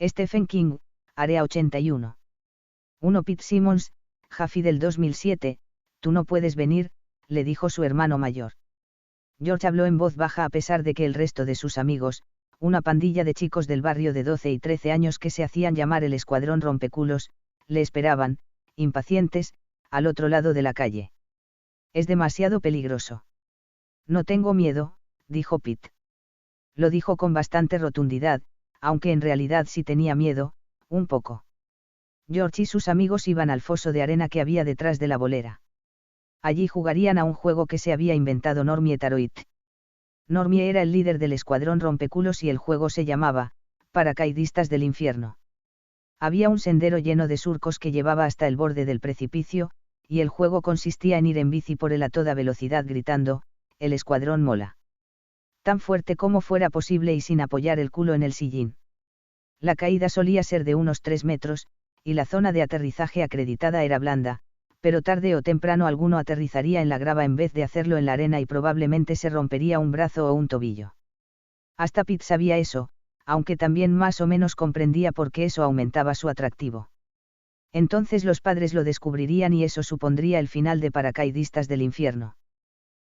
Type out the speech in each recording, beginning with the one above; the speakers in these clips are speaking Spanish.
Stephen King, Área 81. 1 Pete Simmons, Jaffe del 2007, tú no puedes venir, le dijo su hermano mayor. George habló en voz baja a pesar de que el resto de sus amigos, una pandilla de chicos del barrio de 12 y 13 años que se hacían llamar el Escuadrón Rompeculos, le esperaban, impacientes, al otro lado de la calle. Es demasiado peligroso. No tengo miedo, dijo Pete. Lo dijo con bastante rotundidad, aunque en realidad sí tenía miedo, un poco. George y sus amigos iban al foso de arena que había detrás de la bolera. Allí jugarían a un juego que se había inventado Normie Taroit. Normie era el líder del Escuadrón Rompeculos y el juego se llamaba, Paracaidistas del Infierno. Había un sendero lleno de surcos que llevaba hasta el borde del precipicio, y el juego consistía en ir en bici por él a toda velocidad gritando, el escuadrón mola. Tan fuerte como fuera posible y sin apoyar el culo en el sillín. La caída solía ser de unos 3 metros, y la zona de aterrizaje acreditada era blanda, pero tarde o temprano alguno aterrizaría en la grava en vez de hacerlo en la arena y probablemente se rompería un brazo o un tobillo. Hasta Pete sabía eso, aunque también más o menos comprendía por qué eso aumentaba su atractivo. Entonces los padres lo descubrirían y eso supondría el final de Paracaidistas del Infierno.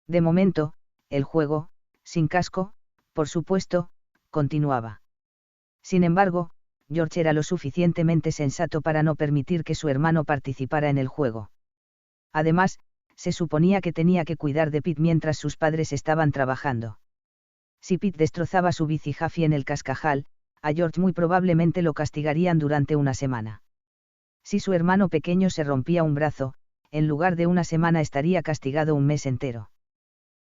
De momento, el juego, sin casco, por supuesto, continuaba. Sin embargo, George era lo suficientemente sensato para no permitir que su hermano participara en el juego. Además, se suponía que tenía que cuidar de Pete mientras sus padres estaban trabajando. Si Pete destrozaba su bici Jaffe en el cascajal, a George muy probablemente lo castigarían durante una semana. Si su hermano pequeño se rompía un brazo, en lugar de una semana estaría castigado un mes entero.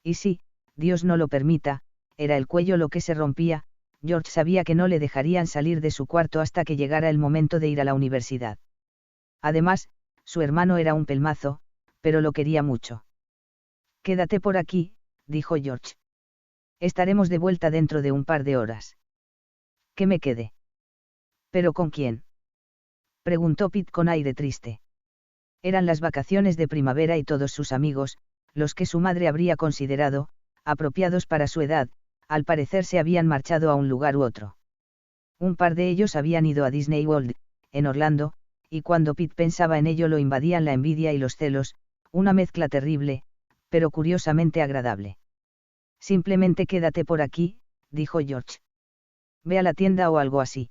Y si, Dios no lo permita, era el cuello lo que se rompía, George sabía que no le dejarían salir de su cuarto hasta que llegara el momento de ir a la universidad. Además, su hermano era un pelmazo, pero lo quería mucho. Quédate por aquí, dijo George. Estaremos de vuelta dentro de un par de horas. Que me quede. ¿Pero con quién? Preguntó Pete con aire triste. Eran las vacaciones de primavera y todos sus amigos, los que su madre habría considerado, apropiados para su edad, al parecer se habían marchado a un lugar u otro. Un par de ellos habían ido a Disney World, en Orlando, y cuando Pete pensaba en ello lo invadían la envidia y los celos, una mezcla terrible, pero curiosamente agradable. Simplemente quédate por aquí, dijo George. Ve a la tienda o algo así.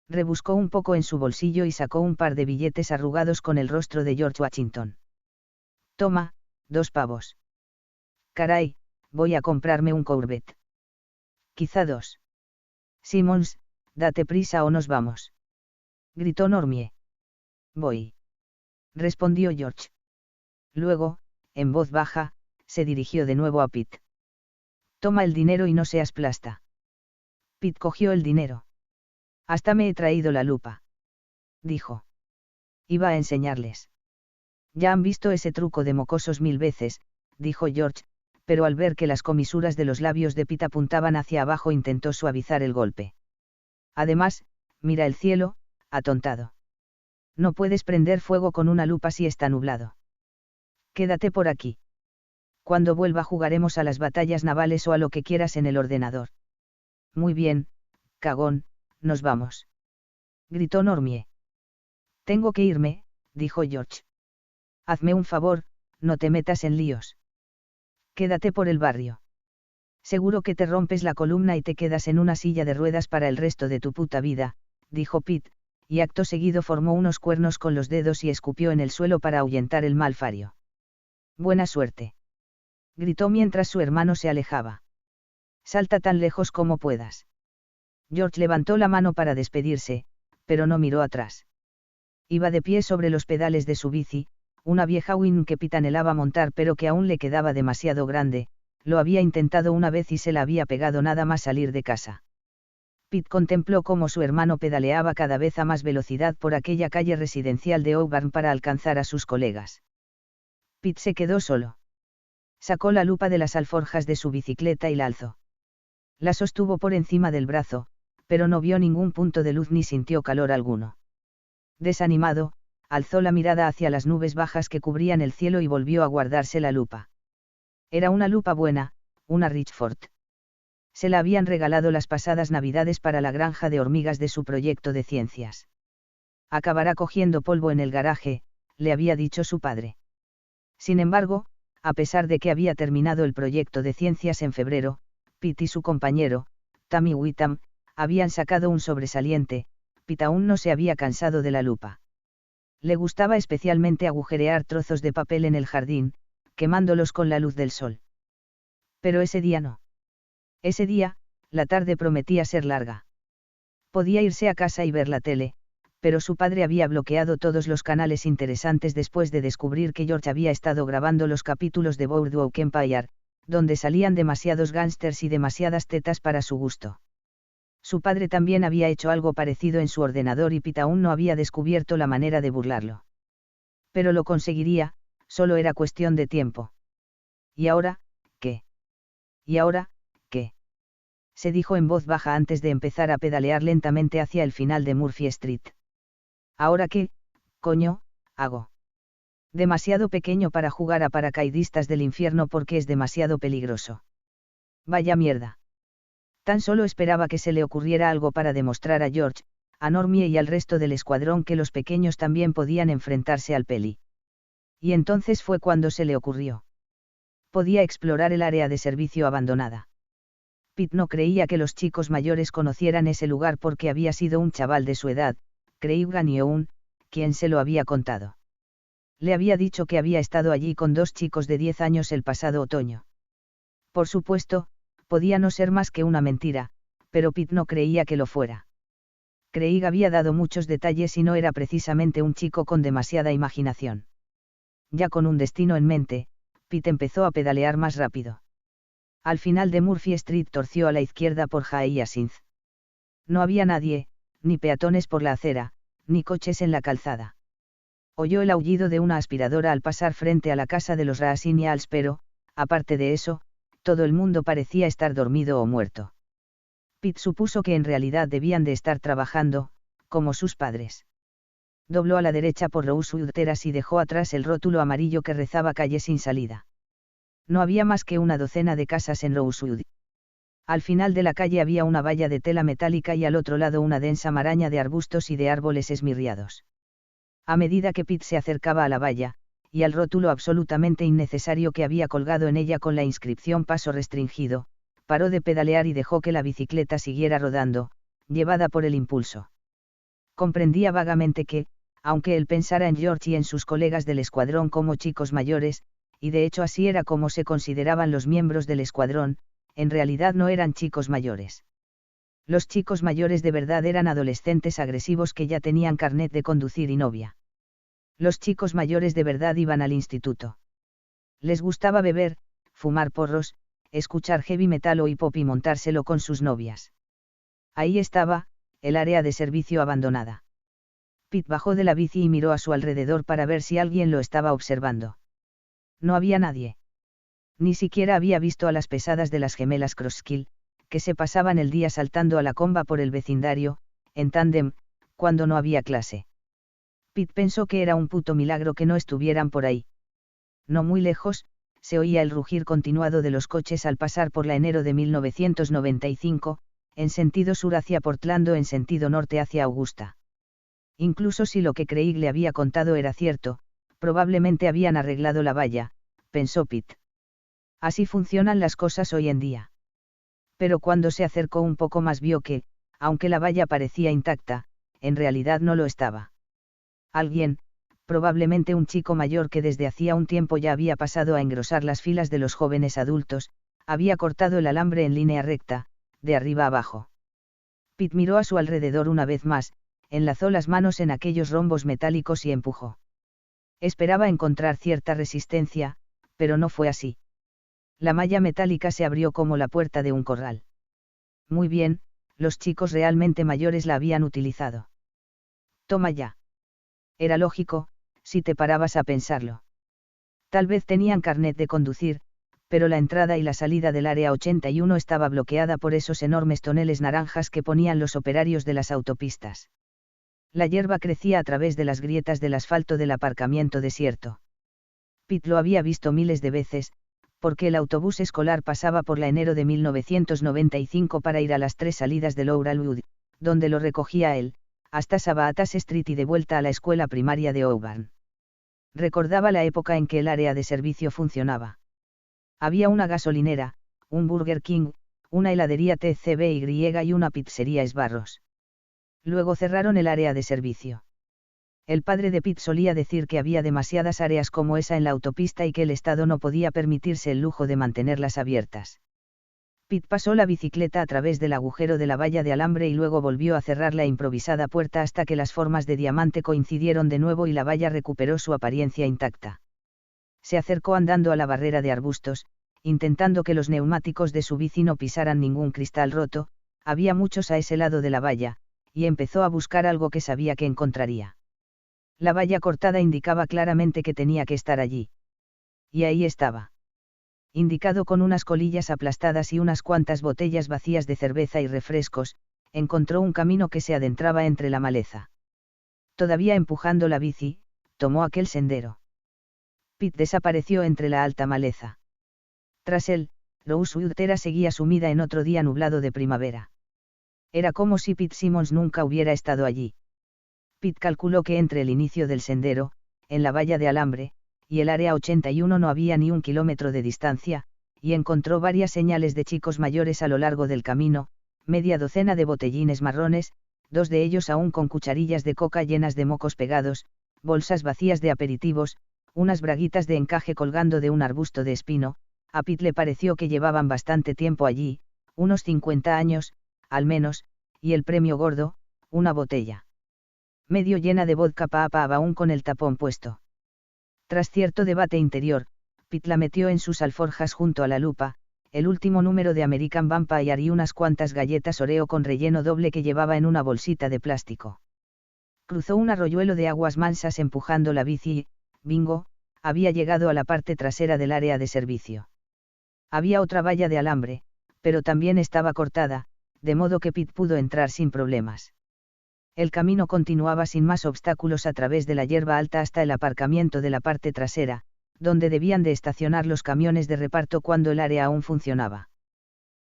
Rebuscó un poco en su bolsillo y sacó un par de billetes arrugados con el rostro de George Washington. Toma, 2 pavos. Caray, voy a comprarme un Corvette. Quizá 2. Simmons, date prisa o nos vamos. Gritó Normie. Voy. Respondió George. Luego, en voz baja, se dirigió de nuevo a Pete. Toma el dinero y no seas plasta. Pete cogió el dinero. Hasta me he traído la lupa. Dijo. Iba a enseñarles. Ya han visto ese truco de mocosos 1000 veces, dijo George, pero al ver que las comisuras de los labios de Pete apuntaban hacia abajo intentó suavizar el golpe. Además, mira el cielo, atontado. No puedes prender fuego con una lupa si está nublado. Quédate por aquí. Cuando vuelva jugaremos a las batallas navales o a lo que quieras en el ordenador. Muy bien, cagón, nos vamos. Gritó Normie. Tengo que irme, dijo George. Hazme un favor, no te metas en líos. Quédate por el barrio. Seguro que te rompes la columna y te quedas en una silla de ruedas para el resto de tu puta vida, dijo Pete, y acto seguido formó unos cuernos con los dedos y escupió en el suelo para ahuyentar el malfario. Buena suerte. Gritó mientras su hermano se alejaba. Salta tan lejos como puedas. George levantó la mano para despedirse, pero no miró atrás. Iba de pie sobre los pedales de su bici, una vieja Win que Pete anhelaba montar pero que aún le quedaba demasiado grande, lo había intentado una vez y se la había pegado nada más salir de casa. Pete contempló cómo su hermano pedaleaba cada vez a más velocidad por aquella calle residencial de Auburn para alcanzar a sus colegas. Pete se quedó solo. Sacó la lupa de las alforjas de su bicicleta y la alzó. La sostuvo por encima del brazo, pero no vio ningún punto de luz ni sintió calor alguno. Desanimado, alzó la mirada hacia las nubes bajas que cubrían el cielo y volvió a guardarse la lupa. Era una lupa buena, una Richford. Se la habían regalado las pasadas Navidades para la granja de hormigas de su proyecto de ciencias. Acabará cogiendo polvo en el garaje, le había dicho su padre. Sin embargo, a pesar de que había terminado el proyecto de ciencias en febrero, Pete y su compañero, Tammy Whitham, habían sacado un sobresaliente. Pete aún no se había cansado de la lupa. Le gustaba especialmente agujerear trozos de papel en el jardín, quemándolos con la luz del sol. Pero ese día no. Ese día, la tarde prometía ser larga. Podía irse a casa y ver la tele, pero su padre había bloqueado todos los canales interesantes después de descubrir que George había estado grabando los capítulos de Boardwalk Empire, donde salían demasiados gángsters y demasiadas tetas para su gusto. Su padre también había hecho algo parecido en su ordenador y Pete aún no había descubierto la manera de burlarlo. Pero lo conseguiría, solo era cuestión de tiempo. ¿Y ahora, qué? ¿Y ahora, qué? Se dijo en voz baja antes de empezar a pedalear lentamente hacia el final de Murphy Street. ¿Ahora qué, coño, hago? Demasiado pequeño para jugar a paracaidistas del infierno porque es demasiado peligroso. Vaya mierda. Tan solo esperaba que se le ocurriera algo para demostrar a George, a Normie y al resto del escuadrón que los pequeños también podían enfrentarse al peli. Y entonces fue cuando se le ocurrió. Podía explorar el área de servicio abandonada. Pete no creía que los chicos mayores conocieran ese lugar porque había sido un chaval de su edad, Craig Gagnon, quien se lo había contado. Le había dicho que había estado allí con 2 chicos de 10 años el pasado otoño. Por supuesto, podía no ser más que una mentira, pero Pete no creía que lo fuera. Craig había dado muchos detalles y no era precisamente un chico con demasiada imaginación. Ya con un destino en mente, Pete empezó a pedalear más rápido. Al final de Murphy Street torció a la izquierda por Hyacinth. No había nadie, ni peatones por la acera, ni coches en la calzada. Oyó el aullido de una aspiradora al pasar frente a la casa de los Raasinials, pero, aparte de eso, todo el mundo parecía estar dormido o muerto. Pete supuso que en realidad debían de estar trabajando, como sus padres. Dobló a la derecha por Rosewood Terrace y dejó atrás el rótulo amarillo que rezaba calle sin salida. No había más que una docena de casas en Rosewood. Al final de la calle había una valla de tela metálica y al otro lado una densa maraña de arbustos y de árboles esmirriados. A medida que Pete se acercaba a la valla, y al rótulo absolutamente innecesario que había colgado en ella con la inscripción paso restringido, paró de pedalear y dejó que la bicicleta siguiera rodando, llevada por el impulso. Comprendía vagamente que, aunque él pensara en George y en sus colegas del escuadrón como chicos mayores, y de hecho así era como se consideraban los miembros del escuadrón, en realidad no eran chicos mayores. Los chicos mayores de verdad eran adolescentes agresivos que ya tenían carnet de conducir y novia. Los chicos mayores de verdad iban al instituto. Les gustaba beber, fumar porros, escuchar heavy metal o hip hop y montárselo con sus novias. Ahí estaba, el área de servicio abandonada. Pete bajó de la bici y miró a su alrededor para ver si alguien lo estaba observando. No había nadie. Ni siquiera había visto a las pesadas de las gemelas Crosskill, que se pasaban el día saltando a la comba por el vecindario, en tándem, cuando no había clase. Pete pensó que era un puto milagro que no estuvieran por ahí. No muy lejos, se oía el rugir continuado de los coches al pasar por la enero de 1995, en sentido sur hacia Portland o en sentido norte hacia Augusta. Incluso si lo que Craig le había contado era cierto, probablemente habían arreglado la valla, pensó Pete. Así funcionan las cosas hoy en día. Pero cuando se acercó un poco más vio que, aunque la valla parecía intacta, en realidad no lo estaba. Alguien, probablemente un chico mayor que desde hacía un tiempo ya había pasado a engrosar las filas de los jóvenes adultos, había cortado el alambre en línea recta, de arriba abajo. Pete miró a su alrededor una vez más, enlazó las manos en aquellos rombos metálicos y empujó. Esperaba encontrar cierta resistencia, pero no fue así. La malla metálica se abrió como la puerta de un corral. Muy bien, los chicos realmente mayores la habían utilizado. Toma ya. Era lógico, si te parabas a pensarlo. Tal vez tenían carnet de conducir, pero la entrada y la salida del área 81 estaba bloqueada por esos enormes toneles naranjas que ponían los operarios de las autopistas. La hierba crecía a través de las grietas del asfalto del aparcamiento desierto. Pete lo había visto miles de veces, Porque el autobús escolar pasaba por la enero de 1995 para ir a las 3 salidas de Laurelwood, donde lo recogía él, hasta Sabatas Street y de vuelta a la escuela primaria de Auburn. Recordaba la época en que el área de servicio funcionaba. Había una gasolinera, un Burger King, una heladería TCBY y una pizzería Sbarros. Luego cerraron el área de servicio. El padre de Pete solía decir que había demasiadas áreas como esa en la autopista y que el Estado no podía permitirse el lujo de mantenerlas abiertas. Pete pasó la bicicleta a través del agujero de la valla de alambre y luego volvió a cerrar la improvisada puerta hasta que las formas de diamante coincidieron de nuevo y la valla recuperó su apariencia intacta. Se acercó andando a la barrera de arbustos, intentando que los neumáticos de su bici no pisaran ningún cristal roto, había muchos a ese lado de la valla, y empezó a buscar algo que sabía que encontraría. La valla cortada indicaba claramente que tenía que estar allí. Y ahí estaba. Indicado con unas colillas aplastadas y unas cuantas botellas vacías de cerveza y refrescos, encontró un camino que se adentraba entre la maleza. Todavía empujando la bici, tomó aquel sendero. Pete desapareció entre la alta maleza. Tras él, Rosewood seguía sumida en otro día nublado de primavera. Era como si Pete Simmons nunca hubiera estado allí. Pete calculó que entre el inicio del sendero, en la valla de alambre, y el área 81 no había ni 1 kilómetro de distancia, y encontró varias señales de chicos mayores a lo largo del camino, media docena de botellines marrones, 2 de ellos aún con cucharillas de coca llenas de mocos pegados, bolsas vacías de aperitivos, unas braguitas de encaje colgando de un arbusto de espino. A Pete le pareció que llevaban bastante tiempo allí, unos 50 años, al menos, y el premio gordo, una botella medio llena de vodka Papa aún con el tapón puesto. Tras cierto debate interior, Pete la metió en sus alforjas junto a la lupa, el último número de American Vampire y unas cuantas galletas Oreo con relleno doble que llevaba en una bolsita de plástico. Cruzó un arroyuelo de aguas mansas empujando la bici y, bingo, había llegado a la parte trasera del área de servicio. Había otra valla de alambre, pero también estaba cortada, de modo que Pete pudo entrar sin problemas. El camino continuaba sin más obstáculos a través de la hierba alta hasta el aparcamiento de la parte trasera, donde debían de estacionar los camiones de reparto cuando el área aún funcionaba.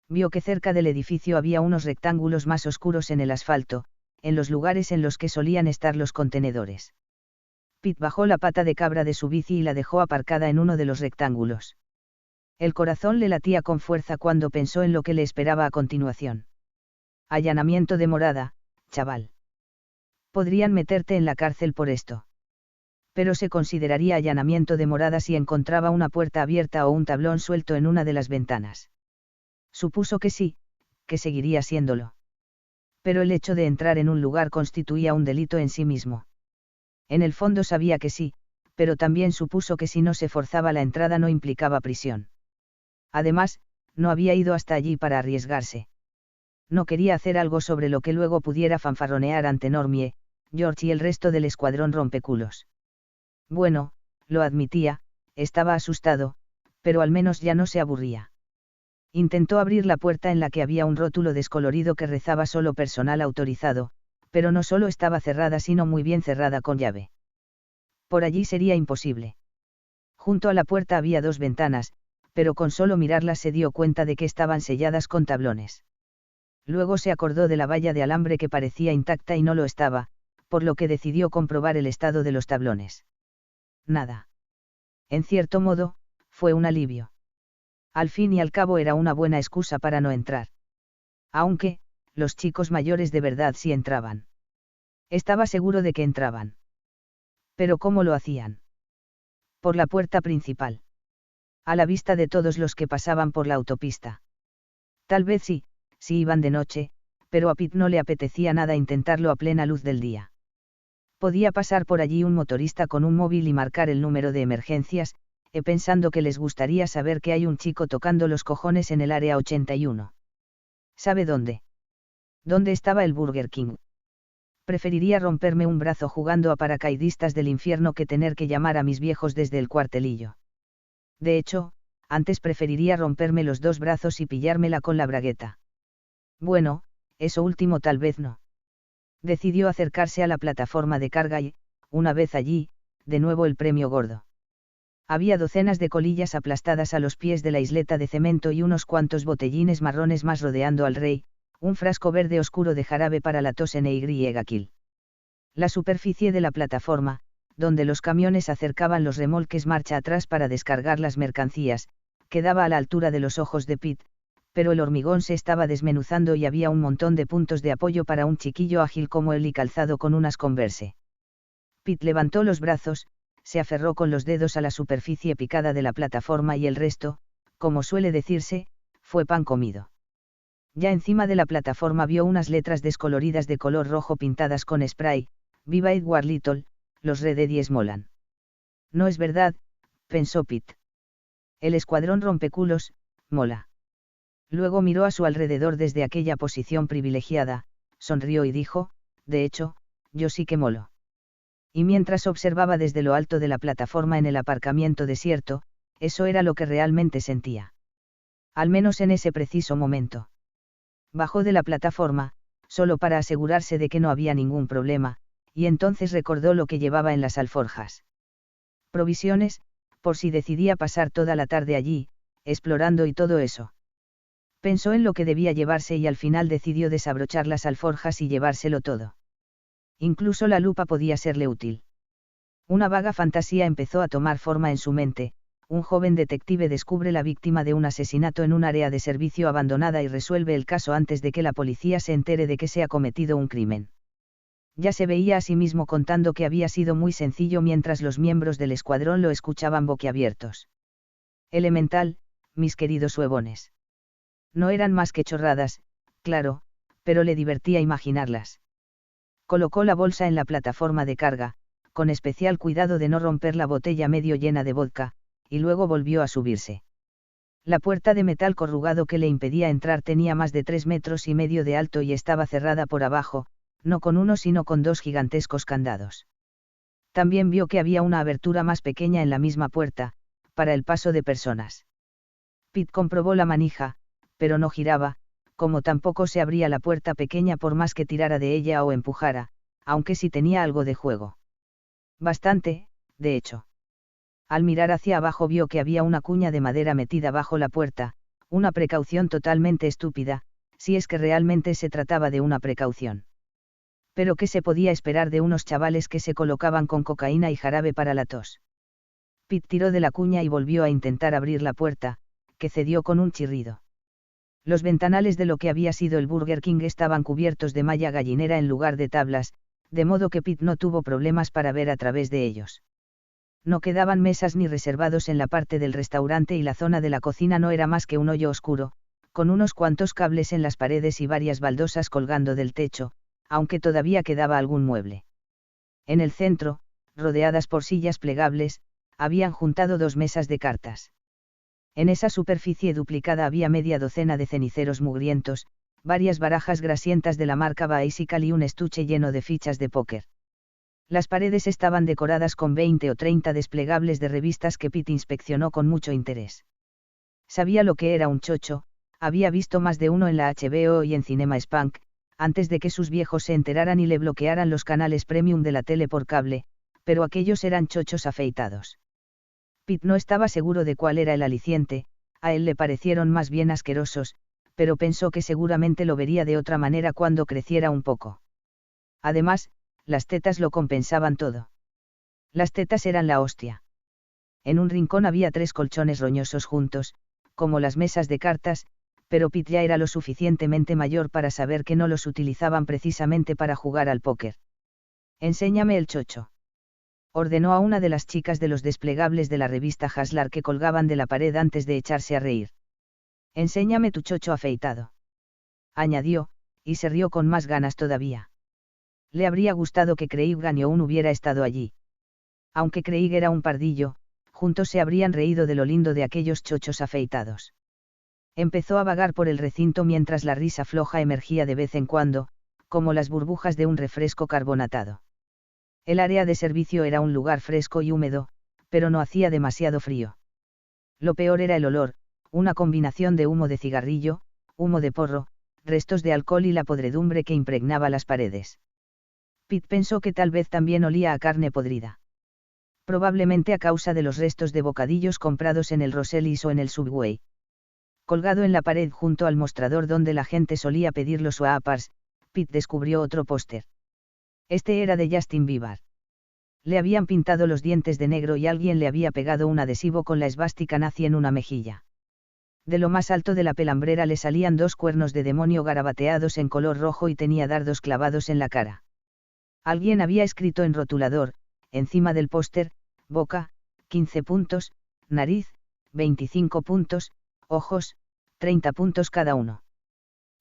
Vio que cerca del edificio había unos rectángulos más oscuros en el asfalto, en los lugares en los que solían estar los contenedores. Pete bajó la pata de cabra de su bici y la dejó aparcada en uno de los rectángulos. El corazón le latía con fuerza cuando pensó en lo que le esperaba a continuación. Allanamiento de morada, chaval. Podrían meterte en la cárcel por esto. Pero se consideraría allanamiento de morada si encontraba una puerta abierta o un tablón suelto en una de las ventanas. Supuso que sí, que seguiría siéndolo. Pero el hecho de entrar en un lugar constituía un delito en sí mismo. En el fondo sabía que sí, pero también supuso que si no se forzaba la entrada no implicaba prisión. Además, no había ido hasta allí para arriesgarse. No quería hacer algo sobre lo que luego pudiera fanfarronear ante Normie, George y el resto del escuadrón rompeculos. Bueno, lo admitía, estaba asustado, pero al menos ya no se aburría. Intentó abrir la puerta en la que había un rótulo descolorido que rezaba solo personal autorizado, pero no solo estaba cerrada sino muy bien cerrada con llave. Por allí sería imposible. Junto a la puerta había 2 ventanas, pero con solo mirarlas se dio cuenta de que estaban selladas con tablones. Luego se acordó de la valla de alambre que parecía intacta y no lo estaba, por lo que decidió comprobar el estado de los tablones. Nada. En cierto modo, fue un alivio. Al fin y al cabo era una buena excusa para no entrar. Aunque, los chicos mayores de verdad sí entraban. Estaba seguro de que entraban. Pero ¿cómo lo hacían? Por la puerta principal. A la vista de todos los que pasaban por la autopista. Tal vez sí, si iban de noche, pero a Pete no le apetecía nada intentarlo a plena luz del día. Podía pasar por allí un motorista con un móvil y marcar el número de emergencias, pensando que les gustaría saber que hay un chico tocando los cojones en el área 81. ¿Sabe dónde? ¿Dónde estaba el Burger King? Preferiría romperme un brazo jugando a paracaidistas del infierno que tener que llamar a mis viejos desde el cuartelillo. De hecho, antes preferiría romperme los 2 brazos y pillármela con la bragueta. Bueno, eso último tal vez no. Decidió acercarse a la plataforma de carga y, una vez allí, de nuevo el premio gordo. Había docenas de colillas aplastadas a los pies de la isleta de cemento y unos cuantos botellines marrones más rodeando al rey, un frasco verde oscuro de jarabe para la tos en Eyguiel. La superficie de la plataforma, donde los camiones acercaban los remolques marcha atrás para descargar las mercancías, quedaba a la altura de los ojos de Pete, pero el hormigón se estaba desmenuzando y había un montón de puntos de apoyo para un chiquillo ágil como él y calzado con unas Converse. Pete levantó los brazos, se aferró con los dedos a la superficie picada de la plataforma y el resto, como suele decirse, fue pan comido. Ya encima de la plataforma vio unas letras descoloridas de color rojo pintadas con spray: Viva Edward Little, los Rededies molan. No es verdad, pensó Pete. El escuadrón rompeculos, mola. Luego miró a su alrededor desde aquella posición privilegiada, sonrió y dijo: de hecho, yo sí que molo. Y mientras observaba desde lo alto de la plataforma en el aparcamiento desierto, eso era lo que realmente sentía. Al menos en ese preciso momento. Bajó de la plataforma, solo para asegurarse de que no había ningún problema, y entonces recordó lo que llevaba en las alforjas. Provisiones, por si decidía pasar toda la tarde allí, explorando y todo eso. Pensó en lo que debía llevarse y al final decidió desabrochar las alforjas y llevárselo todo. Incluso la lupa podía serle útil. Una vaga fantasía empezó a tomar forma en su mente: un joven detective descubre la víctima de un asesinato en un área de servicio abandonada y resuelve el caso antes de que la policía se entere de que se ha cometido un crimen. Ya se veía a sí mismo contando que había sido muy sencillo mientras los miembros del escuadrón lo escuchaban boquiabiertos. Elemental, mis queridos huevones. No eran más que chorradas, claro, pero le divertía imaginarlas. Colocó la bolsa en la plataforma de carga, con especial cuidado de no romper la botella medio llena de vodka, y luego volvió a subirse. La puerta de metal corrugado que le impedía entrar tenía más de 3,5 metros de alto y estaba cerrada por abajo, no con uno sino con 2 gigantescos candados. También vio que había una abertura más pequeña en la misma puerta, para el paso de personas. Pete comprobó la manija, pero no giraba, como tampoco se abría la puerta pequeña por más que tirara de ella o empujara, aunque sí tenía algo de juego. Bastante, de hecho. Al mirar hacia abajo vio que había una cuña de madera metida bajo la puerta, una precaución totalmente estúpida, si es que realmente se trataba de una precaución. Pero ¿qué se podía esperar de unos chavales que se colocaban con cocaína y jarabe para la tos? Pete tiró de la cuña y volvió a intentar abrir la puerta, que cedió con un chirrido. Los ventanales de lo que había sido el Burger King estaban cubiertos de malla gallinera en lugar de tablas, de modo que Pete no tuvo problemas para ver a través de ellos. No quedaban mesas ni reservados en la parte del restaurante y la zona de la cocina no era más que un hoyo oscuro, con unos cuantos cables en las paredes y varias baldosas colgando del techo, aunque todavía quedaba algún mueble. En el centro, rodeadas por sillas plegables, habían juntado 2 mesas de cartas. En esa superficie duplicada había media docena de ceniceros mugrientos, varias barajas grasientas de la marca Bicycle y un estuche lleno de fichas de póker. Las paredes estaban decoradas con 20 o 30 desplegables de revistas que Pete inspeccionó con mucho interés. Sabía lo que era un chocho, había visto más de uno en la HBO y en Cinema Spank, antes de que sus viejos se enteraran y le bloquearan los canales premium de la tele por cable, pero aquellos eran chochos afeitados. Pete no estaba seguro de cuál era el aliciente, a él le parecieron más bien asquerosos, pero pensó que seguramente lo vería de otra manera cuando creciera un poco. Además, las tetas lo compensaban todo. Las tetas eran la hostia. En un rincón había 3 colchones roñosos juntos, como las mesas de cartas, pero Pete ya era lo suficientemente mayor para saber que no los utilizaban precisamente para jugar al póker. Enséñame el chocho. Ordenó a una de las chicas de los desplegables de la revista Haslar que colgaban de la pared antes de echarse a reír. Enséñame tu chocho afeitado. Añadió, y se rió con más ganas todavía. Le habría gustado que Craig Gagnon hubiera estado allí. Aunque Craig era un pardillo, juntos se habrían reído de lo lindo de aquellos chochos afeitados. Empezó a vagar por el recinto mientras la risa floja emergía de vez en cuando, como las burbujas de un refresco carbonatado. El área de servicio era un lugar fresco y húmedo, pero no hacía demasiado frío. Lo peor era el olor, una combinación de humo de cigarrillo, humo de porro, restos de alcohol y la podredumbre que impregnaba las paredes. Pete pensó que tal vez también olía a carne podrida. Probablemente a causa de los restos de bocadillos comprados en el Rosellis o en el Subway. Colgado en la pared junto al mostrador donde la gente solía pedir los Whoppers, Pete descubrió otro póster. Este era de Justin Bieber. Le habían pintado los dientes de negro y alguien le había pegado un adhesivo con la esvástica nazi en una mejilla. De lo más alto de la pelambrera le salían dos cuernos de demonio garabateados en color rojo y tenía dardos clavados en la cara. Alguien había escrito en rotulador, encima del póster, boca, 15 puntos, nariz, 25 puntos, ojos, 30 puntos cada uno.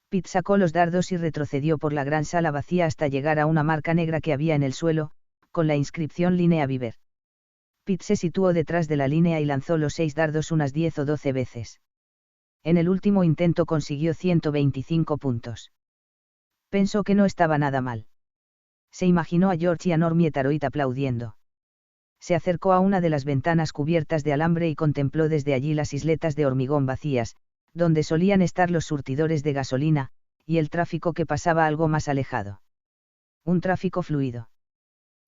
Pete sacó los dardos y retrocedió por la gran sala vacía hasta llegar a una marca negra que había en el suelo, con la inscripción Línea Viver. Pete se situó detrás de la línea y lanzó los 6 dardos unas 10 o 12 veces. En el último intento consiguió 125 puntos. Pensó que no estaba nada mal. Se imaginó a George y a Normie Taroit aplaudiendo. Se acercó a una de las ventanas cubiertas de alambre y contempló desde allí las isletas de hormigón vacías, donde solían estar los surtidores de gasolina, y el tráfico que pasaba algo más alejado. Un tráfico fluido.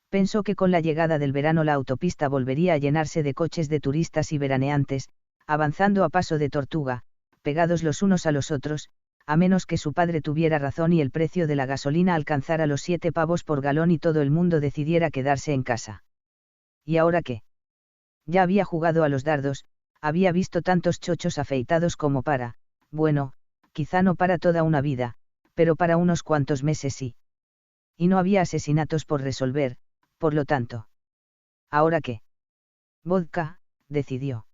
Pensó que con la llegada del verano la autopista volvería a llenarse de coches de turistas y veraneantes, avanzando a paso de tortuga, pegados los unos a los otros, a menos que su padre tuviera razón y el precio de la gasolina alcanzara los 7 pavos por galón y todo el mundo decidiera quedarse en casa. ¿Y ahora qué? Ya había jugado a los dardos, había visto tantos chochos afeitados como bueno, quizá no para toda una vida, pero para unos cuantos meses sí. Y no había asesinatos por resolver, por lo tanto. ¿Ahora qué? Vodka, decidió.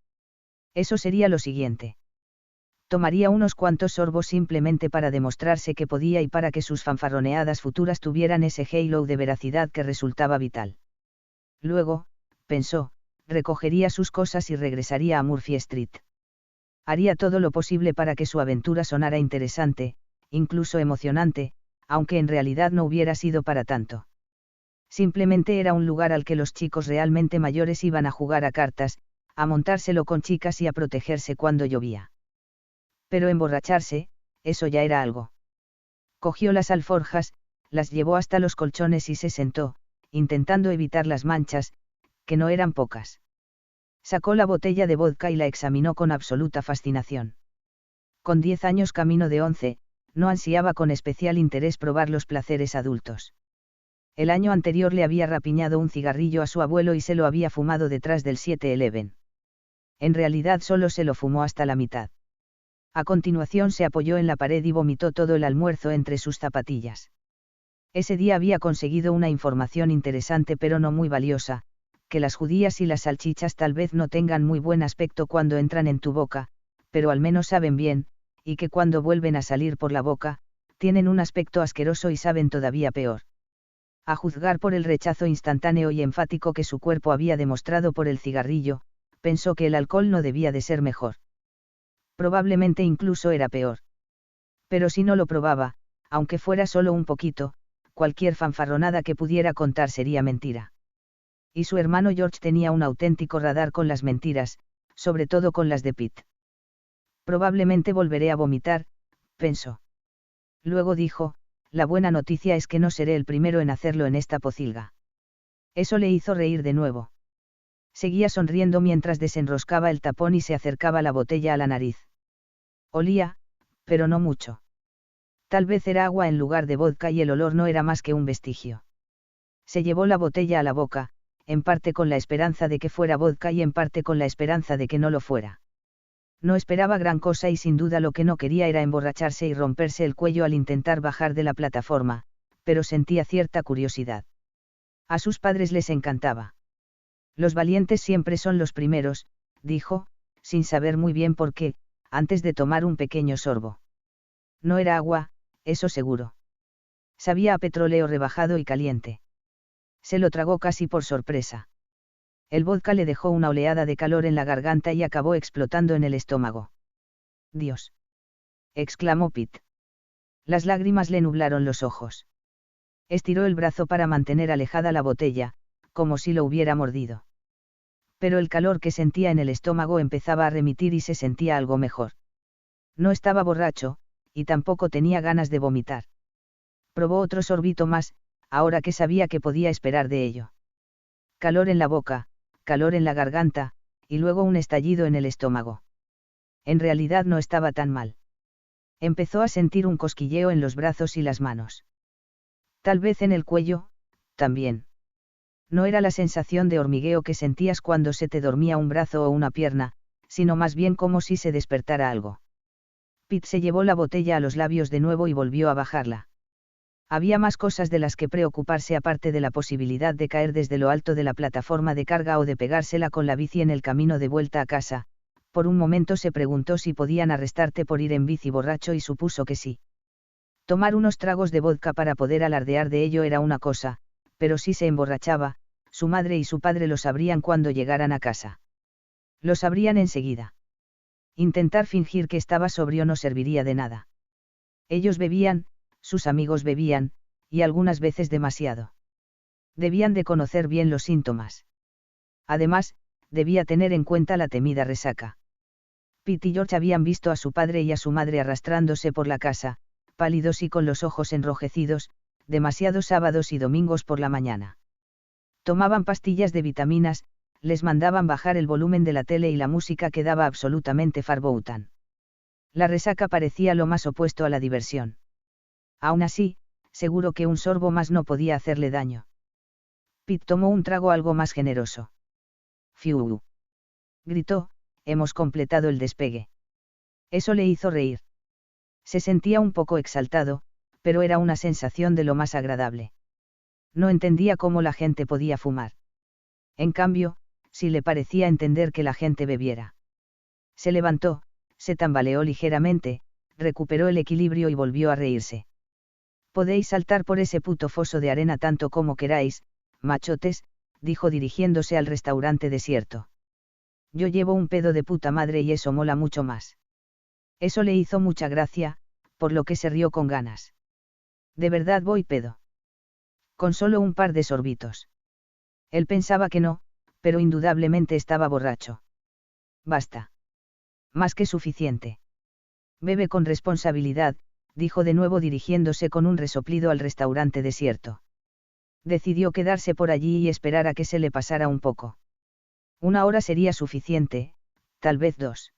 Eso sería lo siguiente. Tomaría unos cuantos sorbos simplemente para demostrarse que podía y para que sus fanfarroneadas futuras tuvieran ese halo de veracidad que resultaba vital. Luego, pensó, recogería sus cosas y regresaría a Murphy Street. Haría todo lo posible para que su aventura sonara interesante, incluso emocionante, aunque en realidad no hubiera sido para tanto. Simplemente era un lugar al que los chicos realmente mayores iban a jugar a cartas, a montárselo con chicas y a protegerse cuando llovía. Pero emborracharse, eso ya era algo. Cogió las alforjas, las llevó hasta los colchones y se sentó, intentando evitar las manchas, que no eran pocas. Sacó la botella de vodka y la examinó con absoluta fascinación. Con 10 años camino de 11, no ansiaba con especial interés probar los placeres adultos. El año anterior le había rapiñado un cigarrillo a su abuelo y se lo había fumado detrás del 7-Eleven. En realidad solo se lo fumó hasta la mitad. A continuación se apoyó en la pared y vomitó todo el almuerzo entre sus zapatillas. Ese día había conseguido una información interesante pero no muy valiosa, que las judías y las salchichas tal vez no tengan muy buen aspecto cuando entran en tu boca, pero al menos saben bien, y que cuando vuelven a salir por la boca, tienen un aspecto asqueroso y saben todavía peor. A juzgar por el rechazo instantáneo y enfático que su cuerpo había demostrado por el cigarrillo, pensó que el alcohol no debía de ser mejor. Probablemente incluso era peor. Pero si no lo probaba, aunque fuera solo un poquito, cualquier fanfarronada que pudiera contar sería mentira. Y su hermano George tenía un auténtico radar con las mentiras, sobre todo con las de Pete. Probablemente volveré a vomitar, pensó. Luego dijo, la buena noticia es que no seré el primero en hacerlo en esta pocilga. Eso le hizo reír de nuevo. Seguía sonriendo mientras desenroscaba el tapón y se acercaba la botella a la nariz. Olía, pero no mucho. Tal vez era agua en lugar de vodka y el olor no era más que un vestigio. Se llevó la botella a la boca, en parte con la esperanza de que fuera vodka y en parte con la esperanza de que no lo fuera. No esperaba gran cosa y sin duda lo que no quería era emborracharse y romperse el cuello al intentar bajar de la plataforma, pero sentía cierta curiosidad. A sus padres les encantaba. Los valientes siempre son los primeros, dijo, sin saber muy bien por qué, antes de tomar un pequeño sorbo. No era agua, eso seguro. Sabía a petróleo rebajado y caliente. Se lo tragó casi por sorpresa. El vodka le dejó una oleada de calor en la garganta y acabó explotando en el estómago. Dios. Exclamó Pete. Las lágrimas le nublaron los ojos. Estiró el brazo para mantener alejada la botella, como si lo hubiera mordido. Pero el calor que sentía en el estómago empezaba a remitir y se sentía algo mejor. No estaba borracho, y tampoco tenía ganas de vomitar. Probó otro sorbito más, ahora que sabía que podía esperar de ello. Calor en la boca, calor en la garganta, y luego un estallido en el estómago. En realidad no estaba tan mal. Empezó a sentir un cosquilleo en los brazos y las manos. Tal vez en el cuello, también. No era la sensación de hormigueo que sentías cuando se te dormía un brazo o una pierna, sino más bien como si se despertara algo. Pete se llevó la botella a los labios de nuevo y volvió a bajarla. Había más cosas de las que preocuparse aparte de la posibilidad de caer desde lo alto de la plataforma de carga o de pegársela con la bici en el camino de vuelta a casa. Por un momento se preguntó si podían arrestarte por ir en bici borracho y supuso que sí. Tomar unos tragos de vodka para poder alardear de ello era una cosa, pero si se emborrachaba, su madre y su padre lo sabrían cuando llegaran a casa. Lo sabrían enseguida. Intentar fingir que estaba sobrio no serviría de nada. Ellos bebían, sus amigos bebían, y algunas veces demasiado. Debían de conocer bien los síntomas. Además, debía tener en cuenta la temida resaca. Pete y George habían visto a su padre y a su madre arrastrándose por la casa, pálidos y con los ojos enrojecidos, demasiados sábados y domingos por la mañana. Tomaban pastillas de vitaminas, les mandaban bajar el volumen de la tele y la música quedaba absolutamente farboutan. La resaca parecía lo más opuesto a la diversión. Aún así, seguro que un sorbo más no podía hacerle daño. Pete tomó un trago algo más generoso. ¡Fiu! Gritó, hemos completado el despegue. Eso le hizo reír. Se sentía un poco exaltado, pero era una sensación de lo más agradable. No entendía cómo la gente podía fumar. En cambio, sí le parecía entender que la gente bebiera. Se levantó, se tambaleó ligeramente, recuperó el equilibrio y volvió a reírse. Podéis saltar por ese puto foso de arena tanto como queráis, machotes, dijo dirigiéndose al restaurante desierto. Yo llevo un pedo de puta madre y eso mola mucho más. Eso le hizo mucha gracia, por lo que se rió con ganas. ¿De verdad voy pedo? Con solo un par de sorbitos. Él pensaba que no, pero indudablemente estaba borracho. Basta. Más que suficiente. Bebe con responsabilidad, dijo de nuevo dirigiéndose con un resoplido al restaurante desierto. Decidió quedarse por allí y esperar a que se le pasara un poco. 1 hora sería suficiente, tal vez 2.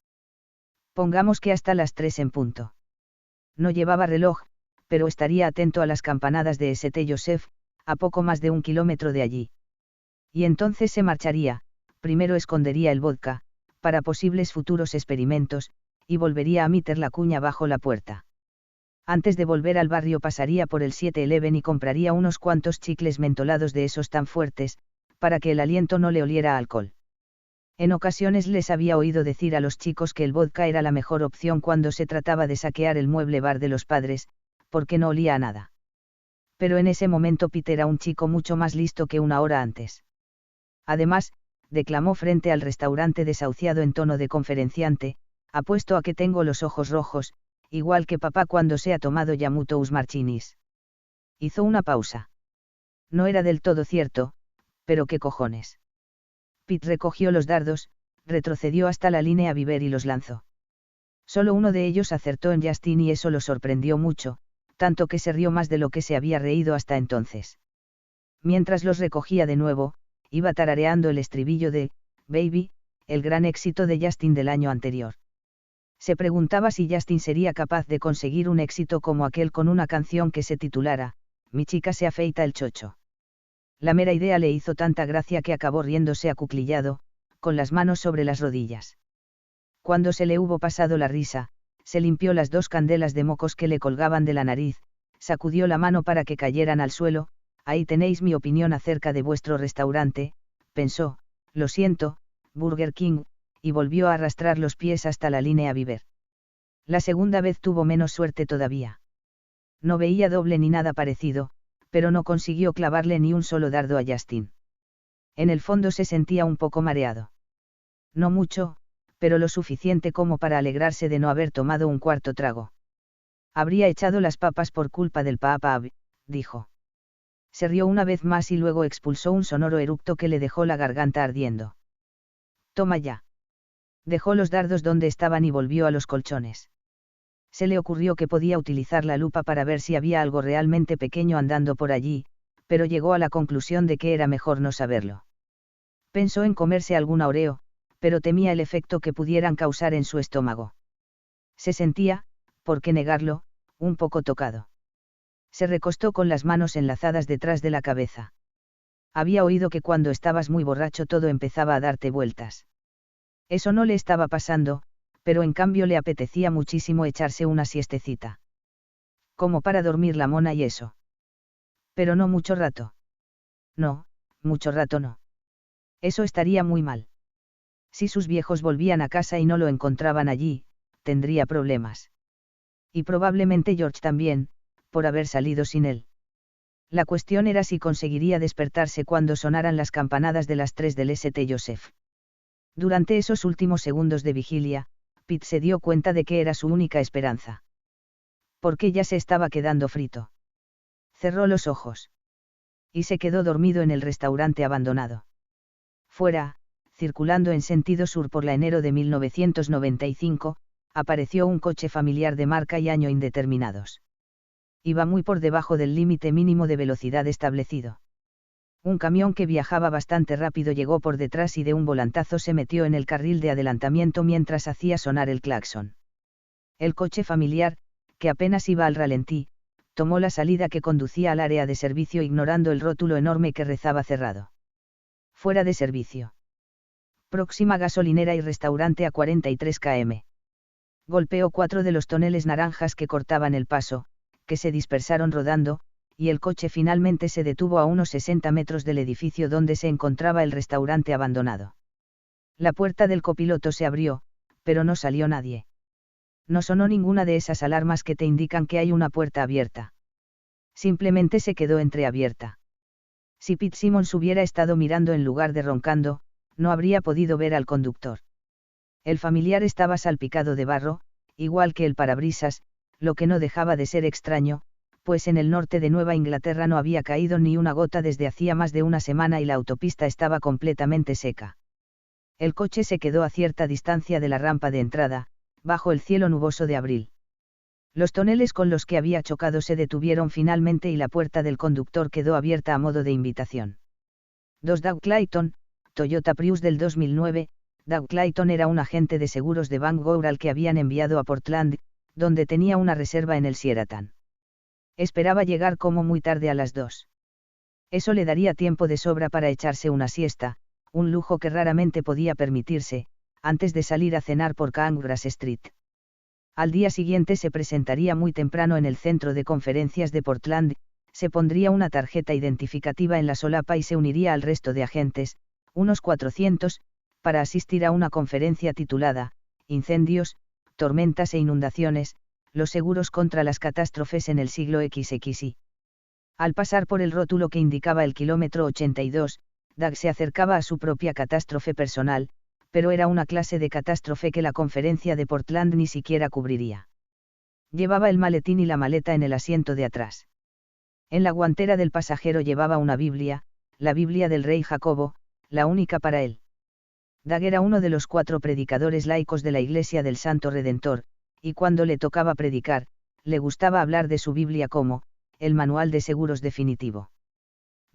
Pongamos que hasta las 3 en punto. No llevaba reloj, pero estaría atento a las campanadas de St. Joseph, a poco más de 1 kilómetro de allí. Y entonces se marcharía, primero escondería el vodka, para posibles futuros experimentos, y volvería a meter la cuña bajo la puerta. Antes de volver al barrio pasaría por el 7-Eleven y compraría unos cuantos chicles mentolados de esos tan fuertes, para que el aliento no le oliera a alcohol. En ocasiones les había oído decir a los chicos que el vodka era la mejor opción cuando se trataba de saquear el mueble bar de los padres, porque no olía a nada. Pero en ese momento Pete era un chico mucho más listo que 1 hora antes. Además, declamó frente al restaurante desahuciado en tono de conferenciante, apuesto a que tengo los ojos rojos, igual que papá cuando se ha tomado Yamutous Martinis. Hizo una pausa. No era del todo cierto, pero qué cojones. Pete recogió los dardos, retrocedió hasta la línea Viver y los lanzó. Solo uno de ellos acertó en Justin y eso lo sorprendió mucho, tanto que se rió más de lo que se había reído hasta entonces. Mientras los recogía de nuevo, iba tarareando el estribillo de Baby, el gran éxito de Justin del año anterior. Se preguntaba si Justin sería capaz de conseguir un éxito como aquel con una canción que se titulara Mi chica se afeita el chocho. La mera idea le hizo tanta gracia que acabó riéndose acuclillado, con las manos sobre las rodillas. Cuando se le hubo pasado la risa, se limpió las 2 candelas de mocos que le colgaban de la nariz, sacudió la mano para que cayeran al suelo. Ahí tenéis mi opinión acerca de vuestro restaurante, pensó, lo siento, Burger King, y volvió a arrastrar los pies hasta la línea Viver. La segunda vez tuvo menos suerte todavía. No veía doble ni nada parecido, pero no consiguió clavarle ni un solo dardo a Justin. En el fondo se sentía un poco mareado. No mucho, pero lo suficiente como para alegrarse de no haber tomado un cuarto trago. Habría echado las papas por culpa del papá, dijo. Se rió una vez más y luego expulsó un sonoro eructo que le dejó la garganta ardiendo. Toma ya. Dejó los dardos donde estaban y volvió a los colchones. Se le ocurrió que podía utilizar la lupa para ver si había algo realmente pequeño andando por allí, pero llegó a la conclusión de que era mejor no saberlo. Pensó en comerse alguna Oreo, pero temía el efecto que pudieran causar en su estómago. Se sentía, por qué negarlo, un poco tocado. Se recostó con las manos enlazadas detrás de la cabeza. Había oído que cuando estabas muy borracho todo empezaba a darte vueltas. Eso no le estaba pasando, pero en cambio le apetecía muchísimo echarse una siestecita. Como para dormir la mona y eso. Pero no mucho rato. No, mucho rato no. Eso estaría muy mal. Si sus viejos volvían a casa y no lo encontraban allí, tendría problemas. Y probablemente George también, por haber salido sin él. La cuestión era si conseguiría despertarse cuando sonaran las campanadas de las 3 del St. Joseph. Durante esos últimos segundos de vigilia, Pete se dio cuenta de que era su única esperanza. Porque ya se estaba quedando frito. Cerró los ojos. Y se quedó dormido en el restaurante abandonado. Fuera, circulando en sentido sur por la enero de 1995, apareció un coche familiar de marca y año indeterminados. Iba muy por debajo del límite mínimo de velocidad establecido. Un camión que viajaba bastante rápido llegó por detrás y de un volantazo se metió en el carril de adelantamiento mientras hacía sonar el claxon. El coche familiar, que apenas iba al ralentí, tomó la salida que conducía al área de servicio ignorando el rótulo enorme que rezaba cerrado. Fuera de servicio. Próxima gasolinera y restaurante a 43 km. Golpeó 4 de los toneles naranjas que cortaban el paso, que se dispersaron rodando, y el coche finalmente se detuvo a unos 60 metros del edificio donde se encontraba el restaurante abandonado. La puerta del copiloto se abrió, pero no salió nadie. No sonó ninguna de esas alarmas que te indican que hay una puerta abierta. Simplemente se quedó entreabierta. Si Pete Simmons hubiera estado mirando en lugar de roncando, no habría podido ver al conductor. El familiar estaba salpicado de barro, igual que el parabrisas, lo que no dejaba de ser extraño, pues en el norte de Nueva Inglaterra no había caído ni una gota desde hacía más de una semana y la autopista estaba completamente seca. El coche se quedó a cierta distancia de la rampa de entrada, bajo el cielo nuboso de abril. Los toneles con los que había chocado se detuvieron finalmente y la puerta del conductor quedó abierta a modo de invitación. 2 Doug Clayton, Toyota Prius del 2009. Doug Clayton era un agente de seguros de Bangor al que habían enviado a Portland, donde tenía una reserva en el Sheraton. Esperaba llegar como muy tarde a las 2. Eso le daría tiempo de sobra para echarse una siesta, un lujo que raramente podía permitirse, antes de salir a cenar por Cangrass Street. Al día siguiente se presentaría muy temprano en el centro de conferencias de Portland, se pondría una tarjeta identificativa en la solapa y se uniría al resto de agentes, unos 400, para asistir a una conferencia titulada, Incendios, tormentas e inundaciones, los seguros contra las catástrofes en el siglo XXI. Al pasar por el rótulo que indicaba el kilómetro 82, Doug se acercaba a su propia catástrofe personal, pero era una clase de catástrofe que la conferencia de Portland ni siquiera cubriría. Llevaba el maletín y la maleta en el asiento de atrás. En la guantera del pasajero llevaba una Biblia, la Biblia del rey Jacobo, la única para él. Doug era uno de los 4 predicadores laicos de la Iglesia del Santo Redentor, y cuando le tocaba predicar, le gustaba hablar de su Biblia como, el manual de seguros definitivo.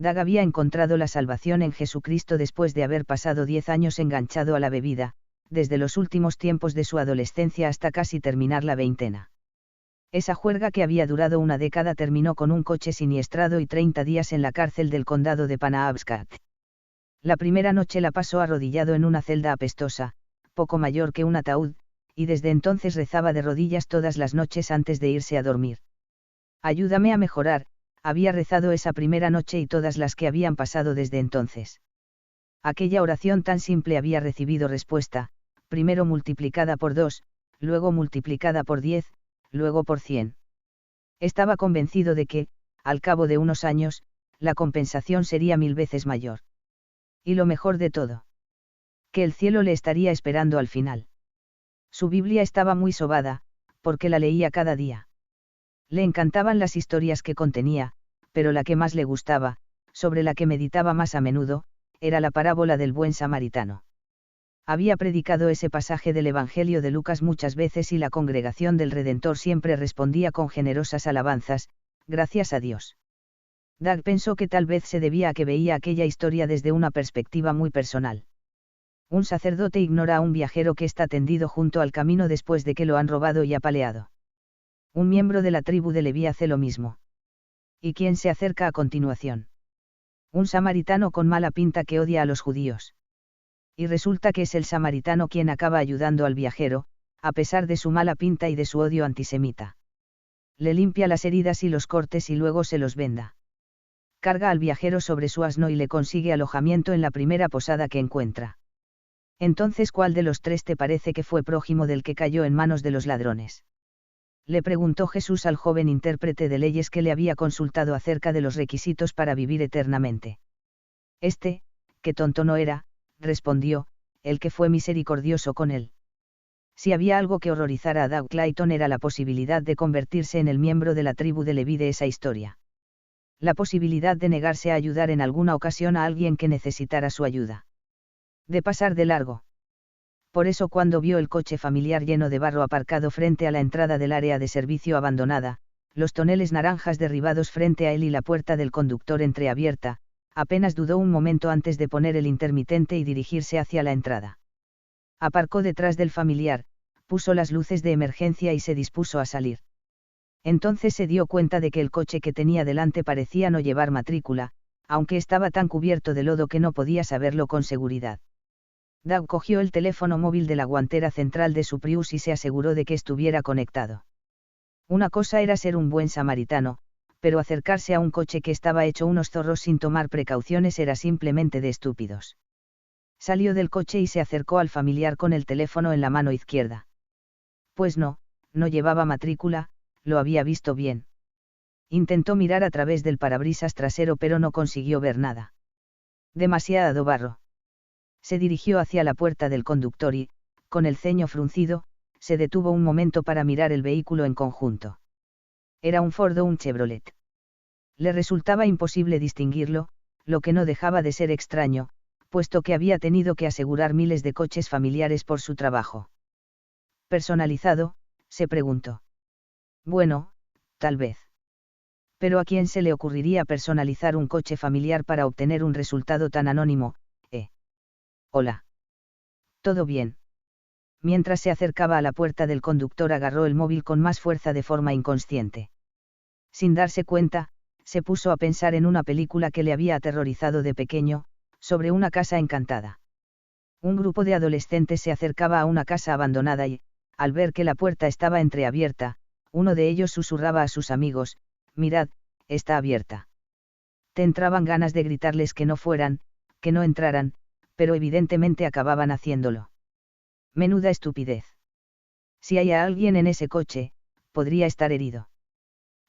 Doug había encontrado la salvación en Jesucristo después de haber pasado 10 años enganchado a la bebida, desde los últimos tiempos de su adolescencia hasta casi terminar la veintena. Esa juerga que había durado una década terminó con un coche siniestrado y 30 días en la cárcel del condado de Penobscot. La primera noche la pasó arrodillado en una celda apestosa, poco mayor que un ataúd, y desde entonces rezaba de rodillas todas las noches antes de irse a dormir. Ayúdame a mejorar, había rezado esa primera noche y todas las que habían pasado desde entonces. Aquella oración tan simple había recibido respuesta, primero multiplicada por 2, luego multiplicada por 10, luego por 100. Estaba convencido de que, al cabo de unos años, la compensación sería 1000 veces mayor. Y lo mejor de todo. Que el cielo le estaría esperando al final. Su Biblia estaba muy sobada, porque la leía cada día. Le encantaban las historias que contenía, pero la que más le gustaba, sobre la que meditaba más a menudo, era la parábola del buen samaritano. Había predicado ese pasaje del Evangelio de Lucas muchas veces y la congregación del Redentor siempre respondía con generosas alabanzas, gracias a Dios. Doug pensó que tal vez se debía a que veía aquella historia desde una perspectiva muy personal. Un sacerdote ignora a un viajero que está tendido junto al camino después de que lo han robado y apaleado. Un miembro de la tribu de Leví hace lo mismo. ¿Y quién se acerca a continuación? Un samaritano con mala pinta que odia a los judíos. Y resulta que es el samaritano quien acaba ayudando al viajero, a pesar de su mala pinta y de su odio antisemita. Le limpia las heridas y los cortes y luego se los venda. Carga al viajero sobre su asno y le consigue alojamiento en la primera posada que encuentra. Entonces, ¿cuál de los tres te parece que fue prójimo del que cayó en manos de los ladrones? Le preguntó Jesús al joven intérprete de leyes que le había consultado acerca de los requisitos para vivir eternamente. Qué tonto no era, respondió, el que fue misericordioso con él. Si había algo que horrorizara a Doug Clayton era la posibilidad de convertirse en el miembro de la tribu de Leví de esa historia. La posibilidad de negarse a ayudar en alguna ocasión a alguien que necesitara su ayuda. De pasar de largo. Por eso cuando vio el coche familiar lleno de barro aparcado frente a la entrada del área de servicio abandonada, los toneles naranjas derribados frente a él y la puerta del conductor entreabierta, apenas dudó un momento antes de poner el intermitente y dirigirse hacia la entrada. Aparcó detrás del familiar, puso las luces de emergencia y se dispuso a salir. Entonces se dio cuenta de que el coche que tenía delante parecía no llevar matrícula, aunque estaba tan cubierto de lodo que no podía saberlo con seguridad. Doug cogió el teléfono móvil de la guantera central de su Prius y se aseguró de que estuviera conectado. Una cosa era ser un buen samaritano, pero acercarse a un coche que estaba hecho unos zorros sin tomar precauciones era simplemente de estúpidos. Salió del coche y se acercó al familiar con el teléfono en la mano izquierda. Pues no llevaba matrícula, lo había visto bien. Intentó mirar a través del parabrisas trasero pero no consiguió ver nada. Demasiado barro. Se dirigió hacia la puerta del conductor y, con el ceño fruncido, se detuvo un momento para mirar el vehículo en conjunto. Era un Ford o un Chevrolet. Le resultaba imposible distinguirlo, lo que no dejaba de ser extraño, puesto que había tenido que asegurar miles de coches familiares por su trabajo. ¿Personalizado?, se preguntó. Bueno, tal vez. Pero ¿a quién se le ocurriría personalizar un coche familiar para obtener un resultado tan anónimo? Hola. ¿Todo bien? Mientras se acercaba a la puerta del conductor agarró el móvil con más fuerza de forma inconsciente. Sin darse cuenta, se puso a pensar en una película que le había aterrorizado de pequeño, sobre una casa encantada. Un grupo de adolescentes se acercaba a una casa abandonada y, al ver que la puerta estaba entreabierta, uno de ellos susurraba a sus amigos: «Mirad, está abierta». Te entraban ganas de gritarles que no fueran, que no entraran, pero evidentemente acababan haciéndolo. Menuda estupidez. Si hay a alguien en ese coche, podría estar herido.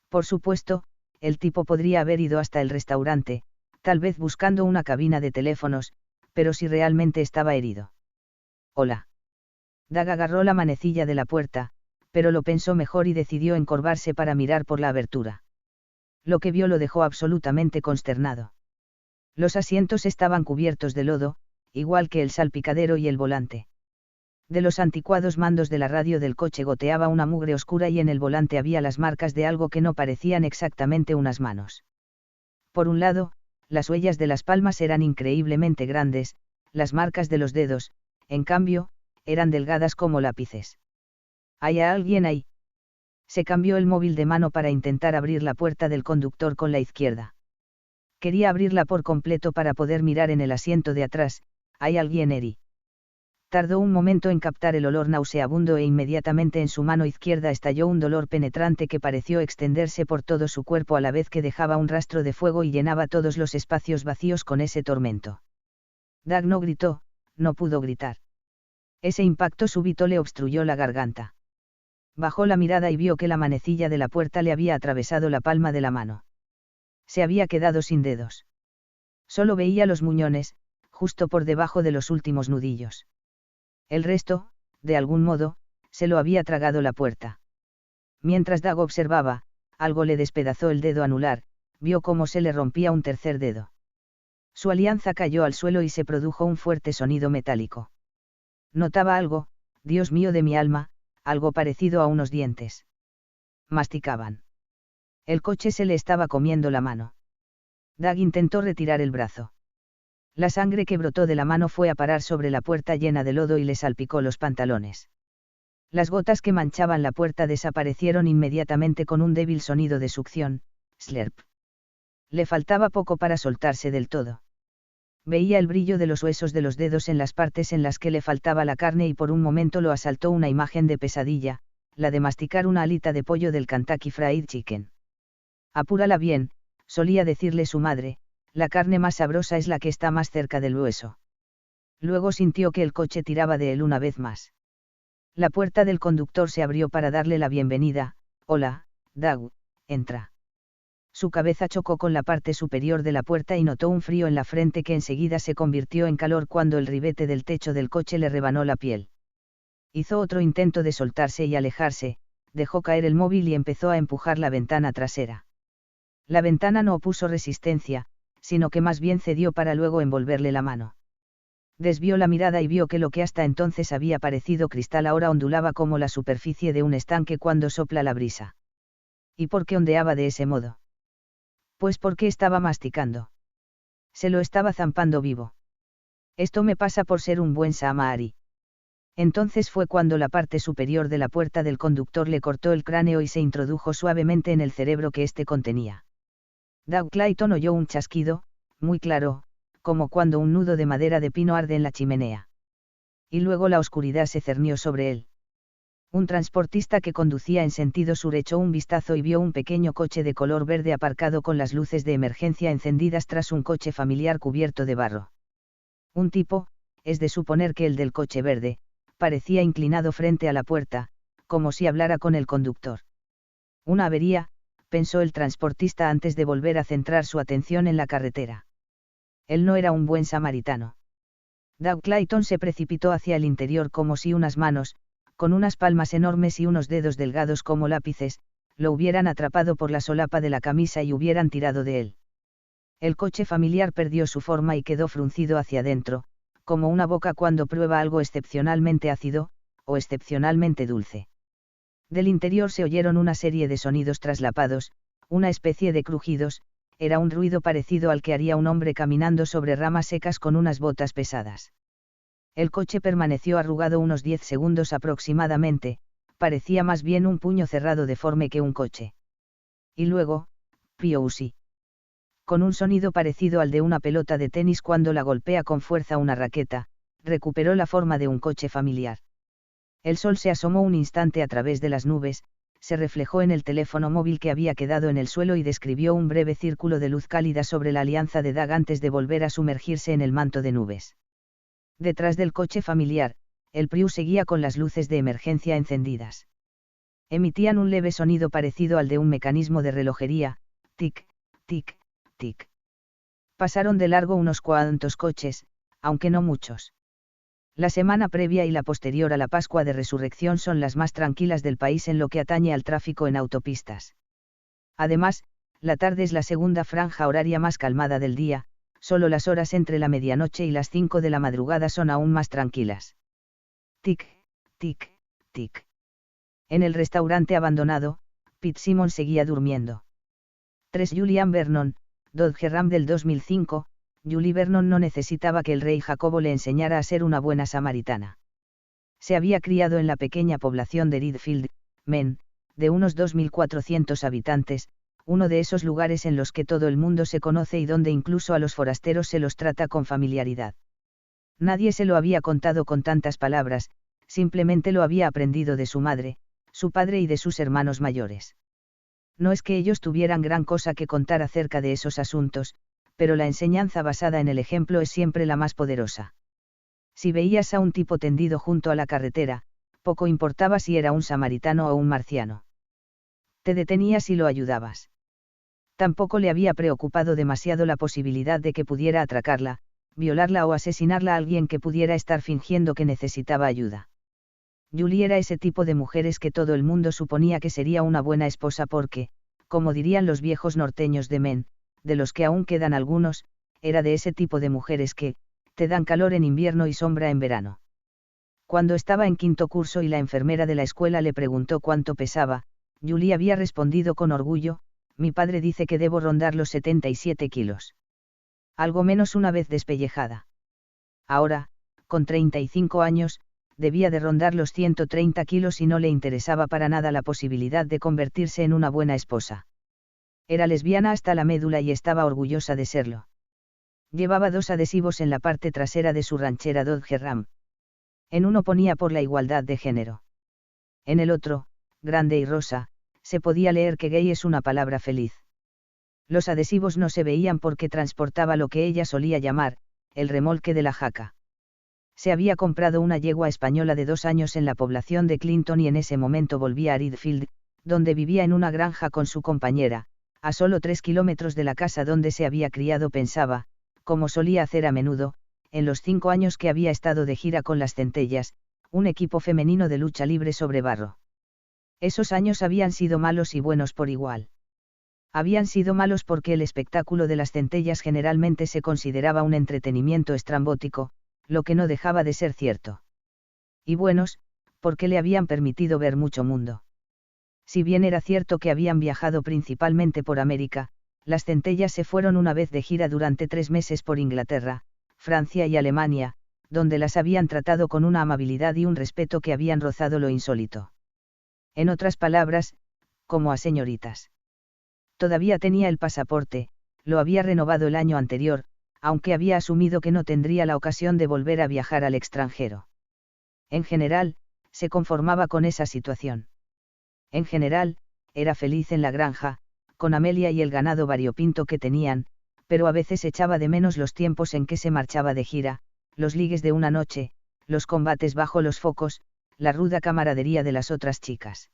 Por supuesto, el tipo podría haber ido hasta el restaurante, tal vez buscando una cabina de teléfonos, pero si realmente estaba herido. Hola. Doug agarró la manecilla de la puerta, pero lo pensó mejor y decidió encorvarse para mirar por la abertura. Lo que vio lo dejó absolutamente consternado. Los asientos estaban cubiertos de lodo, igual que el salpicadero y el volante. De los anticuados mandos de la radio del coche goteaba una mugre oscura y en el volante había las marcas de algo que no parecían exactamente unas manos. Por un lado, las huellas de las palmas eran increíblemente grandes, las marcas de los dedos, en cambio, eran delgadas como lápices. ¿Hay alguien ahí? Se cambió el móvil de mano para intentar abrir la puerta del conductor con la izquierda. Quería abrirla por completo para poder mirar en el asiento de atrás. ¿Hay alguien, Eri? Tardó un momento en captar el olor nauseabundo e inmediatamente en su mano izquierda estalló un dolor penetrante que pareció extenderse por todo su cuerpo a la vez que dejaba un rastro de fuego y llenaba todos los espacios vacíos con ese tormento. Doug no gritó, no pudo gritar. Ese impacto súbito le obstruyó la garganta. Bajó la mirada y vio que la manecilla de la puerta le había atravesado la palma de la mano. Se había quedado sin dedos. Solo veía los muñones, justo por debajo de los últimos nudillos. El resto, de algún modo, se lo había tragado la puerta. Mientras Doug observaba, algo le despedazó el dedo anular, vio cómo se le rompía un tercer dedo. Su alianza cayó al suelo y se produjo un fuerte sonido metálico. Notaba algo, Dios mío de mi alma, algo parecido a unos dientes. Masticaban. El coche se le estaba comiendo la mano. Doug intentó retirar el brazo. La sangre que brotó de la mano fue a parar sobre la puerta llena de lodo y le salpicó los pantalones. Las gotas que manchaban la puerta desaparecieron inmediatamente con un débil sonido de succión, slurp. Le faltaba poco para soltarse del todo. Veía el brillo de los huesos de los dedos en las partes en las que le faltaba la carne y por un momento lo asaltó una imagen de pesadilla, la de masticar una alita de pollo del Kentucky Fried Chicken. Apúrala bien, solía decirle su madre, la carne más sabrosa es la que está más cerca del hueso. Luego sintió que el coche tiraba de él una vez más. La puerta del conductor se abrió para darle la bienvenida. Hola, Doug, entra. Su cabeza chocó con la parte superior de la puerta y notó un frío en la frente que enseguida se convirtió en calor cuando el ribete del techo del coche le rebanó la piel. Hizo otro intento de soltarse y alejarse, dejó caer el móvil y empezó a empujar la ventana trasera. La ventana no opuso resistencia, sino que más bien cedió para luego envolverle la mano. Desvió la mirada y vio que lo que hasta entonces había parecido cristal ahora ondulaba como la superficie de un estanque cuando sopla la brisa. ¿Y por qué ondeaba de ese modo? Pues porque estaba masticando. Se lo estaba zampando vivo. Esto me pasa por ser un buen Samarí. Entonces fue cuando la parte superior de la puerta del conductor le cortó el cráneo y se introdujo suavemente en el cerebro que éste contenía. Doug Clayton oyó un chasquido, muy claro, como cuando un nudo de madera de pino arde en la chimenea. Y luego la oscuridad se cernió sobre él. Un transportista que conducía en sentido sur echó un vistazo y vio un pequeño coche de color verde aparcado con las luces de emergencia encendidas tras un coche familiar cubierto de barro. Un tipo, es de suponer que el del coche verde, parecía inclinado frente a la puerta, como si hablara con el conductor. Una avería, pensó el transportista antes de volver a centrar su atención en la carretera. Él no era un buen samaritano. Doug Clayton se precipitó hacia el interior como si unas manos, con unas palmas enormes y unos dedos delgados como lápices, lo hubieran atrapado por la solapa de la camisa y hubieran tirado de él. El coche familiar perdió su forma y quedó fruncido hacia adentro, como una boca cuando prueba algo excepcionalmente ácido, o excepcionalmente dulce. Del interior se oyeron una serie de sonidos traslapados, una especie de crujidos, era un ruido parecido al que haría un hombre caminando sobre ramas secas con unas botas pesadas. El coche permaneció arrugado unos 10 segundos aproximadamente, parecía más bien un puño cerrado deforme que un coche. Y luego, piousi. Con un sonido parecido al de una pelota de tenis cuando la golpea con fuerza una raqueta, recuperó la forma de un coche familiar. El sol se asomó un instante a través de las nubes, se reflejó en el teléfono móvil que había quedado en el suelo y describió un breve círculo de luz cálida sobre la alianza de Doug antes de volver a sumergirse en el manto de nubes. Detrás del coche familiar, el Prius seguía con las luces de emergencia encendidas. Emitían un leve sonido parecido al de un mecanismo de relojería, tic, tic, tic. Pasaron de largo unos cuantos coches, aunque no muchos. La semana previa y la posterior a la Pascua de Resurrección son las más tranquilas del país en lo que atañe al tráfico en autopistas. Además, la tarde es la segunda franja horaria más calmada del día, solo las horas entre la medianoche y las 5 de la madrugada son aún más tranquilas. Tic, tic, tic. En el restaurante abandonado, Pete Simon seguía durmiendo. 3 Julian Vernon, Dodge Ram del 2005. Julie Vernon no necesitaba que el rey Jacobo le enseñara a ser una buena samaritana. Se había criado en la pequeña población de Reedfield, Maine, de unos 2.400 habitantes, uno de esos lugares en los que todo el mundo se conoce y donde incluso a los forasteros se los trata con familiaridad. Nadie se lo había contado con tantas palabras, simplemente lo había aprendido de su madre, su padre y de sus hermanos mayores. No es que ellos tuvieran gran cosa que contar acerca de esos asuntos, pero la enseñanza basada en el ejemplo es siempre la más poderosa. Si veías a un tipo tendido junto a la carretera, poco importaba si era un samaritano o un marciano. Te detenías y lo ayudabas. Tampoco le había preocupado demasiado la posibilidad de que pudiera atracarla, violarla o asesinarla a alguien que pudiera estar fingiendo que necesitaba ayuda. Julie era ese tipo de mujeres que todo el mundo suponía que sería una buena esposa porque, como dirían los viejos norteños de Maine, de los que aún quedan algunos, era de ese tipo de mujeres que, te dan calor en invierno y sombra en verano. Cuando estaba en quinto curso y la enfermera de la escuela le preguntó cuánto pesaba, Julie había respondido con orgullo, Mi padre dice que debo rondar los 77 kilos. Algo menos una vez despellejada. Ahora, con 35 años, debía de rondar los 130 kilos y no le interesaba para nada la posibilidad de convertirse en una buena esposa. Era lesbiana hasta la médula y estaba orgullosa de serlo. Llevaba 2 adhesivos en la parte trasera de su ranchera Dodge Ram. En uno ponía por la igualdad de género. En el otro, grande y rosa, se podía leer que gay es una palabra feliz. Los adhesivos no se veían porque transportaba lo que ella solía llamar, el remolque de la jaca. Se había comprado una yegua española de 2 años en la población de Clinton y en ese momento volvía a Reedfield, donde vivía en una granja con su compañera, a solo 3 kilómetros de la casa donde se había criado. Pensaba, como solía hacer a menudo, en los 5 años que había estado de gira con las Centellas, un equipo femenino de lucha libre sobre barro. Esos años habían sido malos y buenos por igual. Habían sido malos porque el espectáculo de las Centellas generalmente se consideraba un entretenimiento estrambótico, lo que no dejaba de ser cierto. Y buenos, porque le habían permitido ver mucho mundo. Si bien era cierto que habían viajado principalmente por América, las Centellas se fueron una vez de gira durante 3 meses por Inglaterra, Francia y Alemania, donde las habían tratado con una amabilidad y un respeto que habían rozado lo insólito. En otras palabras, como a señoritas. Todavía tenía el pasaporte, lo había renovado el año anterior, aunque había asumido que no tendría la ocasión de volver a viajar al extranjero. En general, se conformaba con esa situación. En general, era feliz en la granja, con Amelia y el ganado variopinto que tenían, pero a veces echaba de menos los tiempos en que se marchaba de gira, los ligues de una noche, los combates bajo los focos, la ruda camaradería de las otras chicas.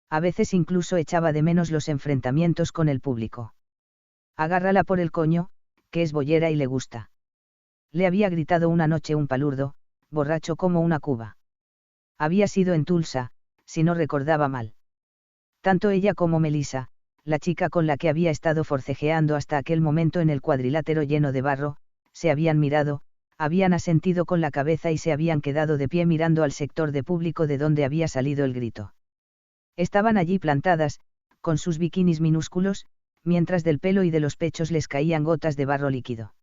A veces incluso echaba de menos los enfrentamientos con el público. Agárrala por el coño, que es boyera y le gusta. Le había gritado una noche un palurdo, borracho como una cuba. Había sido en Tulsa, si no recordaba mal. Tanto ella como Melissa, la chica con la que había estado forcejeando hasta aquel momento en el cuadrilátero lleno de barro, se habían mirado, habían asentido con la cabeza y se habían quedado de pie mirando al sector de público de donde había salido el grito. Estaban allí plantadas, con sus bikinis minúsculos, mientras del pelo y de los pechos les caían gotas de barro líquido.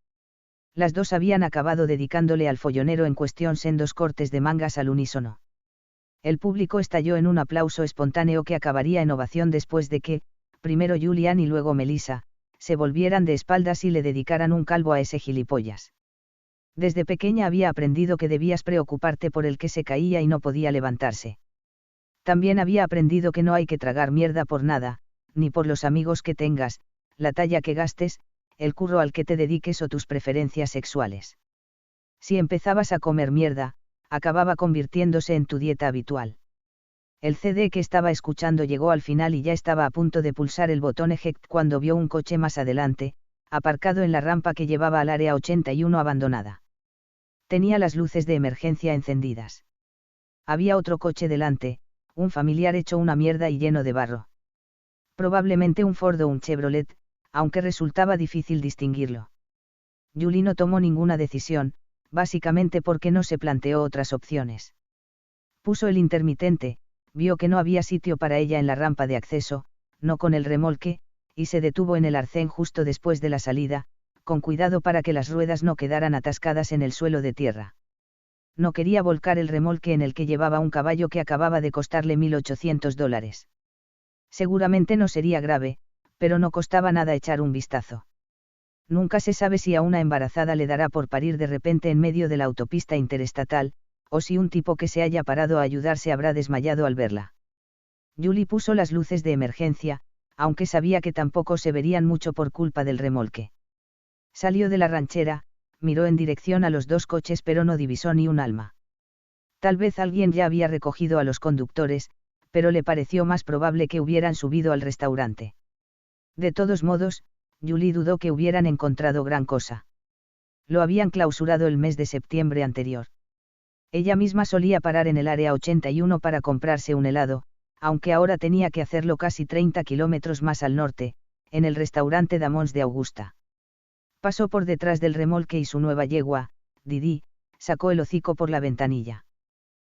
Las dos habían acabado dedicándole al follonero en cuestión sendos cortes de mangas al unísono. El público estalló en un aplauso espontáneo que acabaría en ovación después de que, primero Julian y luego Melissa, se volvieran de espaldas y le dedicaran un calvo a ese gilipollas. Desde pequeña había aprendido que debías preocuparte por el que se caía y no podía levantarse. También había aprendido que no hay que tragar mierda por nada, ni por los amigos que tengas, la talla que gastes, el curro al que te dediques o tus preferencias sexuales. Si empezabas a comer mierda, acababa convirtiéndose en tu dieta habitual. El CD que estaba escuchando llegó al final y ya estaba a punto de pulsar el botón eject cuando vio un coche más adelante, aparcado en la rampa que llevaba al área 81 abandonada. Tenía las luces de emergencia encendidas. Había otro coche delante, un familiar hecho una mierda y lleno de barro. Probablemente un Ford o un Chevrolet, aunque resultaba difícil distinguirlo. Julie no tomó ninguna decisión, básicamente porque no se planteó otras opciones. Puso el intermitente, vio que no había sitio para ella en la rampa de acceso, no con el remolque, y se detuvo en el arcén justo después de la salida, con cuidado para que las ruedas no quedaran atascadas en el suelo de tierra. No quería volcar el remolque en el que llevaba un caballo que acababa de costarle $1.800. Seguramente no sería grave, pero no costaba nada echar un vistazo. Nunca se sabe si a una embarazada le dará por parir de repente en medio de la autopista interestatal, o si un tipo que se haya parado a ayudar se habrá desmayado al verla. Julie puso las luces de emergencia, aunque sabía que tampoco se verían mucho por culpa del remolque. Salió de la ranchera, miró en dirección a los 2 coches pero no divisó ni un alma. Tal vez alguien ya había recogido a los conductores, pero le pareció más probable que hubieran subido al restaurante. De todos modos, Julie dudó que hubieran encontrado gran cosa. Lo habían clausurado el mes de septiembre anterior. Ella misma solía parar en el área 81 para comprarse un helado, aunque ahora tenía que hacerlo casi 30 kilómetros más al norte, en el restaurante Damons de Augusta. Pasó por detrás del remolque y su nueva yegua, Didi, sacó el hocico por la ventanilla.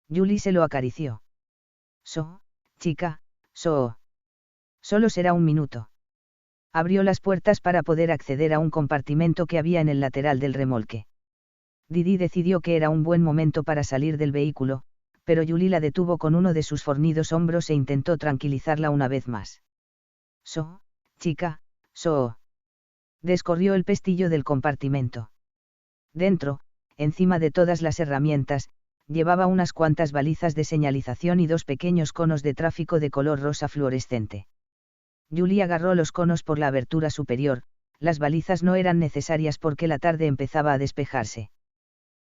Julie se lo acarició. Chica, Solo será un minuto. Abrió las puertas para poder acceder a un compartimento que había en el lateral del remolque. Didi decidió que era un buen momento para salir del vehículo, pero Julie la detuvo con uno de sus fornidos hombros e intentó tranquilizarla una vez más. Chica, Descorrió el pestillo del compartimento. Dentro, encima de todas las herramientas, llevaba unas cuantas balizas de señalización y dos pequeños conos de tráfico de color rosa fluorescente. Julie agarró los conos por la abertura superior, las balizas no eran necesarias porque la tarde empezaba a despejarse.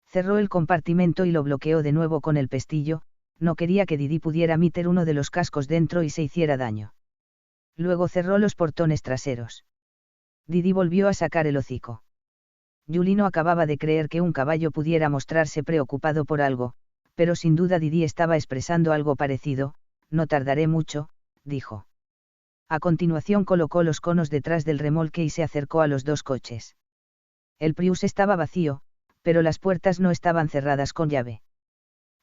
Cerró el compartimento y lo bloqueó de nuevo con el pestillo, no quería que Didi pudiera meter uno de los cascos dentro y se hiciera daño. Luego cerró los portones traseros. Didi volvió a sacar el hocico. Julie no acababa de creer que un caballo pudiera mostrarse preocupado por algo, pero sin duda Didi estaba expresando algo parecido. No tardaré mucho, dijo. A continuación colocó los conos detrás del remolque y se acercó a los dos coches. El Prius estaba vacío, pero las puertas no estaban cerradas con llave.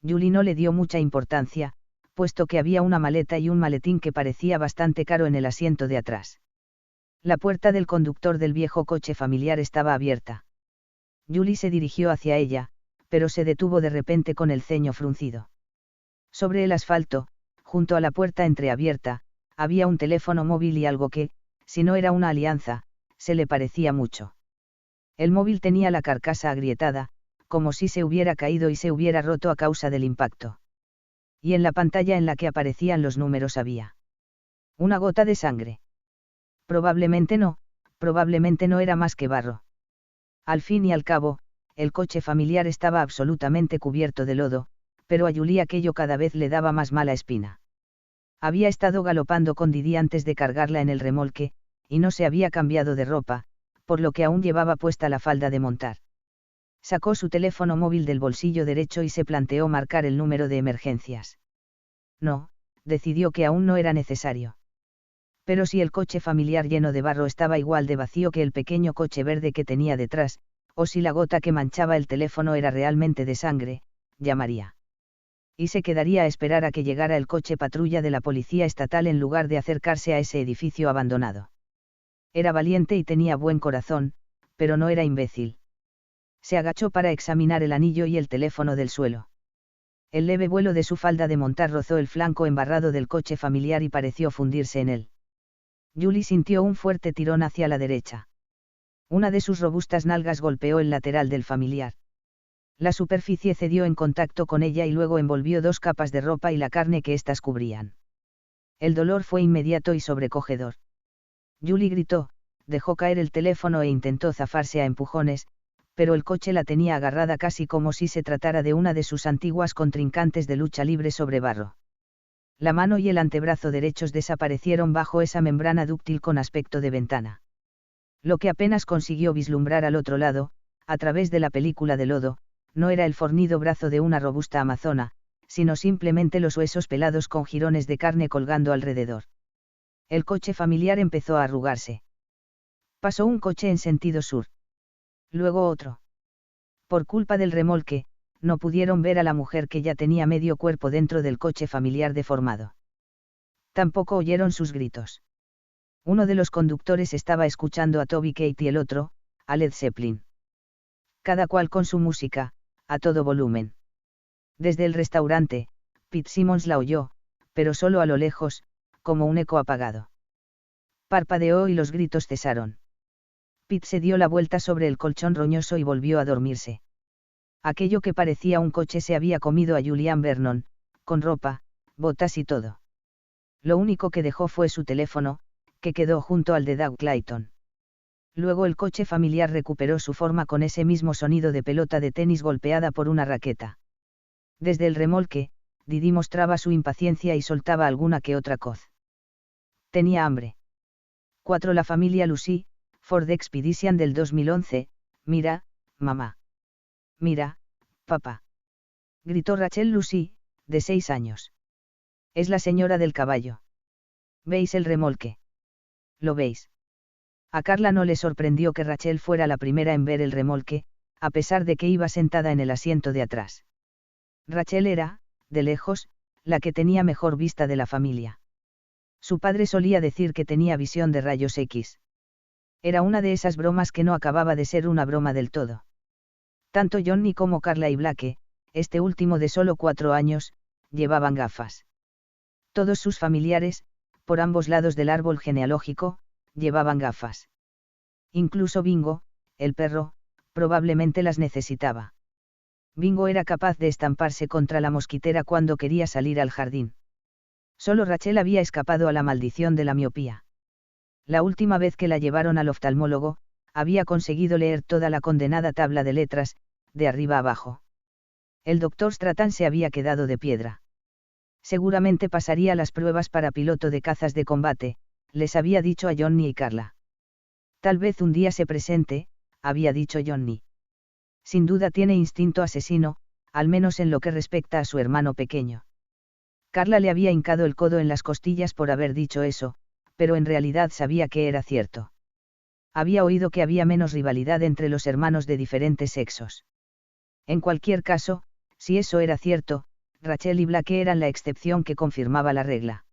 Julie no le dio mucha importancia, puesto que había una maleta y un maletín que parecía bastante caro en el asiento de atrás. La puerta del conductor del viejo coche familiar estaba abierta. Julie se dirigió hacia ella, pero se detuvo de repente con el ceño fruncido. Sobre el asfalto, junto a la puerta entreabierta, había un teléfono móvil y algo que, si no era una alianza, se le parecía mucho. El móvil tenía la carcasa agrietada, como si se hubiera caído y se hubiera roto a causa del impacto. Y en la pantalla en la que aparecían los números había una gota de sangre. Probablemente no era más que barro. Al fin y al cabo, el coche familiar estaba absolutamente cubierto de lodo, pero a Julie aquello cada vez le daba más mala espina. Había estado galopando con Didi antes de cargarla en el remolque, y no se había cambiado de ropa, por lo que aún llevaba puesta la falda de montar. Sacó su teléfono móvil del bolsillo derecho y se planteó marcar el número de emergencias. No, decidió que aún no era necesario. Pero si el coche familiar lleno de barro estaba igual de vacío que el pequeño coche verde que tenía detrás, o si la gota que manchaba el teléfono era realmente de sangre, llamaría. Y se quedaría a esperar a que llegara el coche patrulla de la policía estatal en lugar de acercarse a ese edificio abandonado. Era valiente y tenía buen corazón, pero no era imbécil. Se agachó para examinar el anillo y el teléfono del suelo. El leve vuelo de su falda de montar rozó el flanco embarrado del coche familiar y pareció fundirse en él. Julie sintió un fuerte tirón hacia la derecha. Una de sus robustas nalgas golpeó el lateral del familiar. La superficie cedió en contacto con ella y luego envolvió dos capas de ropa y la carne que éstas cubrían. El dolor fue inmediato y sobrecogedor. Julie gritó, dejó caer el teléfono e intentó zafarse a empujones, pero el coche la tenía agarrada casi como si se tratara de una de sus antiguas contrincantes de lucha libre sobre barro. La mano y el antebrazo derechos desaparecieron bajo esa membrana dúctil con aspecto de ventana. Lo que apenas consiguió vislumbrar al otro lado, a través de la película de lodo, no era el fornido brazo de una robusta amazona, sino simplemente los huesos pelados con jirones de carne colgando alrededor. El coche familiar empezó a arrugarse. Pasó un coche en sentido sur. Luego otro. Por culpa del remolque, no pudieron ver a la mujer que ya tenía medio cuerpo dentro del coche familiar deformado. Tampoco oyeron sus gritos. Uno de los conductores estaba escuchando a Toby Keith y el otro, a Led Zeppelin. Cada cual con su música, a todo volumen. Desde el restaurante, Pete Simmons la oyó, pero solo a lo lejos, como un eco apagado. Parpadeó y los gritos cesaron. Pete se dio la vuelta sobre el colchón roñoso y volvió a dormirse. Aquello que parecía un coche se había comido a Julian Vernon, con ropa, botas y todo. Lo único que dejó fue su teléfono, que quedó junto al de Doug Clayton. Luego el coche familiar recuperó su forma con ese mismo sonido de pelota de tenis golpeada por una raqueta. Desde el remolque, Didi mostraba su impaciencia y soltaba alguna que otra coz. Tenía hambre. 4. La familia Lucy, Ford Expedition del 2011, mira, mamá. Mira, papá. Gritó Rachel Lucy, de 6 años. Es la señora del caballo. ¿Veis el remolque? ¿Lo veis? A Carla no le sorprendió que Rachel fuera la primera en ver el remolque, a pesar de que iba sentada en el asiento de atrás. Rachel era, de lejos, la que tenía mejor vista de la familia. Su padre solía decir que tenía visión de rayos X. Era una de esas bromas que no acababa de ser una broma del todo. Tanto Johnny como Carla y Blake, este último de solo 4 años, llevaban gafas. Todos sus familiares, por ambos lados del árbol genealógico, llevaban gafas. Incluso Bingo, el perro, probablemente las necesitaba. Bingo era capaz de estamparse contra la mosquitera cuando quería salir al jardín. Solo Rachel había escapado a la maldición de la miopía. La última vez que la llevaron al oftalmólogo, había conseguido leer toda la condenada tabla de letras, de arriba abajo. El doctor Stratton se había quedado de piedra. Seguramente pasaría las pruebas para piloto de cazas de combate, les había dicho a Johnny y Carla. Tal vez un día se presente, había dicho Johnny. Sin duda tiene instinto asesino, al menos en lo que respecta a su hermano pequeño. Carla le había hincado el codo en las costillas por haber dicho eso, pero en realidad sabía que era cierto. Había oído que había menos rivalidad entre los hermanos de diferentes sexos. En cualquier caso, si eso era cierto, Rachel y Blake eran la excepción que confirmaba la regla.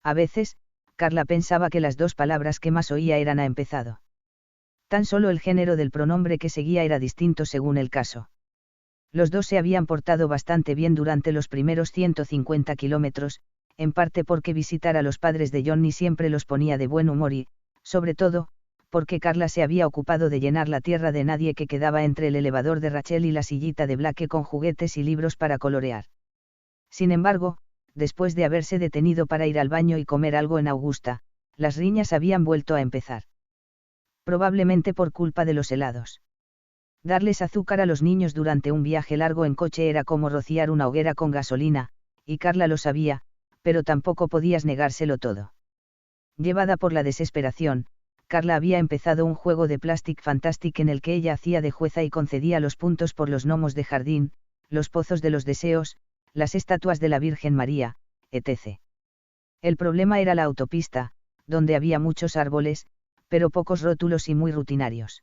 A veces, Carla pensaba que las dos palabras que más oía eran "ha empezado". Tan solo el género del pronombre que seguía era distinto según el caso. Los dos se habían portado bastante bien durante los primeros 150 kilómetros, en parte porque visitar a los padres de Johnny siempre los ponía de buen humor y, sobre todo, porque Carla se había ocupado de llenar la tierra de nadie que quedaba entre el elevador de Rachel y la sillita de Blake con juguetes y libros para colorear. Sin embargo, después de haberse detenido para ir al baño y comer algo en Augusta, las riñas habían vuelto a empezar. Probablemente por culpa de los helados. Darles azúcar a los niños durante un viaje largo en coche era como rociar una hoguera con gasolina, y Carla lo sabía, pero tampoco podías negárselo todo. Llevada por la desesperación, Carla había empezado un juego de Plastic Fantastic en el que ella hacía de jueza y concedía los puntos por los gnomos de jardín, los pozos de los deseos, las estatuas de la Virgen María, etc. El problema era la autopista, donde había muchos árboles, pero pocos rótulos y muy rutinarios.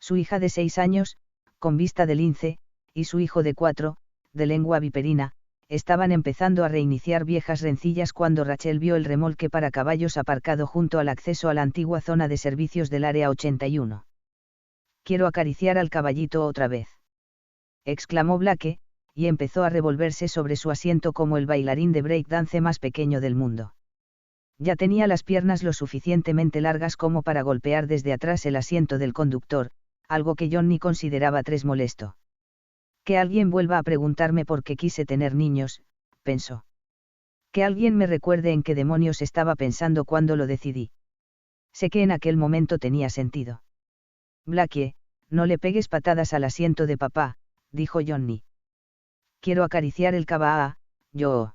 Su hija de 6 años, con vista de lince, y su hijo de 4, de lengua viperina, estaban empezando a reiniciar viejas rencillas cuando Rachel vio el remolque para caballos aparcado junto al acceso a la antigua zona de servicios del Área 81. «Quiero acariciar al caballito otra vez», exclamó Blake, y empezó a revolverse sobre su asiento como el bailarín de breakdance más pequeño del mundo. Ya tenía las piernas lo suficientemente largas como para golpear desde atrás el asiento del conductor, algo que Johnny consideraba molesto. Que alguien vuelva a preguntarme por qué quise tener niños, pensó. Que alguien me recuerde en qué demonios estaba pensando cuando lo decidí. Sé que en aquel momento tenía sentido. Blake, no le pegues patadas al asiento de papá, dijo Johnny. Quiero acariciar el cabaa, yo.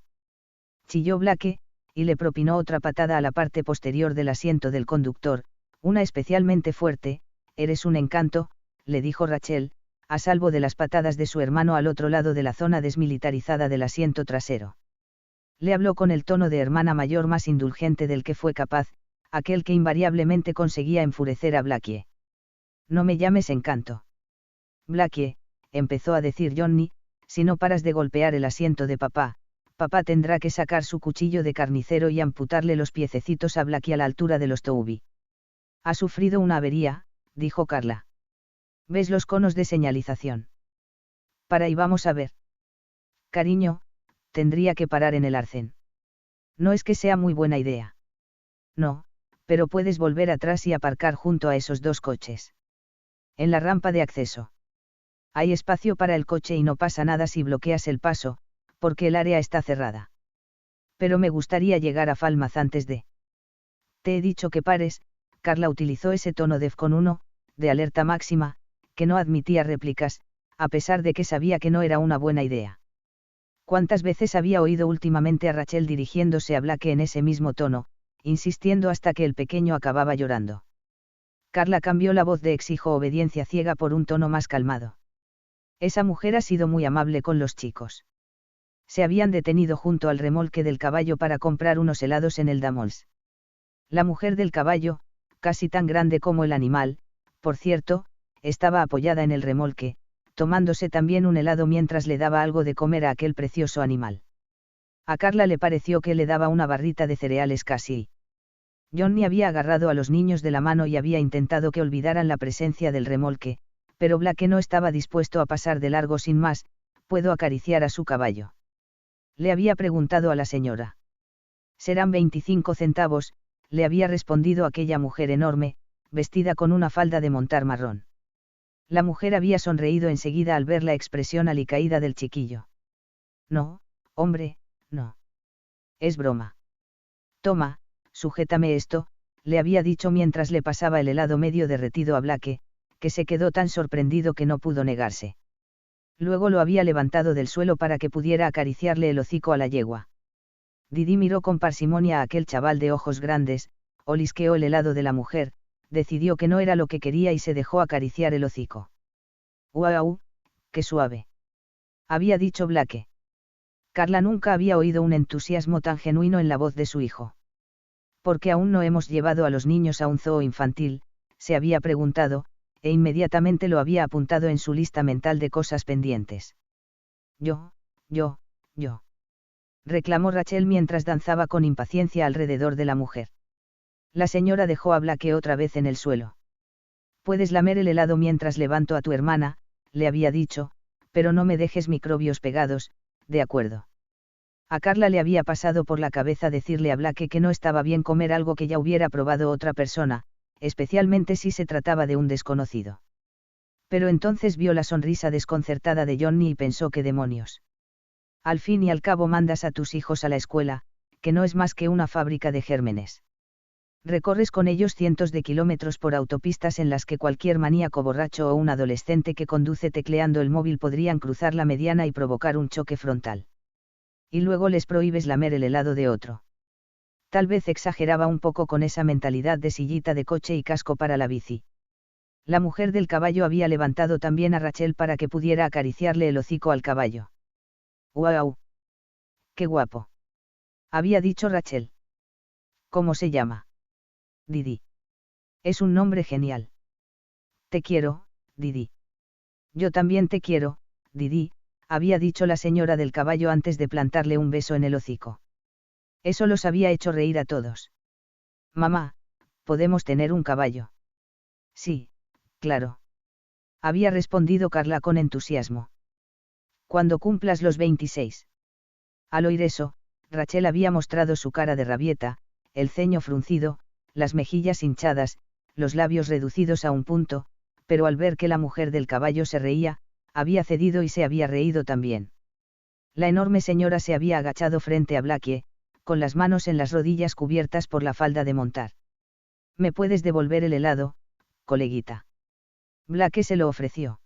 Chilló Blake, y le propinó otra patada a la parte posterior del asiento del conductor, una especialmente fuerte. Eres un encanto, le dijo Rachel, a salvo de las patadas de su hermano al otro lado de la zona desmilitarizada del asiento trasero. Le habló con el tono de hermana mayor más indulgente del que fue capaz, aquel que invariablemente conseguía enfurecer a Blake. No me llames encanto. Blake, empezó a decir Johnny, si no paras de golpear el asiento de papá, papá tendrá que sacar su cuchillo de carnicero y amputarle los piececitos a Blake a la altura de los toubí. Ha sufrido una avería, dijo Carla. ¿Ves los conos de señalización? Para y vamos a ver. Cariño, tendría que parar en el arcén. No es que sea muy buena idea. No, pero puedes volver atrás y aparcar junto a esos 2 coches. En la rampa de acceso. Hay espacio para el coche y no pasa nada si bloqueas el paso, porque el área está cerrada. Pero me gustaría llegar a Falmouth antes de. Te he dicho que pares. Carla utilizó ese tono DEFCON 1, de alerta máxima, que no admitía réplicas, a pesar de que sabía que no era una buena idea. ¿Cuántas veces había oído últimamente a Rachel dirigiéndose a Blake en ese mismo tono, insistiendo hasta que el pequeño acababa llorando? Carla cambió la voz de exijo obediencia ciega por un tono más calmado. Esa mujer ha sido muy amable con los chicos. Se habían detenido junto al remolque del caballo para comprar unos helados en el Damols. La mujer del caballo, casi tan grande como el animal, por cierto, estaba apoyada en el remolque, tomándose también un helado mientras le daba algo de comer a aquel precioso animal. A Carla le pareció que le daba una barrita de cereales casi. Johnny había agarrado a los niños de la mano y había intentado que olvidaran la presencia del remolque, pero Blake no estaba dispuesto a pasar de largo sin más. ¿Puedo acariciar a su caballo?, le había preguntado a la señora. Serán 25 centavos, le había respondido aquella mujer enorme, vestida con una falda de montar marrón. La mujer había sonreído enseguida al ver la expresión alicaída del chiquillo. No, hombre, no. Es broma. Toma, sujétame esto, le había dicho mientras le pasaba el helado medio derretido a Blake, que se quedó tan sorprendido que no pudo negarse. Luego lo había levantado del suelo para que pudiera acariciarle el hocico a la yegua. Didi miró con parsimonia a aquel chaval de ojos grandes, olisqueó el helado de la mujer, decidió que no era lo que quería y se dejó acariciar el hocico. ¡Uau! ¡Qué suave!, había dicho Blake. Carla nunca había oído un entusiasmo tan genuino en la voz de su hijo. ¿Por qué aún no hemos llevado a los niños a un zoo infantil?, se había preguntado, e inmediatamente lo había apuntado en su lista mental de cosas pendientes. Yo, reclamó Rachel mientras danzaba con impaciencia alrededor de la mujer. La señora dejó a Blake otra vez en el suelo. Puedes lamer el helado mientras levanto a tu hermana, le había dicho, pero no me dejes microbios pegados, ¿de acuerdo? A Carla le había pasado por la cabeza decirle a Blake que no estaba bien comer algo que ya hubiera probado otra persona, especialmente si se trataba de un desconocido. Pero entonces vio la sonrisa desconcertada de Johnny y pensó: ¿qué demonios? Al fin y al cabo mandas a tus hijos a la escuela, que no es más que una fábrica de gérmenes. Recorres con ellos cientos de kilómetros por autopistas en las que cualquier maníaco borracho o un adolescente que conduce tecleando el móvil podrían cruzar la mediana y provocar un choque frontal. Y luego les prohíbes lamer el helado de otro. Tal vez exageraba un poco con esa mentalidad de sillita de coche y casco para la bici. La mujer del caballo había levantado también a Rachel para que pudiera acariciarle el hocico al caballo. ¡Guau! ¡Qué guapo!, había dicho Rachel. ¿Cómo se llama? Didi. Es un nombre genial. Te quiero, Didi. Yo también te quiero, Didi, había dicho la señora del caballo antes de plantarle un beso en el hocico. Eso los había hecho reír a todos. Mamá, ¿podemos tener un caballo? Sí, claro. Había respondido Carla con entusiasmo. Cuando cumplas los 26. Al oír eso, Rachel había mostrado su cara de rabieta, el ceño fruncido, las mejillas hinchadas, los labios reducidos a un punto, pero al ver que la mujer del caballo se reía, había cedido y se había reído también. La enorme señora se había agachado frente a Blake, con las manos en las rodillas cubiertas por la falda de montar. ¿Me puedes devolver el helado, coleguita? Blake se lo ofreció.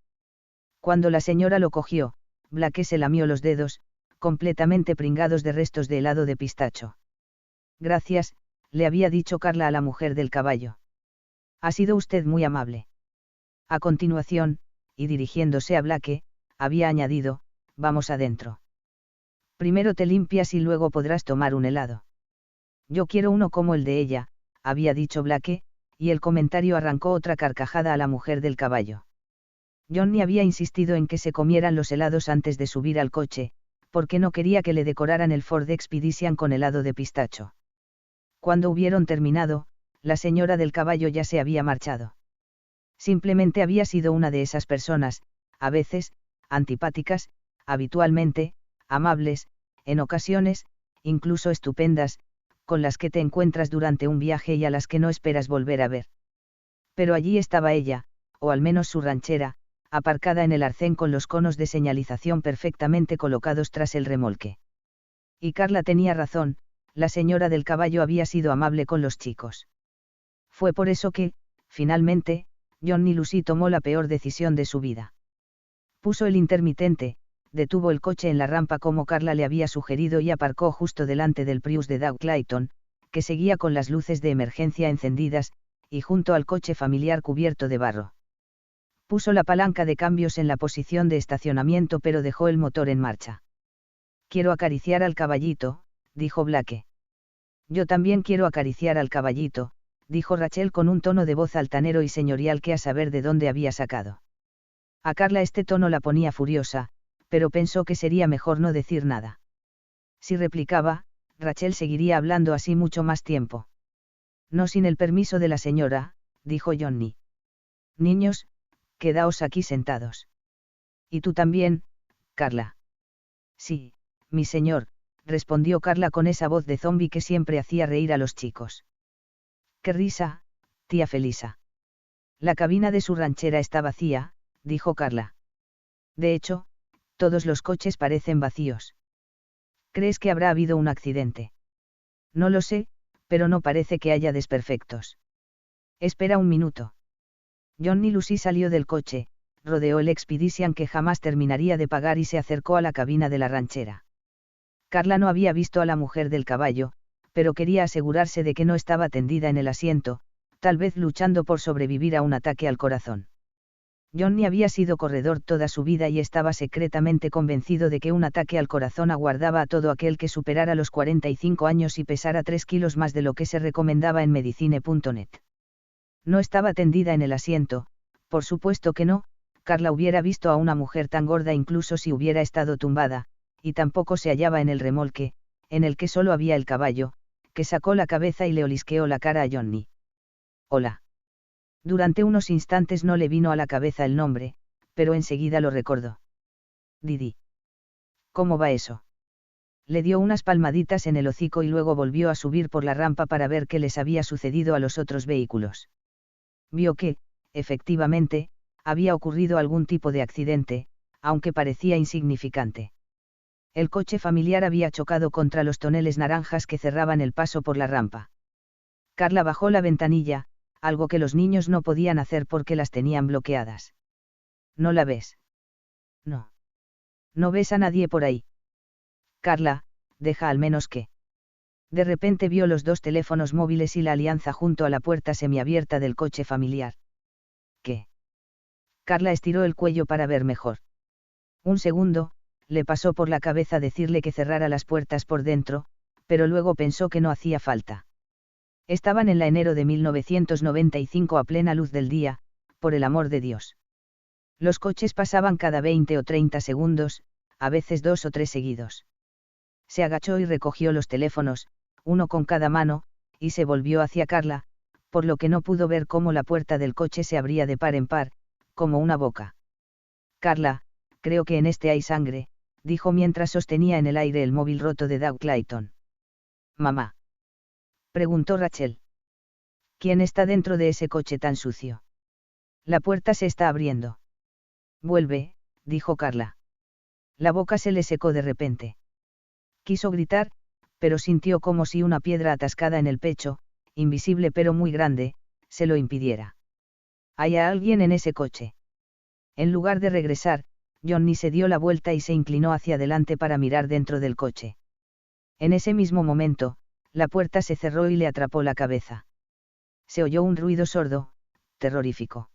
Cuando la señora lo cogió, Blake se lamió los dedos, completamente pringados de restos de helado de pistacho. Gracias, le había dicho Carla a la mujer del caballo. Ha sido usted muy amable. A continuación, y dirigiéndose a Blake, había añadido: vamos adentro. Primero te limpias y luego podrás tomar un helado. Yo quiero uno como el de ella, había dicho Blake, y el comentario arrancó otra carcajada a la mujer del caballo. Johnny había insistido en que se comieran los helados antes de subir al coche, porque no quería que le decoraran el Ford Expedition con helado de pistacho. Cuando hubieron terminado, la señora del caballo ya se había marchado. Simplemente había sido una de esas personas, a veces, antipáticas, habitualmente, amables, en ocasiones, incluso estupendas, con las que te encuentras durante un viaje y a las que no esperas volver a ver. Pero allí estaba ella, o al menos su ranchera, aparcada en el arcén con los conos de señalización perfectamente colocados tras el remolque. Y Carla tenía razón, la señora del caballo había sido amable con los chicos. Fue por eso que, finalmente, Johnny Lucy tomó la peor decisión de su vida. Puso el intermitente, detuvo el coche en la rampa como Carla le había sugerido y aparcó justo delante del Prius de Doug Clayton, que seguía con las luces de emergencia encendidas, y junto al coche familiar cubierto de barro. Puso la palanca de cambios en la posición de estacionamiento pero dejó el motor en marcha. Quiero acariciar al caballito, dijo Blake. Yo también quiero acariciar al caballito, dijo Rachel con un tono de voz altanero y señorial que a saber de dónde había sacado. A Carla este tono la ponía furiosa, pero pensó que sería mejor no decir nada. Si replicaba, Rachel seguiría hablando así mucho más tiempo. No sin el permiso de la señora, dijo Johnny. Niños, quedaos aquí sentados. Y tú también, Carla. Sí, mi señor, respondió Carla con esa voz de zombi que siempre hacía reír a los chicos. ¡Qué risa, tía Felisa! La cabina de su ranchera está vacía, dijo Carla. De hecho, todos los coches parecen vacíos. ¿Crees que habrá habido un accidente? No lo sé, pero no parece que haya desperfectos. Espera un minuto. Johnny Lucy salió del coche, rodeó el Expedition que jamás terminaría de pagar y se acercó a la cabina de la ranchera. Carla no había visto a la mujer del caballo, pero quería asegurarse de que no estaba tendida en el asiento, tal vez luchando por sobrevivir a un ataque al corazón. Johnny había sido corredor toda su vida y estaba secretamente convencido de que un ataque al corazón aguardaba a todo aquel que superara los 45 años y pesara 3 kilos más de lo que se recomendaba en medicine.net. No estaba tendida en el asiento, por supuesto que no, Carla hubiera visto a una mujer tan gorda incluso si hubiera estado tumbada, y tampoco se hallaba en el remolque, en el que solo había el caballo, que sacó la cabeza y le olisqueó la cara a Johnny. Hola. Durante unos instantes no le vino a la cabeza el nombre, pero enseguida lo recordó. Didi. ¿Cómo va eso? Le dio unas palmaditas en el hocico y luego volvió a subir por la rampa para ver qué les había sucedido a los otros vehículos. Vio que, efectivamente, había ocurrido algún tipo de accidente, aunque parecía insignificante. El coche familiar había chocado contra los toneles naranjas que cerraban el paso por la rampa. Carla bajó la ventanilla, algo que los niños no podían hacer porque las tenían bloqueadas. ¿No la ves? No. ¿No ves a nadie por ahí? Carla, deja al menos que. De repente vio los dos teléfonos móviles y la alianza junto a la puerta semiabierta del coche familiar. ¿Qué? Carla estiró el cuello para ver mejor. Un segundo, le pasó por la cabeza decirle que cerrara las puertas por dentro, pero luego pensó que no hacía falta. Estaban en la enero de 1995 a plena luz del día, por el amor de Dios. Los coches pasaban cada 20 o 30 segundos, a veces 2 o 3 seguidos. Se agachó y recogió los teléfonos, uno con cada mano, y se volvió hacia Carla, por lo que no pudo ver cómo la puerta del coche se abría de par en par, como una boca. Carla, creo que en este hay sangre, dijo mientras sostenía en el aire el móvil roto de Doug Clayton. Mamá. Preguntó Rachel. ¿Quién está dentro de ese coche tan sucio? La puerta se está abriendo. Vuelve, dijo Carla. La boca se le secó de repente. Quiso gritar, pero sintió como si una piedra atascada en el pecho, invisible pero muy grande, se lo impidiera. ¿Hay alguien en ese coche? En lugar de regresar, Johnny se dio la vuelta y se inclinó hacia adelante para mirar dentro del coche. En ese mismo momento, la puerta se cerró y le atrapó la cabeza. Se oyó un ruido sordo, terrorífico.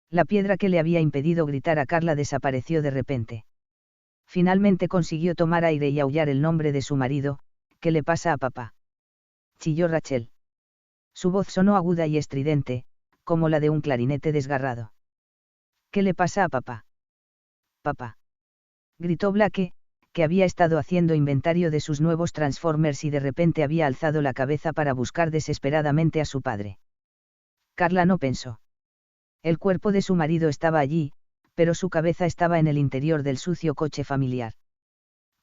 La piedra que le había impedido gritar a Carla desapareció de repente. Finalmente consiguió tomar aire y aullar el nombre de su marido. ¿Qué le pasa a papá? Chilló Rachel. Su voz sonó aguda y estridente, como la de un clarinete desgarrado. ¿Qué le pasa a papá? Papá. Gritó Blake, que había estado haciendo inventario de sus nuevos Transformers y de repente había alzado la cabeza para buscar desesperadamente a su padre. Carla no pensó. El cuerpo de su marido estaba allí, pero su cabeza estaba en el interior del sucio coche familiar.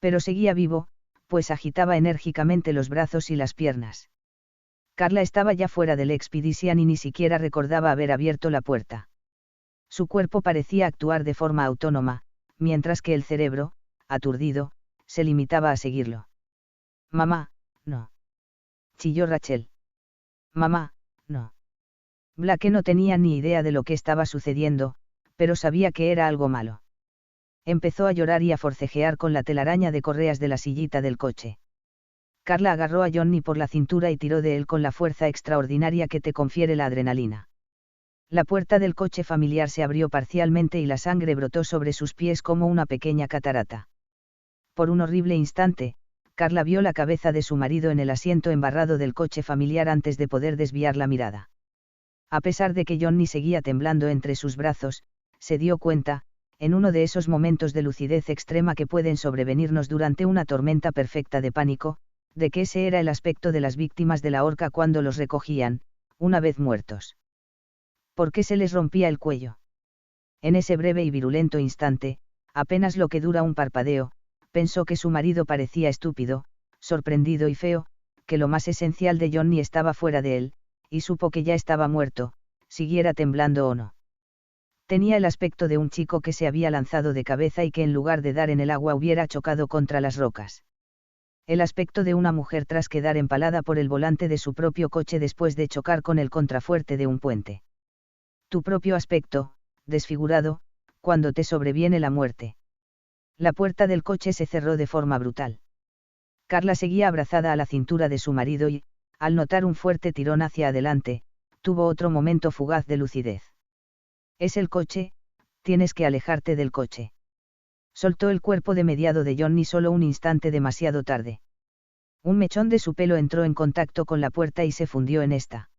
Pero seguía vivo, pues agitaba enérgicamente los brazos y las piernas. Carla estaba ya fuera del Expedition y ni siquiera recordaba haber abierto la puerta. Su cuerpo parecía actuar de forma autónoma, mientras que el cerebro, aturdido, se limitaba a seguirlo. Mamá, no. Chilló Rachel. Mamá, no. Blake no tenía ni idea de lo que estaba sucediendo, pero sabía que era algo malo. Empezó a llorar y a forcejear con la telaraña de correas de la sillita del coche. Carla agarró a Johnny por la cintura y tiró de él con la fuerza extraordinaria que te confiere la adrenalina. La puerta del coche familiar se abrió parcialmente y la sangre brotó sobre sus pies como una pequeña catarata. Por un horrible instante, Carla vio la cabeza de su marido en el asiento embarrado del coche familiar antes de poder desviar la mirada. A pesar de que Johnny seguía temblando entre sus brazos, se dio cuenta, en uno de esos momentos de lucidez extrema que pueden sobrevenirnos durante una tormenta perfecta de pánico, de que ese era el aspecto de las víctimas de la horca cuando los recogían, una vez muertos. ¿Por qué se les rompía el cuello? En ese breve y virulento instante, apenas lo que dura un parpadeo, pensó que su marido parecía estúpido, sorprendido y feo, que lo más esencial de Johnny estaba fuera de él, y supo que ya estaba muerto, siguiera temblando o no. Tenía el aspecto de un chico que se había lanzado de cabeza y que en lugar de dar en el agua hubiera chocado contra las rocas. El aspecto de una mujer tras quedar empalada por el volante de su propio coche después de chocar con el contrafuerte de un puente. Tu propio aspecto, desfigurado, cuando te sobreviene la muerte. La puerta del coche se cerró de forma brutal. Carla seguía abrazada a la cintura de su marido y, al notar un fuerte tirón hacia adelante, tuvo otro momento fugaz de lucidez. Es el coche, tienes que alejarte del coche. Soltó el cuerpo de mediado de Johnny solo un instante demasiado tarde. Un mechón de su pelo entró en contacto con la puerta y se fundió en esta.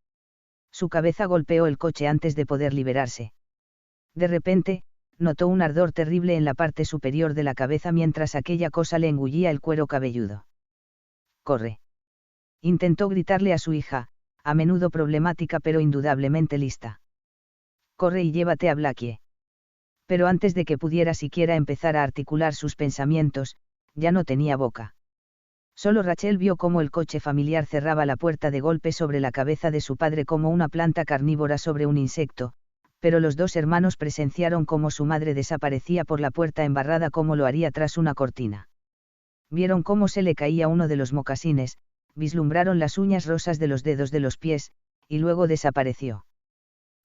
Su cabeza golpeó el coche antes de poder liberarse. De repente, notó un ardor terrible en la parte superior de la cabeza mientras aquella cosa le engullía el cuero cabelludo. «Corre». Intentó gritarle a su hija, a menudo problemática pero indudablemente lista. «Corre y llévate a Blackie». Pero antes de que pudiera siquiera empezar a articular sus pensamientos, ya no tenía boca. Solo Rachel vio cómo el coche familiar cerraba la puerta de golpe sobre la cabeza de su padre como una planta carnívora sobre un insecto, pero los dos hermanos presenciaron cómo su madre desaparecía por la puerta embarrada como lo haría tras una cortina. Vieron cómo se le caía uno de los mocasines, vislumbraron las uñas rosas de los dedos de los pies, y luego desapareció.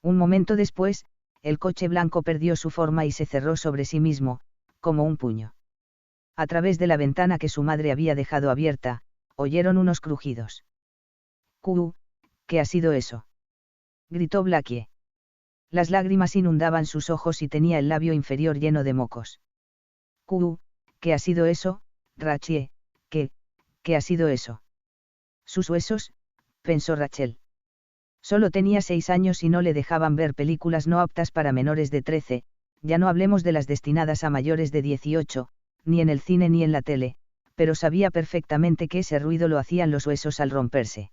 Un momento después, el coche blanco perdió su forma y se cerró sobre sí mismo, como un puño. A través de la ventana que su madre había dejado abierta, oyeron unos crujidos. ¿Qué ha sido eso?, gritó Blackie. Las lágrimas inundaban sus ojos y tenía el labio inferior lleno de mocos. ¿Qué ha sido eso, Rachel? ¿Qué ha sido eso? Sus huesos, pensó Rachel. Solo tenía 6 años y no le dejaban ver películas no aptas para menores de 13, ya no hablemos de las destinadas a mayores de 18, ni en el cine ni en la tele, pero sabía perfectamente que ese ruido lo hacían los huesos al romperse.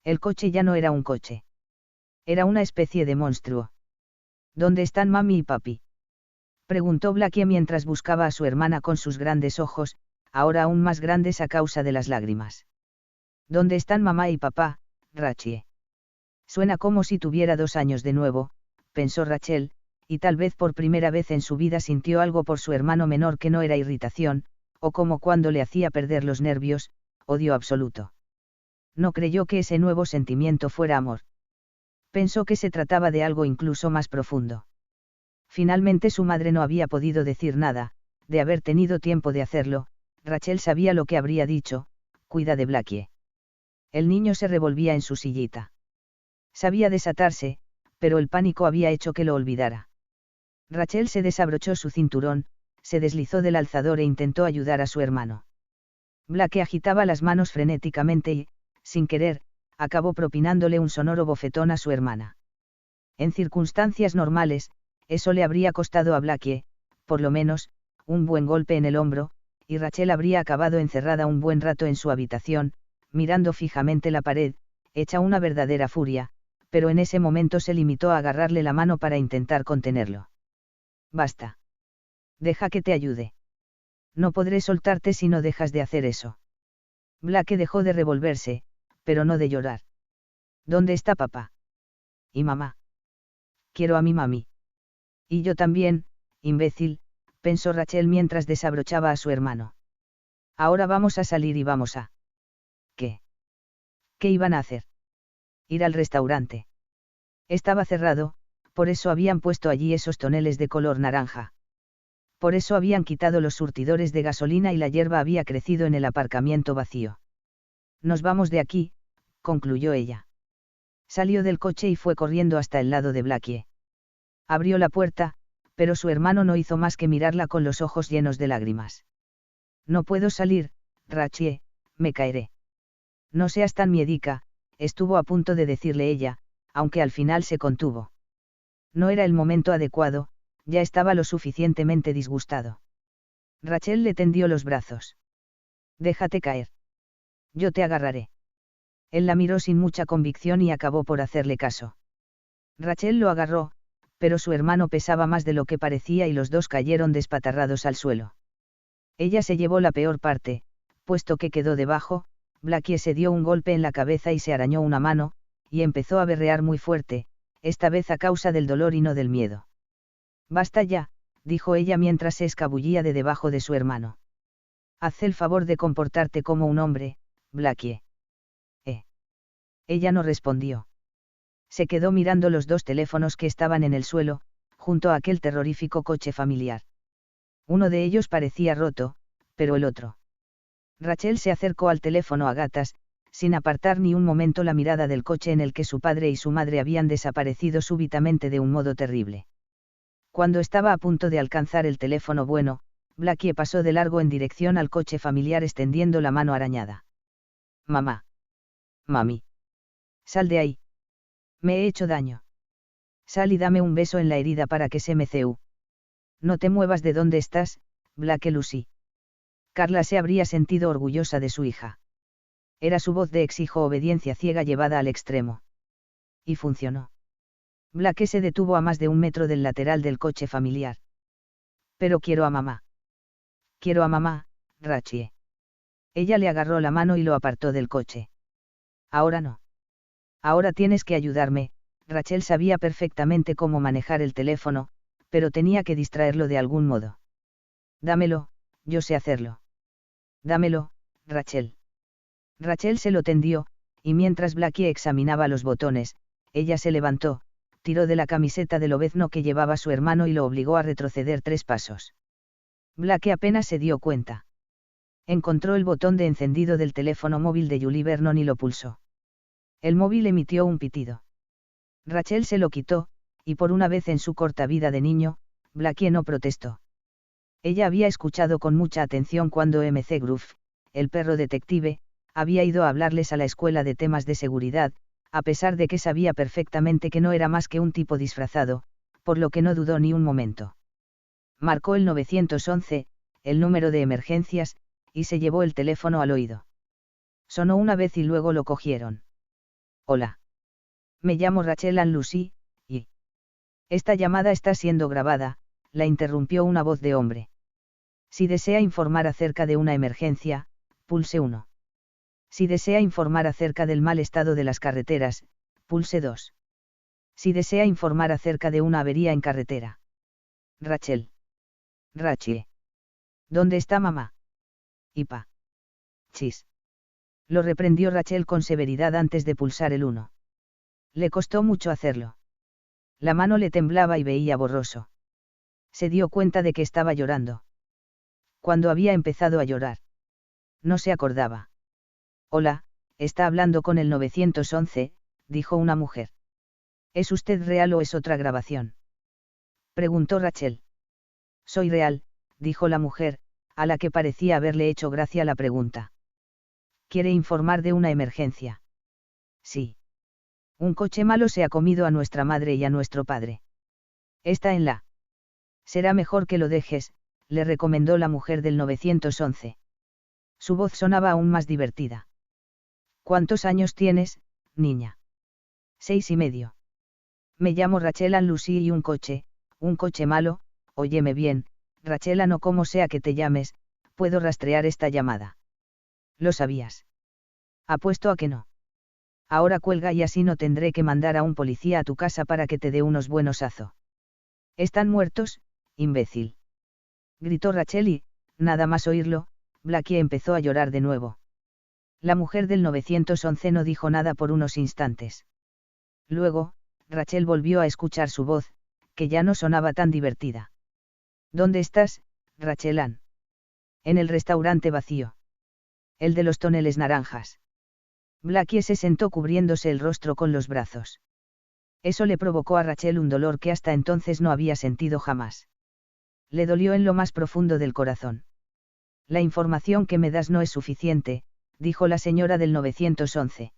El coche ya no era un coche. Era una especie de monstruo. ¿Dónde están mami y papi?, preguntó Blackie mientras buscaba a su hermana con sus grandes ojos, ahora aún más grandes a causa de las lágrimas. ¿Dónde están mamá y papá, Rachel? Suena como si tuviera 2 años de nuevo, pensó Rachel, y tal vez por primera vez en su vida sintió algo por su hermano menor que no era irritación, o como cuando le hacía perder los nervios, odio absoluto. No creyó que ese nuevo sentimiento fuera amor. Pensó que se trataba de algo incluso más profundo. Finalmente su madre no había podido decir nada, de haber tenido tiempo de hacerlo, Rachel sabía lo que habría dicho: cuida de Blackie. El niño se revolvía en su sillita. Sabía desatarse, pero el pánico había hecho que lo olvidara. Rachel se desabrochó su cinturón, se deslizó del alzador e intentó ayudar a su hermano. Blackie agitaba las manos frenéticamente y, sin querer, acabó propinándole un sonoro bofetón a su hermana. En circunstancias normales, eso le habría costado a Blackie, por lo menos, un buen golpe en el hombro, y Rachel habría acabado encerrada un buen rato en su habitación, mirando fijamente la pared, hecha una verdadera furia, pero en ese momento se limitó a agarrarle la mano para intentar contenerlo. Basta. Deja que te ayude. No podré soltarte si no dejas de hacer eso. Blackie dejó de revolverse, pero no de llorar. ¿Dónde está papá? ¿Y mamá? Quiero a mi mami. Y yo también, imbécil, pensó Rachel mientras desabrochaba a su hermano. Ahora vamos a salir y vamos a... ¿Qué? ¿Qué iban a hacer? Ir al restaurante. Estaba cerrado, por eso habían puesto allí esos toneles de color naranja. Por eso habían quitado los surtidores de gasolina y la hierba había crecido en el aparcamiento vacío. Nos vamos de aquí, concluyó ella. Salió del coche y fue corriendo hasta el lado de Blackie. Abrió la puerta, pero su hermano no hizo más que mirarla con los ojos llenos de lágrimas. No puedo salir, Rachel, me caeré. No seas tan miedica, estuvo a punto de decirle ella, aunque al final se contuvo. No era el momento adecuado, ya estaba lo suficientemente disgustado. Rachel le tendió los brazos. Déjate caer. Yo te agarraré. Él la miró sin mucha convicción y acabó por hacerle caso. Rachel lo agarró, pero su hermano pesaba más de lo que parecía y los dos cayeron despatarrados al suelo. Ella se llevó la peor parte, puesto que quedó debajo. Blackie se dio un golpe en la cabeza y se arañó una mano, y empezó a berrear muy fuerte, esta vez a causa del dolor y no del miedo. Basta ya, dijo ella mientras se escabullía de debajo de su hermano. Haz el favor de comportarte como un hombre, Blackie. Ella no respondió. Se quedó mirando los dos teléfonos que estaban en el suelo, junto a aquel terrorífico coche familiar. Uno de ellos parecía roto, pero el otro. Rachel se acercó al teléfono a gatas, sin apartar ni un momento la mirada del coche en el que su padre y su madre habían desaparecido súbitamente de un modo terrible. Cuando estaba a punto de alcanzar el teléfono bueno, Blackie pasó de largo en dirección al coche familiar extendiendo la mano arañada. Mamá. Mami. Sal de ahí. Me he hecho daño. Sal y dame un beso en la herida para que se me ceu. No te muevas de donde estás, Blake Lucy. Carla se habría sentido orgullosa de su hija. Era su voz de exijo obediencia ciega llevada al extremo. Y funcionó. Blake se detuvo a más de 1 metro del lateral del coche familiar. Pero quiero a mamá. Quiero a mamá, Rachie. Ella le agarró la mano y lo apartó del coche. Ahora no. Ahora tienes que ayudarme. Rachel sabía perfectamente cómo manejar el teléfono, pero tenía que distraerlo de algún modo. Dámelo, yo sé hacerlo. Dámelo, Rachel. Rachel se lo tendió, y mientras Blackie examinaba los botones, ella se levantó, tiró de la camiseta de lobezno que llevaba su hermano y lo obligó a retroceder 3 pasos. Blackie apenas se dio cuenta. Encontró el botón de encendido del teléfono móvil de Julie Vernon y lo pulsó. El móvil emitió un pitido. Rachel se lo quitó, y por una vez en su corta vida de niño, Blackie no protestó. Ella había escuchado con mucha atención cuando MC Gruff, el perro detective, había ido a hablarles a la escuela de temas de seguridad, a pesar de que sabía perfectamente que no era más que un tipo disfrazado, por lo que no dudó ni un momento. Marcó el 911, el número de emergencias, y se llevó el teléfono al oído. Sonó una vez y luego lo cogieron. Hola. Me llamo Rachel Ann Lucy, y... Esta llamada está siendo grabada, la interrumpió una voz de hombre. Si desea informar acerca de una emergencia, pulse 1. Si desea informar acerca del mal estado de las carreteras, pulse 2. Si desea informar acerca de una avería en carretera. Rachel. Rachie. ¿Dónde está mamá? Ipa. Chis. Lo reprendió Rachel con severidad antes de pulsar el 1. Le costó mucho hacerlo. La mano le temblaba y veía borroso. Se dio cuenta de que estaba llorando. ¿Cuándo había empezado a llorar? No se acordaba. Hola, está hablando con el 911, dijo una mujer. ¿Es usted real o es otra grabación? Preguntó Rachel. Soy real, dijo la mujer, a la que parecía haberle hecho gracia la pregunta. ¿Quiere informar de una emergencia? Sí. Un coche malo se ha comido a nuestra madre y a nuestro padre. Está en la. Será mejor que lo dejes, le recomendó la mujer del 911. Su voz sonaba aún más divertida. ¿Cuántos años tienes, niña? 6 y medio. Me llamo Rachel Ann Lucy y un coche malo, óyeme bien, Rachel Ann o como sea que te llames, puedo rastrear esta llamada. ¿Lo sabías? Apuesto a que no. Ahora cuelga y así no tendré que mandar a un policía a tu casa para que te dé unos buenos azo. ¿Están muertos, imbécil? Gritó Rachel y, nada más oírlo, Blackie empezó a llorar de nuevo. La mujer del 911 no dijo nada por unos instantes. Luego, Rachel volvió a escuchar su voz, que ya no sonaba tan divertida. ¿Dónde estás, Rachel Ann? En el restaurante vacío. El de los toneles naranjas. Blackie se sentó cubriéndose el rostro con los brazos. Eso le provocó a Rachel un dolor que hasta entonces no había sentido jamás. Le dolió en lo más profundo del corazón. La información que me das no es suficiente, dijo la señora del 911.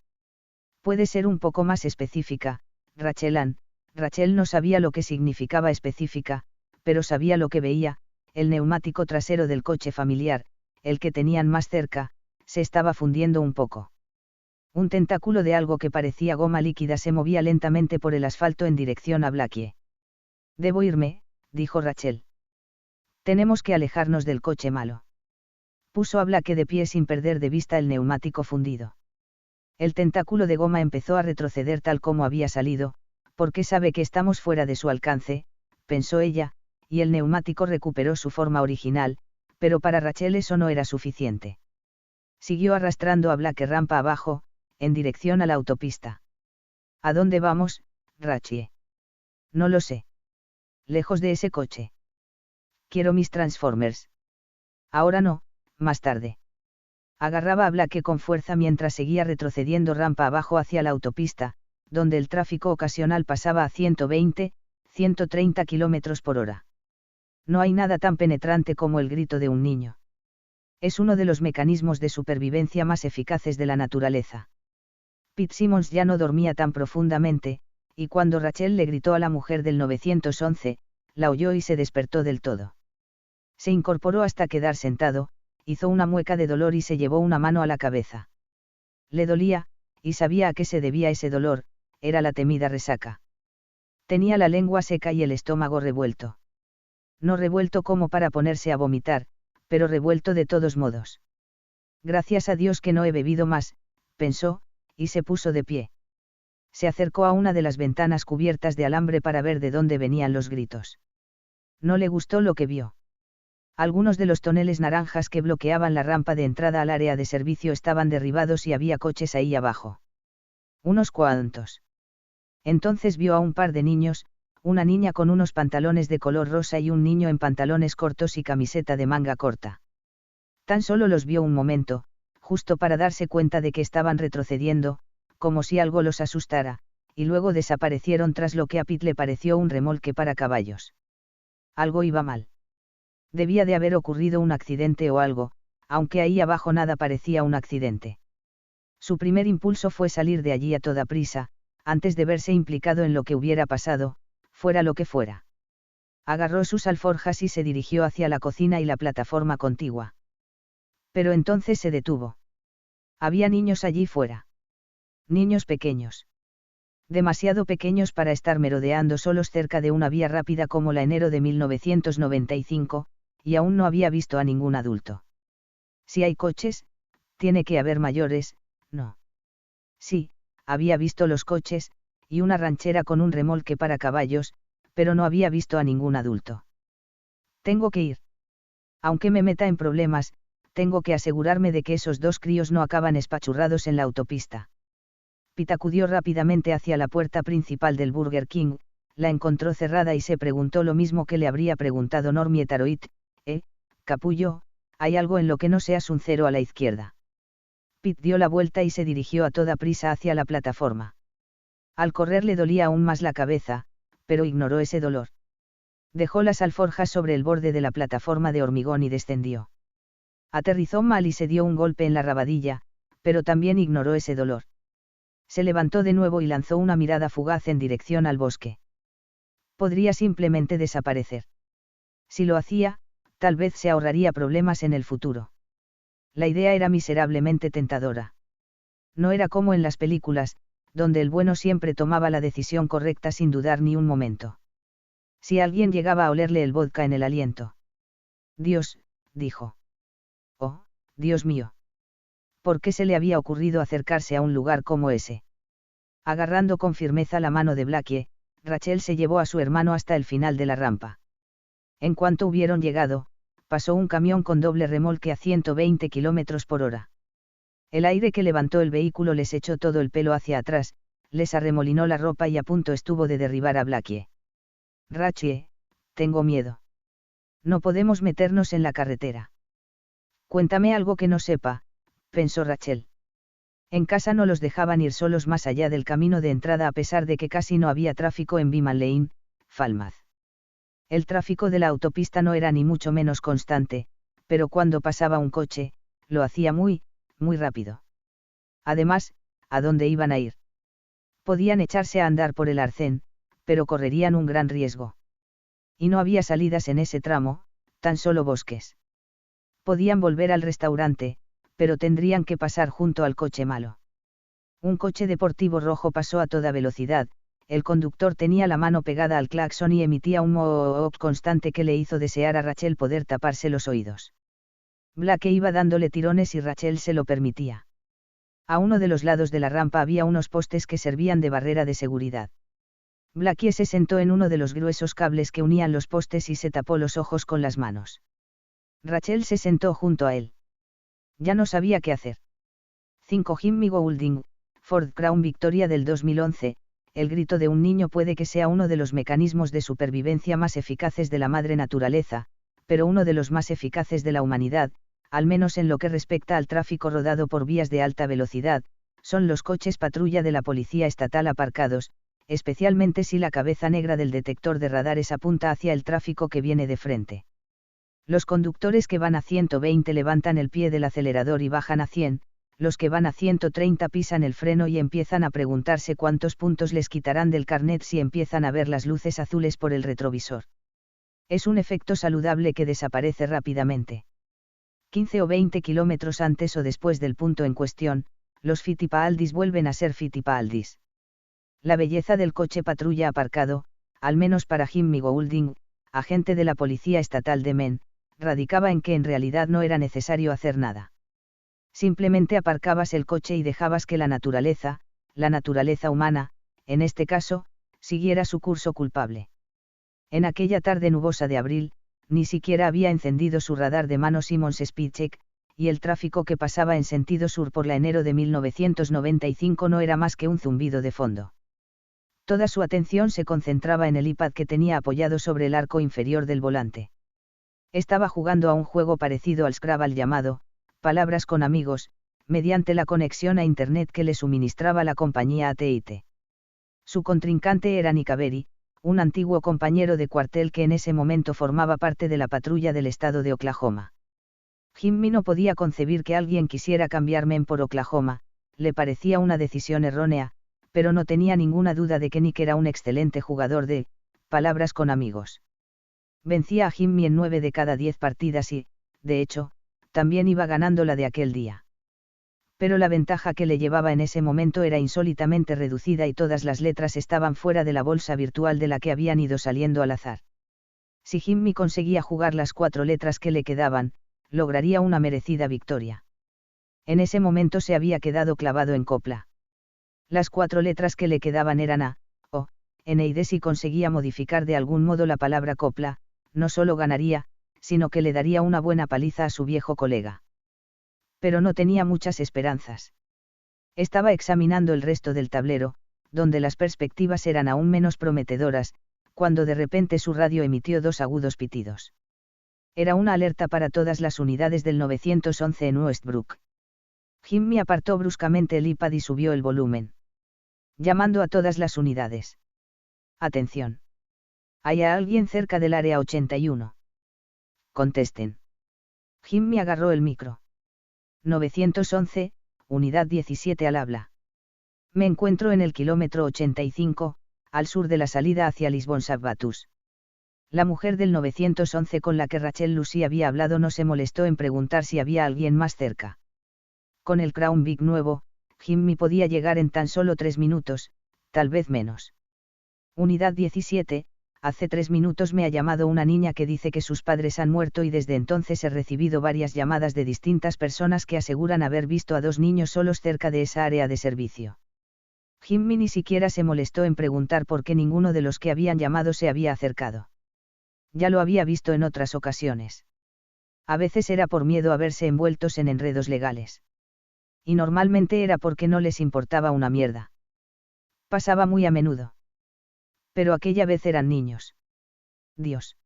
Puede ser un poco más específica, Rachel Ann. Rachel no sabía lo que significaba específica, pero sabía lo que veía, el neumático trasero del coche familiar, el que tenían más cerca, Se estaba fundiendo un poco. Un tentáculo de algo que parecía goma líquida se movía lentamente por el asfalto en dirección a Blackie. Debo irme, dijo Rachel. Tenemos que alejarnos del coche malo. Puso a Blackie de pie sin perder de vista el neumático fundido. El tentáculo de goma empezó a retroceder tal como había salido, porque sabe que estamos fuera de su alcance, pensó ella, y el neumático recuperó su forma original, pero para Rachel eso no era suficiente. Siguió arrastrando a Blackie rampa abajo, en dirección a la autopista. ¿A dónde vamos, Rachel? No lo sé. Lejos de ese coche. Quiero mis Transformers. Ahora no, más tarde. Agarraba a Blackie con fuerza mientras seguía retrocediendo rampa abajo hacia la autopista, donde el tráfico ocasional pasaba a 120, 130 km/h. No hay nada tan penetrante como el grito de un niño. Es uno de los mecanismos de supervivencia más eficaces de la naturaleza. Pete Simmons ya no dormía tan profundamente, y cuando Rachel le gritó a la mujer del 911, la oyó y se despertó del todo. Se incorporó hasta quedar sentado, hizo una mueca de dolor y se llevó una mano a la cabeza. Le dolía, y sabía a qué se debía ese dolor, era la temida resaca. Tenía la lengua seca y el estómago revuelto. No revuelto como para ponerse a vomitar, pero revuelto de todos modos. Gracias a Dios que no he bebido más, pensó, y se puso de pie. Se acercó a una de las ventanas cubiertas de alambre para ver de dónde venían los gritos. No le gustó lo que vio. Algunos de los toneles naranjas que bloqueaban la rampa de entrada al área de servicio estaban derribados y había coches ahí abajo. Unos cuantos. Entonces vio a un par de niños, una niña con unos pantalones de color rosa y un niño en pantalones cortos y camiseta de manga corta. Tan solo los vio un momento, justo para darse cuenta de que estaban retrocediendo, como si algo los asustara, y luego desaparecieron tras lo que a Pete le pareció un remolque para caballos. Algo iba mal. Debía de haber ocurrido un accidente o algo, aunque ahí abajo nada parecía un accidente. Su primer impulso fue salir de allí a toda prisa, antes de verse implicado en lo que hubiera pasado, fuera lo que fuera. Agarró sus alforjas y se dirigió hacia la cocina y la plataforma contigua. Pero entonces se detuvo. Había niños allí fuera. Niños pequeños. Demasiado pequeños para estar merodeando solos cerca de una vía rápida como la enero de 1995, y aún no había visto a ningún adulto. Si hay coches, tiene que haber mayores, ¿no? Sí, había visto los coches, y una ranchera con un remolque para caballos, pero no había visto a ningún adulto. Tengo que ir. Aunque me meta en problemas, tengo que asegurarme de que esos dos críos no acaban espachurrados en la autopista. Pete acudió rápidamente hacia la puerta principal del Burger King, la encontró cerrada y se preguntó lo mismo que le habría preguntado Normie Taroit, capullo, hay algo en lo que no seas un cero a la izquierda. Pete dio la vuelta y se dirigió a toda prisa hacia la plataforma. Al correr le dolía aún más la cabeza, pero ignoró ese dolor. Dejó las alforjas sobre el borde de la plataforma de hormigón y descendió. Aterrizó mal y se dio un golpe en la rabadilla, pero también ignoró ese dolor. Se levantó de nuevo y lanzó una mirada fugaz en dirección al bosque. Podría simplemente desaparecer. Si lo hacía, tal vez se ahorraría problemas en el futuro. La idea era miserablemente tentadora. No era como en las películas, donde el bueno siempre tomaba la decisión correcta sin dudar ni un momento. Si alguien llegaba a olerle el vodka en el aliento. Dios, dijo. Oh, Dios mío. ¿Por qué se le había ocurrido acercarse a un lugar como ese? Agarrando con firmeza la mano de Blackie, Rachel se llevó a su hermano hasta el final de la rampa. En cuanto hubieron llegado, pasó un camión con doble remolque a 120 km/h. El aire que levantó el vehículo les echó todo el pelo hacia atrás, les arremolinó la ropa y a punto estuvo de derribar a Blackie. Rachel, tengo miedo. No podemos meternos en la carretera. Cuéntame algo que no sepa, pensó Rachel. En casa no los dejaban ir solos más allá del camino de entrada a pesar de que casi no había tráfico en Beeman Lane, Falmouth. El tráfico de la autopista no era ni mucho menos constante, pero cuando pasaba un coche, lo hacía muy, muy rápido. Además, ¿a dónde iban a ir? Podían echarse a andar por el arcén, pero correrían un gran riesgo. Y no había salidas en ese tramo, tan solo bosques. Podían volver al restaurante, pero tendrían que pasar junto al coche malo. Un coche deportivo rojo pasó a toda velocidad, el conductor tenía la mano pegada al claxon y emitía un mohop constante que le hizo desear a Rachel poder taparse los oídos. Blake iba dándole tirones y Rachel se lo permitía. A uno de los lados de la rampa había unos postes que servían de barrera de seguridad. Blake se sentó en uno de los gruesos cables que unían los postes y se tapó los ojos con las manos. Rachel se sentó junto a él. Ya no sabía qué hacer. 5 Jimmy Goulding, Ford Crown Victoria del 2011, el grito de un niño puede que sea uno de los mecanismos de supervivencia más eficaces de la madre naturaleza, pero uno de los más eficaces de la humanidad, al menos en lo que respecta al tráfico rodado por vías de alta velocidad, son los coches patrulla de la policía estatal aparcados, especialmente si la cabeza negra del detector de radares apunta hacia el tráfico que viene de frente. Los conductores que van a 120 levantan el pie del acelerador y bajan a 100, los que van a 130 pisan el freno y empiezan a preguntarse cuántos puntos les quitarán del carnet si empiezan a ver las luces azules por el retrovisor. Es un efecto saludable que desaparece rápidamente. 15 o 20 kilómetros antes o después del punto en cuestión, los Fittipaldis vuelven a ser Fittipaldis. La belleza del coche patrulla aparcado, al menos para Jimmy Goulding, agente de la Policía Estatal de Maine, radicaba en que en realidad no era necesario hacer nada. Simplemente aparcabas el coche y dejabas que la naturaleza humana, en este caso, siguiera su curso culpable. En aquella tarde nubosa de abril, ni siquiera había encendido su radar de mano Simmons Speedcheck, y el tráfico que pasaba en sentido sur por la enero de 1995 no era más que un zumbido de fondo. Toda su atención se concentraba en el iPad que tenía apoyado sobre el arco inferior del volante. Estaba jugando a un juego parecido al Scrabble llamado Palabras con amigos, mediante la conexión a Internet que le suministraba la compañía AT&T. Su contrincante era Nick Avery, un antiguo compañero de cuartel que en ese momento formaba parte de la patrulla del estado de Oklahoma. Jimmy no podía concebir que alguien quisiera cambiar Maine por Oklahoma, le parecía una decisión errónea, pero no tenía ninguna duda de que Nick era un excelente jugador de palabras con amigos. Vencía a Jimmy en 9 de cada 10 partidas y, de hecho, también iba ganando la de aquel día. Pero la ventaja que le llevaba en ese momento era insólitamente reducida y todas las letras estaban fuera de la bolsa virtual de la que habían ido saliendo al azar. Si Jimmy conseguía jugar las 4 letras que le quedaban, lograría una merecida victoria. En ese momento se había quedado clavado en copla. Las 4 letras que le quedaban eran A, O, N y D. Si conseguía modificar de algún modo la palabra copla, no solo ganaría, sino que le daría una buena paliza a su viejo colega. Pero no tenía muchas esperanzas. Estaba examinando el resto del tablero, donde las perspectivas eran aún menos prometedoras, cuando de repente su radio emitió 2 agudos pitidos. Era una alerta para todas las unidades del 911 en Westbrook. Jimmy apartó bruscamente el iPad y subió el volumen. Llamando a todas las unidades. Atención. ¿Hay alguien cerca del área 81? Contesten. Jimmy agarró el micro. 911, unidad 17 al habla. Me encuentro en el kilómetro 85, al sur de la salida hacia Lisbon-Sabbatus. La mujer del 911 con la que Rachel Lucy había hablado no se molestó en preguntar si había alguien más cerca. Con el Crown Vic nuevo, Jimmy podía llegar en tan solo 3 minutos, tal vez menos. Unidad 17, hace 3 minutos me ha llamado una niña que dice que sus padres han muerto y desde entonces he recibido varias llamadas de distintas personas que aseguran haber visto a 2 niños solos cerca de esa área de servicio. Jimmy ni siquiera se molestó en preguntar por qué ninguno de los que habían llamado se había acercado. Ya lo había visto en otras ocasiones. A veces era por miedo a verse envueltos en enredos legales. Y normalmente era porque no les importaba una mierda. Pasaba muy a menudo. Pero aquella vez eran niños. Dios.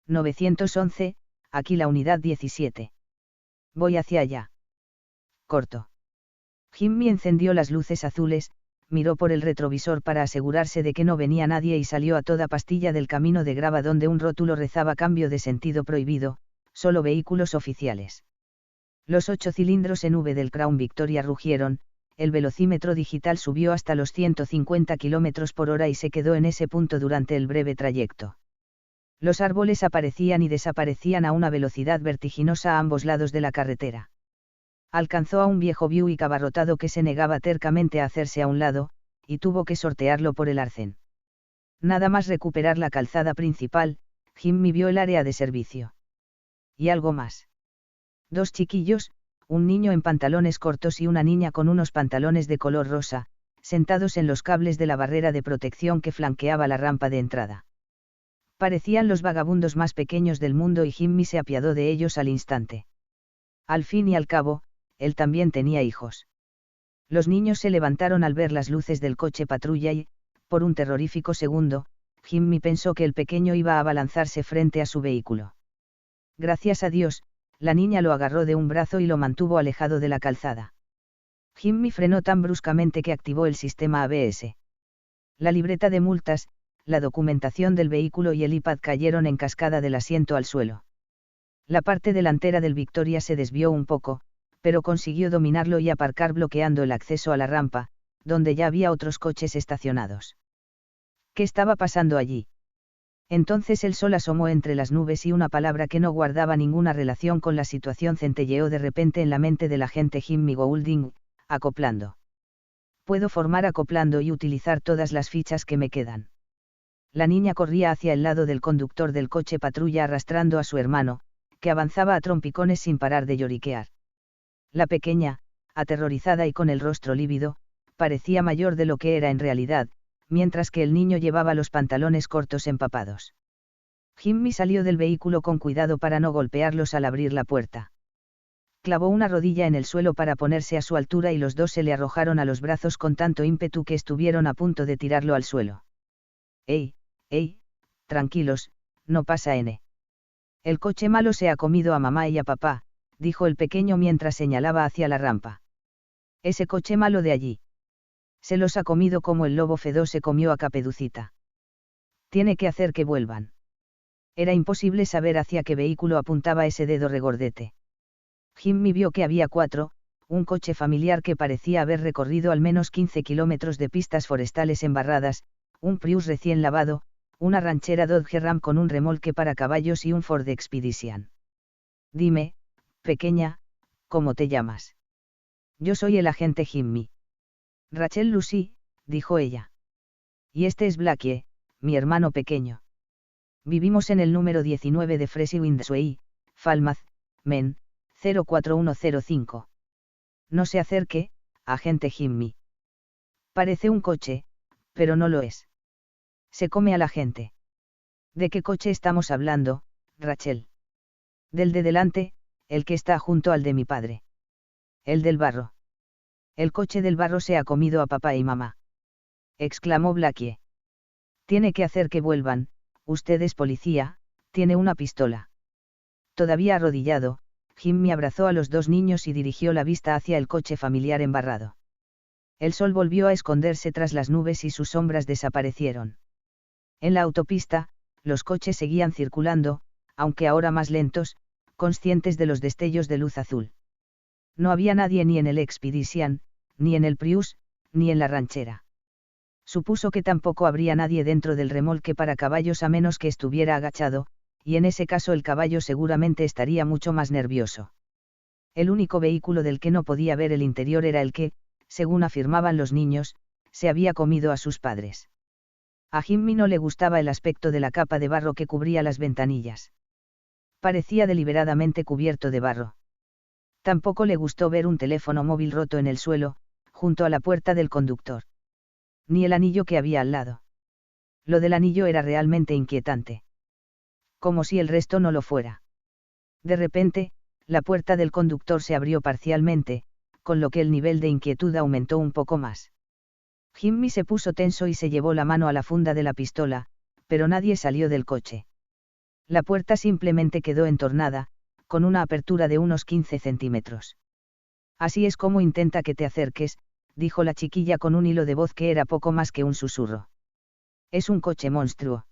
911, aquí la unidad 17. Voy hacia allá. Corto. Jimmy encendió las luces azules, miró por el retrovisor para asegurarse de que no venía nadie y salió a toda pastilla del camino de grava donde un rótulo rezaba cambio de sentido prohibido, solo vehículos oficiales. Los 8 cilindros en V del Crown Victoria rugieron, el velocímetro digital subió hasta los 150 km por hora y se quedó en ese punto durante el breve trayecto. Los árboles aparecían y desaparecían a una velocidad vertiginosa a ambos lados de la carretera. Alcanzó a un viejo Buick abarrotado que se negaba tercamente a hacerse a un lado, y tuvo que sortearlo por el arcén. Nada más recuperar la calzada principal, Jimmy vio el área de servicio. Y algo más. Dos chiquillos, un niño en pantalones cortos y una niña con unos pantalones de color rosa, sentados en los cables de la barrera de protección que flanqueaba la rampa de entrada. Parecían los vagabundos más pequeños del mundo y Jimmy se apiadó de ellos al instante. Al fin y al cabo, él también tenía hijos. Los niños se levantaron al ver las luces del coche patrulla y, por un terrorífico segundo, Jimmy pensó que el pequeño iba a abalanzarse frente a su vehículo. Gracias a Dios, la niña lo agarró de un brazo y lo mantuvo alejado de la calzada. Jimmy frenó tan bruscamente que activó el sistema ABS. La libreta de multas, la documentación del vehículo y el iPad cayeron en cascada del asiento al suelo. La parte delantera del Victoria se desvió un poco, pero consiguió dominarlo y aparcar bloqueando el acceso a la rampa, donde ya había otros coches estacionados. ¿Qué estaba pasando allí? Entonces el sol asomó entre las nubes y una palabra que no guardaba ninguna relación con la situación centelleó de repente en la mente del agente Jimmy Goulding: acoplando. Puedo formar acoplando y utilizar todas las fichas que me quedan. La niña corría hacia el lado del conductor del coche patrulla arrastrando a su hermano, que avanzaba a trompicones sin parar de lloriquear. La pequeña, aterrorizada y con el rostro lívido, parecía mayor de lo que era en realidad, mientras que el niño llevaba los pantalones cortos empapados. Jimmy salió del vehículo con cuidado para no golpearlos al abrir la puerta. Clavó una rodilla en el suelo para ponerse a su altura y los dos se le arrojaron a los brazos con tanto ímpetu que estuvieron a punto de tirarlo al suelo. ¡Ey, ey! Tranquilos, no pasa N. El coche malo se ha comido a mamá y a papá, dijo el pequeño mientras señalaba hacia la rampa. Ese coche malo de allí. Se los ha comido como el lobo Fedó se comió a Capeducita. Tiene que hacer que vuelvan. Era imposible saber hacia qué vehículo apuntaba ese dedo regordete. Jimmy vio que había cuatro, un coche familiar que parecía haber recorrido al menos 15 kilómetros de pistas forestales embarradas, un Prius recién lavado, una ranchera Dodge Ram con un remolque para caballos y un Ford Expedition. Dime, pequeña, ¿cómo te llamas? Yo soy el agente Jimmy. Rachel Lucy, dijo ella. Y este es Blackie, mi hermano pequeño. Vivimos en el número 19 de Freshie Windsway, Falmouth, Maine, 04105. No se acerque, agente Jimmy. Parece un coche, pero no lo es. Se come a la gente. ¿De qué coche estamos hablando, Rachel? Del de delante, el que está junto al de mi padre. El del barro. El coche del barro se ha comido a papá y mamá. Exclamó Blackie. Tiene que hacer que vuelvan, usted es policía, tiene una pistola. Todavía arrodillado, Jimmy abrazó a los dos niños y dirigió la vista hacia el coche familiar embarrado. El sol volvió a esconderse tras las nubes y sus sombras desaparecieron. En la autopista, los coches seguían circulando, aunque ahora más lentos, conscientes de los destellos de luz azul. No había nadie ni en el Expedition, ni en el Prius, ni en la ranchera. Supuso que tampoco habría nadie dentro del remolque para caballos a menos que estuviera agachado, y en ese caso el caballo seguramente estaría mucho más nervioso. El único vehículo del que no podía ver el interior era el que, según afirmaban los niños, se había comido a sus padres. A Jimmy no le gustaba el aspecto de la capa de barro que cubría las ventanillas. Parecía deliberadamente cubierto de barro. Tampoco le gustó ver un teléfono móvil roto en el suelo, junto a la puerta del conductor. Ni el anillo que había al lado. Lo del anillo era realmente inquietante. Como si el resto no lo fuera. De repente, la puerta del conductor se abrió parcialmente, con lo que el nivel de inquietud aumentó un poco más. Jimmy se puso tenso y se llevó la mano a la funda de la pistola, pero nadie salió del coche. La puerta simplemente quedó entornada, con una apertura de unos 15 centímetros. Así es como intenta que te acerques, dijo la chiquilla con un hilo de voz que era poco más que un susurro. Es un coche monstruo.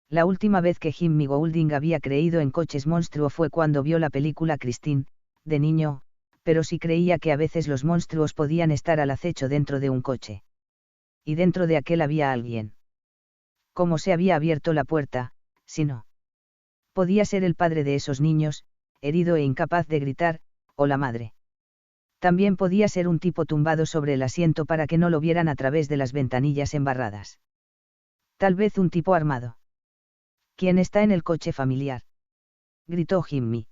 La última vez que Jimmy Goulding había creído en coches monstruo fue cuando vio la película Christine, de niño, pero sí creía que a veces los monstruos podían estar al acecho dentro de un coche. Y dentro de aquel había alguien. ¿Cómo se había abierto la puerta, si no? Podía ser el padre de esos niños, herido e incapaz de gritar, o la madre. También podía ser un tipo tumbado sobre el asiento para que no lo vieran a través de las ventanillas embarradas. Tal vez un tipo armado. ¿Quién está en el coche familiar?, gritó Jimmy.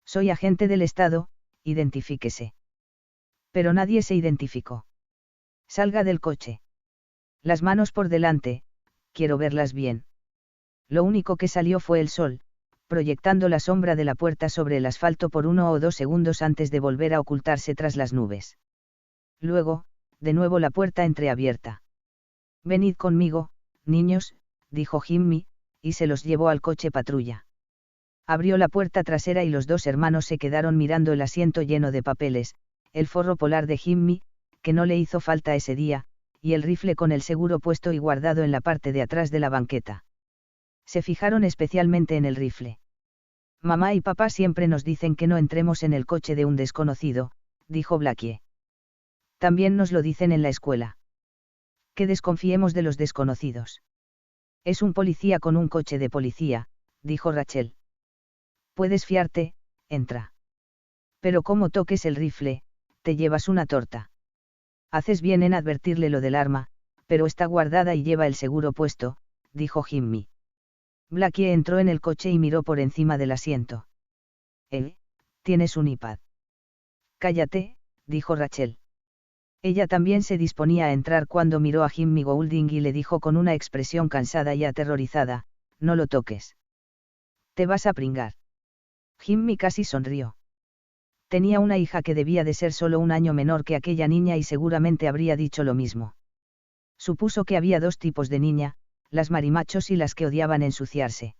Soy agente del Estado, identifíquese. Pero nadie se identificó. Salga del coche. Las manos por delante, quiero verlas bien. Lo único que salió fue el sol, proyectando la sombra de la puerta sobre el asfalto por 1 o 2 segundos antes de volver a ocultarse tras las nubes. Luego, de nuevo la puerta entreabierta. Venid conmigo, niños, dijo Jimmy, y se los llevó al coche patrulla. Abrió la puerta trasera y los dos hermanos se quedaron mirando el asiento lleno de papeles, el forro polar de Jimmy, que no le hizo falta ese día, y el rifle con el seguro puesto y guardado en la parte de atrás de la banqueta. Se fijaron especialmente en el rifle. Mamá y papá siempre nos dicen que no entremos en el coche de un desconocido, dijo Blackie. También nos lo dicen en la escuela. Que desconfiemos de los desconocidos. Es un policía con un coche de policía, dijo Rachel. Puedes fiarte, entra. Pero como toques el rifle, te llevas una torta. Haces bien en advertirle lo del arma, pero está guardada y lleva el seguro puesto, dijo Jimmy. Blackie entró en el coche y miró por encima del asiento. Tienes un iPad. Cállate, dijo Rachel. Ella también se disponía a entrar cuando miró a Jimmy Goulding y le dijo con una expresión cansada y aterrorizada, no lo toques. Te vas a pringar. Jimmy casi sonrió. Tenía una hija que debía de ser solo un año menor que aquella niña y seguramente habría dicho lo mismo. Supuso que había dos tipos de niña, las marimachos y las que odiaban ensuciarse.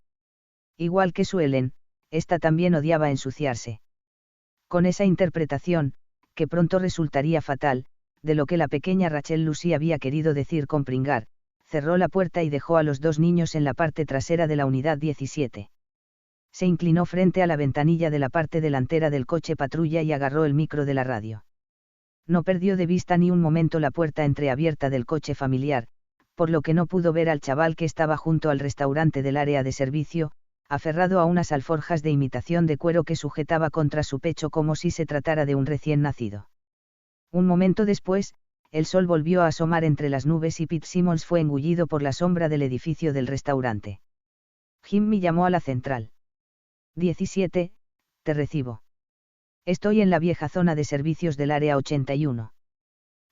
Igual que su Ellen, esta también odiaba ensuciarse. Con esa interpretación, que pronto resultaría fatal, de lo que la pequeña Rachel Lucy había querido decir con pringar, cerró la puerta y dejó a los dos niños en la parte trasera de la unidad 17. Se inclinó frente a la ventanilla de la parte delantera del coche patrulla y agarró el micro de la radio. No perdió de vista ni un momento la puerta entreabierta del coche familiar, por lo que no pudo ver al chaval que estaba junto al restaurante del área de servicio, aferrado a unas alforjas de imitación de cuero que sujetaba contra su pecho como si se tratara de un recién nacido. Un momento después, el sol volvió a asomar entre las nubes y Pete Simmons fue engullido por la sombra del edificio del restaurante. Jimmy llamó a la central. 17, te recibo. Estoy en la vieja zona de servicios del área 81.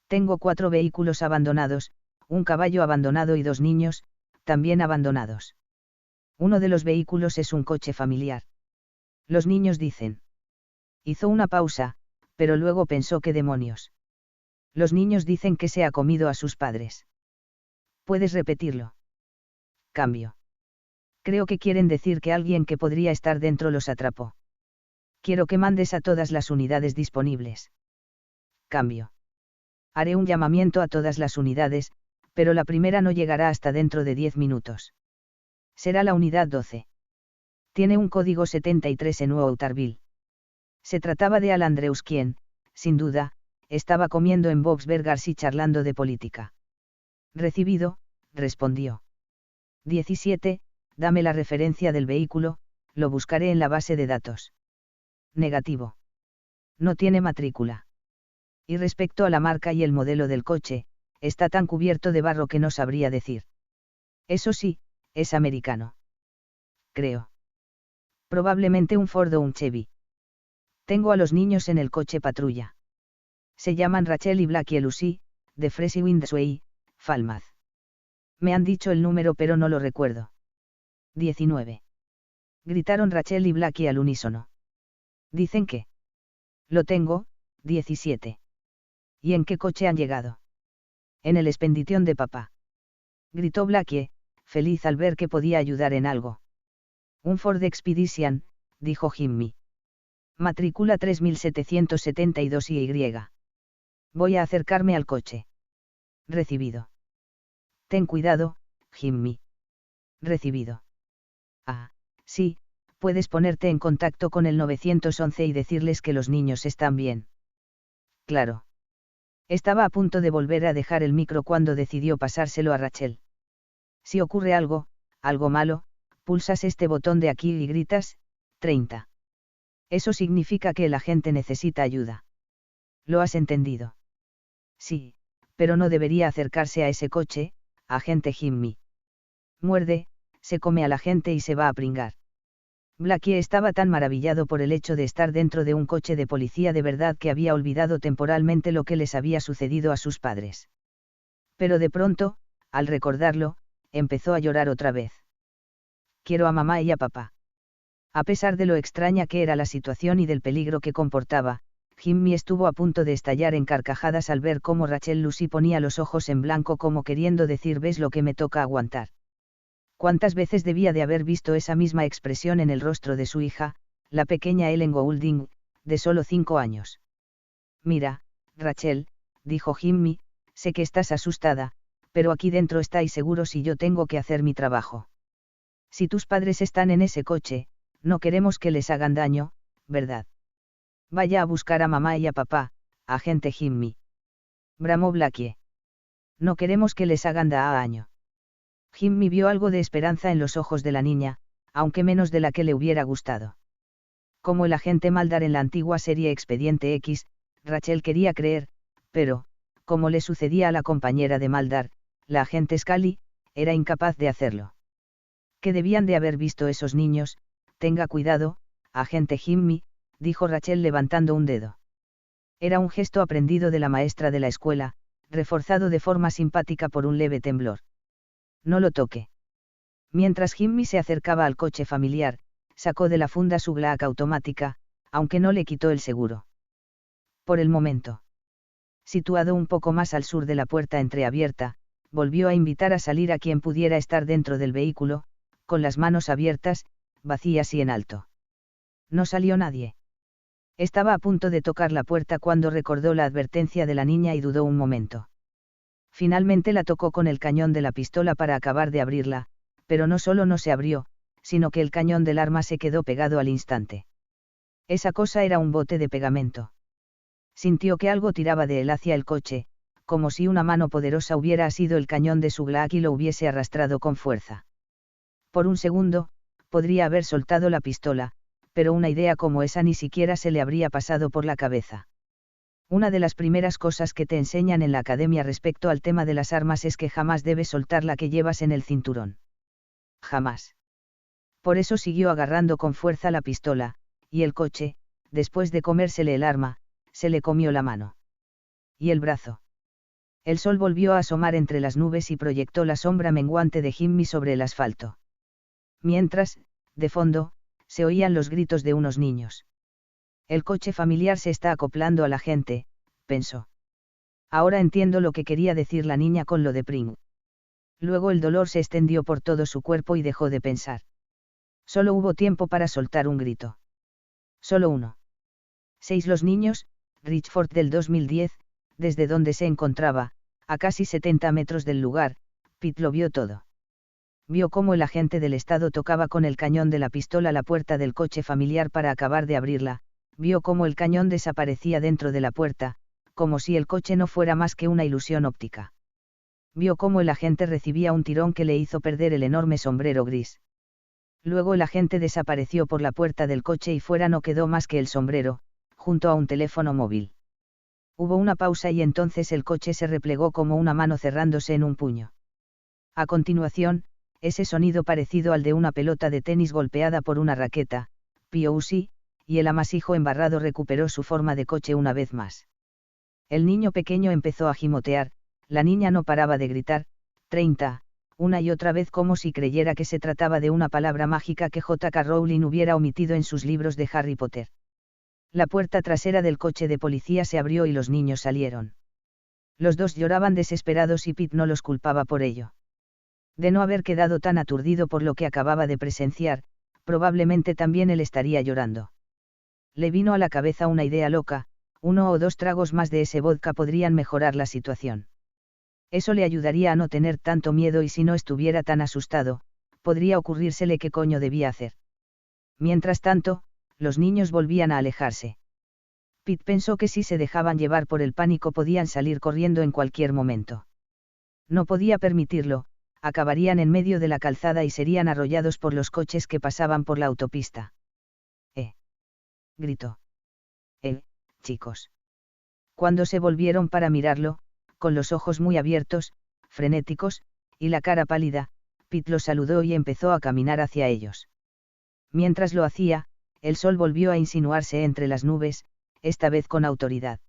Tengo 4 vehículos abandonados, un caballo abandonado y 2 niños, también abandonados. Uno de los vehículos es un coche familiar. Los niños dicen. Hizo una pausa, pero luego pensó que demonios. Los niños dicen que se ha comido a sus padres. ¿Puedes repetirlo? Cambio. Creo que quieren decir que alguien que podría estar dentro los atrapó. Quiero que mandes a todas las unidades disponibles. Cambio. Haré un llamamiento a todas las unidades, pero la primera no llegará hasta dentro de 10 minutos. Será la unidad 12. Tiene un código 73 en Outerville. Se trataba de Al Andrews quien, sin duda, estaba comiendo en Bob's Burgers y charlando de política. Recibido, respondió. 17, dame la referencia del vehículo, lo buscaré en la base de datos. Negativo. No tiene matrícula. Y respecto a la marca y el modelo del coche, está tan cubierto de barro que no sabría decir. Eso sí, es americano. Creo. Probablemente un Ford o un Chevy. Tengo a los niños en el coche patrulla. Se llaman Rachel y Blackie Lucy, de Fresh Windsway, Falmouth. Me han dicho el número pero no lo recuerdo. 19. Gritaron Rachel y Blackie al unísono. Dicen que. Lo tengo, 17. ¿Y en qué coche han llegado? En el Expedition de papá. Gritó Blackie, feliz al ver que podía ayudar en algo. Un Ford Expedition, dijo Jimmy. Matrícula 3772 y. Voy a acercarme al coche. Recibido. Ten cuidado, Jimmy. Recibido. Ah, sí, puedes ponerte en contacto con el 911 y decirles que los niños están bien. Claro. Estaba a punto de volver a dejar el micro cuando decidió pasárselo a Rachel. Si ocurre algo, algo malo, pulsas este botón de aquí y gritas, 30. Eso significa que el agente necesita ayuda. ¿Lo has entendido? Sí, pero no debería acercarse a ese coche, agente Jimmy. Muerde, se come a la gente y se va a pringar. Blackie estaba tan maravillado por el hecho de estar dentro de un coche de policía de verdad que había olvidado temporalmente lo que les había sucedido a sus padres. Pero de pronto, al recordarlo, empezó a llorar otra vez. Quiero a mamá y a papá. A pesar de lo extraña que era la situación y del peligro que comportaba, Jimmy estuvo a punto de estallar en carcajadas al ver cómo Rachel Lucy ponía los ojos en blanco como queriendo decir ¿ves lo que me toca aguantar? ¿Cuántas veces debía de haber visto esa misma expresión en el rostro de su hija, la pequeña Ellen Goulding, de solo 5 años? Mira, Rachel, dijo Jimmy, sé que estás asustada, pero aquí dentro estáis seguros y yo tengo que hacer mi trabajo. Si tus padres están en ese coche, no queremos que les hagan daño, ¿verdad? Vaya a buscar a mamá y a papá, agente Jimmy. Bramó Blackie. No queremos que les hagan daño. Jimmy vio algo de esperanza en los ojos de la niña, aunque menos de la que le hubiera gustado. Como el agente Mulder en la antigua serie Expediente X, Rachel quería creer, pero, como le sucedía a la compañera de Mulder, la agente Scully, era incapaz de hacerlo. ¿Qué debían de haber visto esos niños? Tenga cuidado, agente Jimmy, dijo Rachel levantando un dedo. Era un gesto aprendido de la maestra de la escuela, reforzado de forma simpática por un leve temblor. No lo toque. Mientras Jimmy se acercaba al coche familiar, sacó de la funda su Glock automática, aunque no le quitó el seguro. Por el momento. Situado un poco más al sur de la puerta entreabierta, volvió a invitar a salir a quien pudiera estar dentro del vehículo, con las manos abiertas, vacías y en alto. No salió nadie. Estaba a punto de tocar la puerta cuando recordó la advertencia de la niña y dudó un momento. Finalmente la tocó con el cañón de la pistola para acabar de abrirla, pero no solo no se abrió, sino que el cañón del arma se quedó pegado al instante. Esa cosa era un bote de pegamento. Sintió que algo tiraba de él hacia el coche, como si una mano poderosa hubiera asido el cañón de su Glock y lo hubiese arrastrado con fuerza. Por un segundo, podría haber soltado la pistola, pero una idea como esa ni siquiera se le habría pasado por la cabeza. Una de las primeras cosas que te enseñan en la academia respecto al tema de las armas es que jamás debes soltar la que llevas en el cinturón. Jamás. Por eso siguió agarrando con fuerza la pistola, y el coche, después de comérsele el arma, se le comió la mano. Y el brazo. El sol volvió a asomar entre las nubes y proyectó la sombra menguante de Jimmy sobre el asfalto. Mientras, de fondo, se oían los gritos de unos niños. El coche familiar se está acoplando a la gente, pensó. Ahora entiendo lo que quería decir la niña con lo de Pring. Luego el dolor se extendió por todo su cuerpo y dejó de pensar. Solo hubo tiempo para soltar un grito. Solo uno. 6 Los niños, Richford del 2010, desde donde se encontraba, a casi 70 metros del lugar, Pitt lo vio todo. Vio cómo el agente del Estado tocaba con el cañón de la pistola la puerta del coche familiar para acabar de abrirla, vio cómo el cañón desaparecía dentro de la puerta, como si el coche no fuera más que una ilusión óptica. Vio cómo el agente recibía un tirón que le hizo perder el enorme sombrero gris. Luego el agente desapareció por la puerta del coche y fuera no quedó más que el sombrero, junto a un teléfono móvil. Hubo una pausa y entonces el coche se replegó como una mano cerrándose en un puño. A continuación, ese sonido parecido al de una pelota de tenis golpeada por una raqueta, POC, y el amasijo embarrado recuperó su forma de coche una vez más. El niño pequeño empezó a gimotear, la niña no paraba de gritar, 30, una y otra vez como si creyera que se trataba de una palabra mágica que J.K. Rowling hubiera omitido en sus libros de Harry Potter. La puerta trasera del coche de policía se abrió y los niños salieron. Los dos lloraban desesperados y Pitt no los culpaba por ello. De no haber quedado tan aturdido por lo que acababa de presenciar, probablemente también él estaría llorando. Le vino a la cabeza una idea loca, 1 o 2 tragos más de ese vodka podrían mejorar la situación. Eso le ayudaría a no tener tanto miedo y si no estuviera tan asustado, podría ocurrírsele qué coño debía hacer. Mientras tanto, los niños volvían a alejarse. Pitt pensó que si se dejaban llevar por el pánico podían salir corriendo en cualquier momento. No podía permitirlo, acabarían en medio de la calzada y serían arrollados por los coches que pasaban por la autopista. Gritó. Chicos. Cuando se volvieron para mirarlo, con los ojos muy abiertos, frenéticos, y la cara pálida, Pete los saludó y empezó a caminar hacia ellos. Mientras lo hacía, el sol volvió a insinuarse entre las nubes, esta vez con autoridad.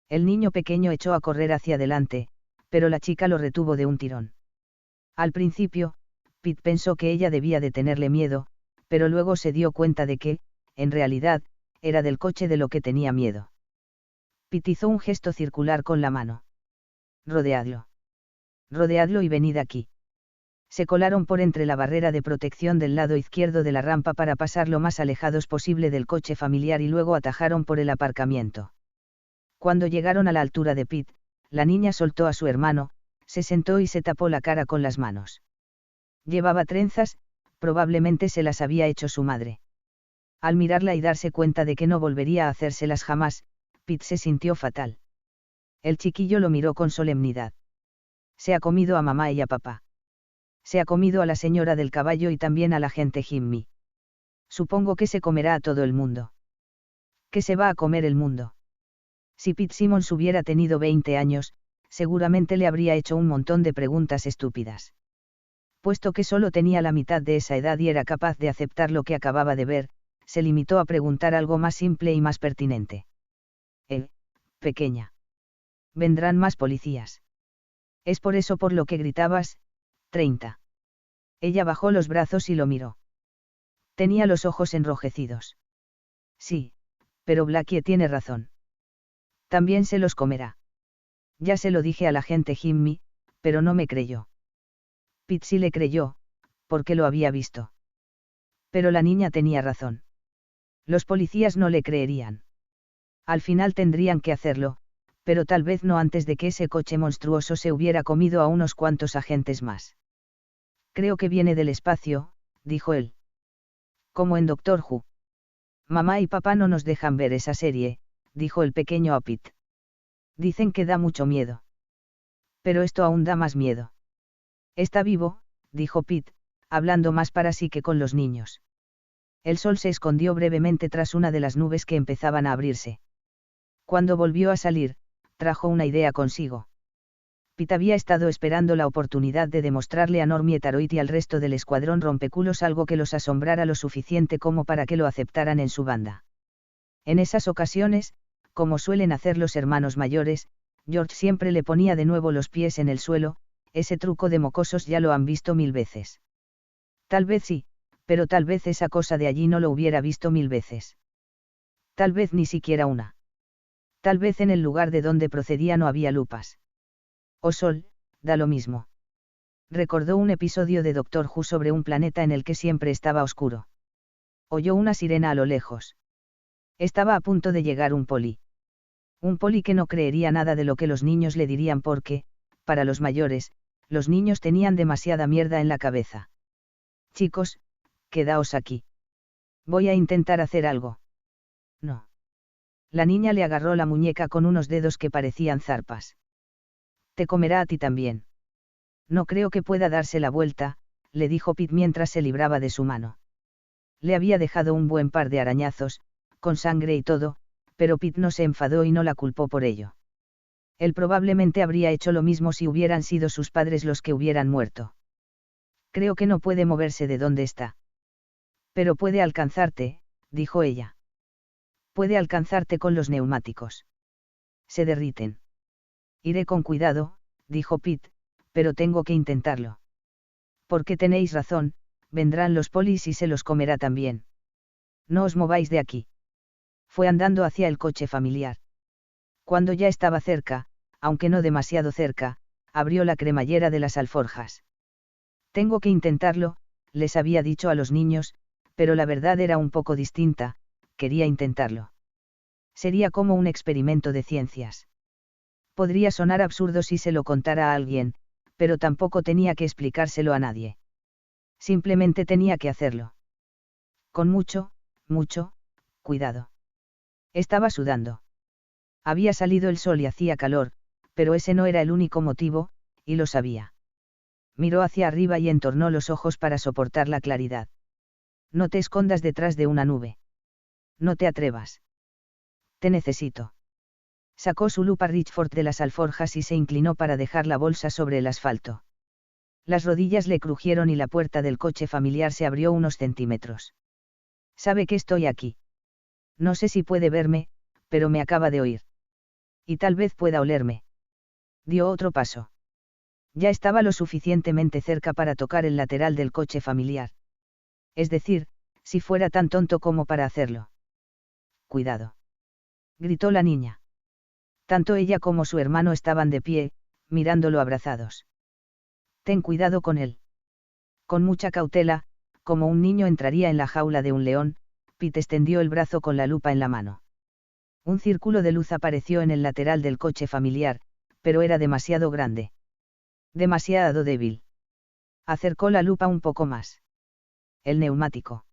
El niño pequeño echó a correr hacia adelante, pero la chica lo retuvo de un tirón. Al principio, Pete pensó que ella debía de tenerle miedo, pero luego se dio cuenta de que, en realidad, era del coche de lo que tenía miedo. Pete hizo un gesto circular con la mano. Rodeadlo. Rodeadlo y venid aquí. Se colaron por entre la barrera de protección del lado izquierdo de la rampa para pasar lo más alejados posible del coche familiar y luego atajaron por el aparcamiento. Cuando llegaron a la altura de Pete, la niña soltó a su hermano, se sentó y se tapó la cara con las manos. Llevaba trenzas, probablemente se las había hecho su madre. Al mirarla y darse cuenta de que no volvería a hacérselas jamás, Pete se sintió fatal. El chiquillo lo miró con solemnidad. Se ha comido a mamá y a papá. Se ha comido a la señora del caballo y también a la gente Jimmy. Supongo que se comerá a todo el mundo. ¿Qué se va a comer el mundo? Si Pete Simmons hubiera tenido 20 años, seguramente le habría hecho un montón de preguntas estúpidas. Puesto que solo tenía la mitad de esa edad y era capaz de aceptar lo que acababa de ver, se limitó a preguntar algo más simple y más pertinente. Pequeña. Vendrán más policías. Es por eso por lo que gritabas, 30. Ella bajó los brazos y lo miró. Tenía los ojos enrojecidos. Sí, pero Blackie tiene razón. También se los comerá. Ya se lo dije a la gente Jimmy, pero no me creyó. Pete sí le creyó, porque lo había visto. Pero la niña tenía razón. Los policías no le creerían. Al final tendrían que hacerlo, pero tal vez no antes de que ese coche monstruoso se hubiera comido a unos cuantos agentes más. Creo que viene del espacio, dijo él. Como en Doctor Who. Mamá y papá no nos dejan ver esa serie, dijo el pequeño a Pete. Dicen que da mucho miedo. Pero esto aún da más miedo. Está vivo, dijo Pete, hablando más para sí que con los niños. El sol se escondió brevemente tras una de las nubes que empezaban a abrirse. Cuando volvió a salir, trajo una idea consigo. Pete había estado esperando la oportunidad de demostrarle a Normie Taroit y al resto del escuadrón rompeculos algo que los asombrara lo suficiente como para que lo aceptaran en su banda. En esas ocasiones, como suelen hacer los hermanos mayores, George siempre le ponía de nuevo los pies en el suelo, ese truco de mocosos ya lo han visto 1000 veces. Tal vez sí, pero tal vez esa cosa de allí no lo hubiera visto 1000 veces. Tal vez ni siquiera una. Tal vez en el lugar de donde procedía no había lupas. O sol, da lo mismo. Recordó un episodio de Doctor Who sobre un planeta en el que siempre estaba oscuro. Oyó una sirena a lo lejos. Estaba a punto de llegar un poli. Un poli que no creería nada de lo que los niños le dirían porque, para los mayores, los niños tenían demasiada mierda en la cabeza. Chicos, quedaos aquí. Voy a intentar hacer algo. No. La niña le agarró la muñeca con unos dedos que parecían zarpas. Te comerá a ti también. No creo que pueda darse la vuelta, le dijo Pete mientras se libraba de su mano. Le había dejado un buen par de arañazos, con sangre y todo, pero Pete no se enfadó y no la culpó por ello. Él probablemente habría hecho lo mismo si hubieran sido sus padres los que hubieran muerto. Creo que no puede moverse de donde está. Pero puede alcanzarte, dijo ella. Puede alcanzarte con los neumáticos. Se derriten. Iré con cuidado, dijo Pete, pero tengo que intentarlo. Porque tenéis razón, vendrán los polis y se los comerá también. No os mováis de aquí. Fue andando hacia el coche familiar. Cuando ya estaba cerca, aunque no demasiado cerca, abrió la cremallera de las alforjas. Tengo que intentarlo, les había dicho a los niños, pero la verdad era un poco distinta, quería intentarlo. Sería como un experimento de ciencias. Podría sonar absurdo si se lo contara a alguien, pero tampoco tenía que explicárselo a nadie. Simplemente tenía que hacerlo. Con mucho, cuidado. Estaba sudando. Había salido el sol y hacía calor, pero ese no era el único motivo, y lo sabía. Miró hacia arriba y entornó los ojos para soportar la claridad. No te escondas detrás de una nube. No te atrevas. Te necesito. Sacó su lupa Richford de las alforjas y se inclinó para dejar la bolsa sobre el asfalto. Las rodillas le crujieron y la puerta del coche familiar se abrió unos centímetros. «Sabe que estoy aquí. No sé si puede verme, pero me acaba de oír. Y tal vez pueda olerme». Dio otro paso. Ya estaba lo suficientemente cerca para tocar el lateral del coche familiar. Es decir, si fuera tan tonto como para hacerlo. «Cuidado», gritó la niña. Tanto ella como su hermano estaban de pie, mirándolo abrazados. «Ten cuidado con él». Con mucha cautela, como un niño entraría en la jaula de un león, Pete extendió el brazo con la lupa en la mano. Un círculo de luz apareció en el lateral del coche familiar, pero era demasiado grande. Demasiado débil. Acercó la lupa un poco más. «El neumático»,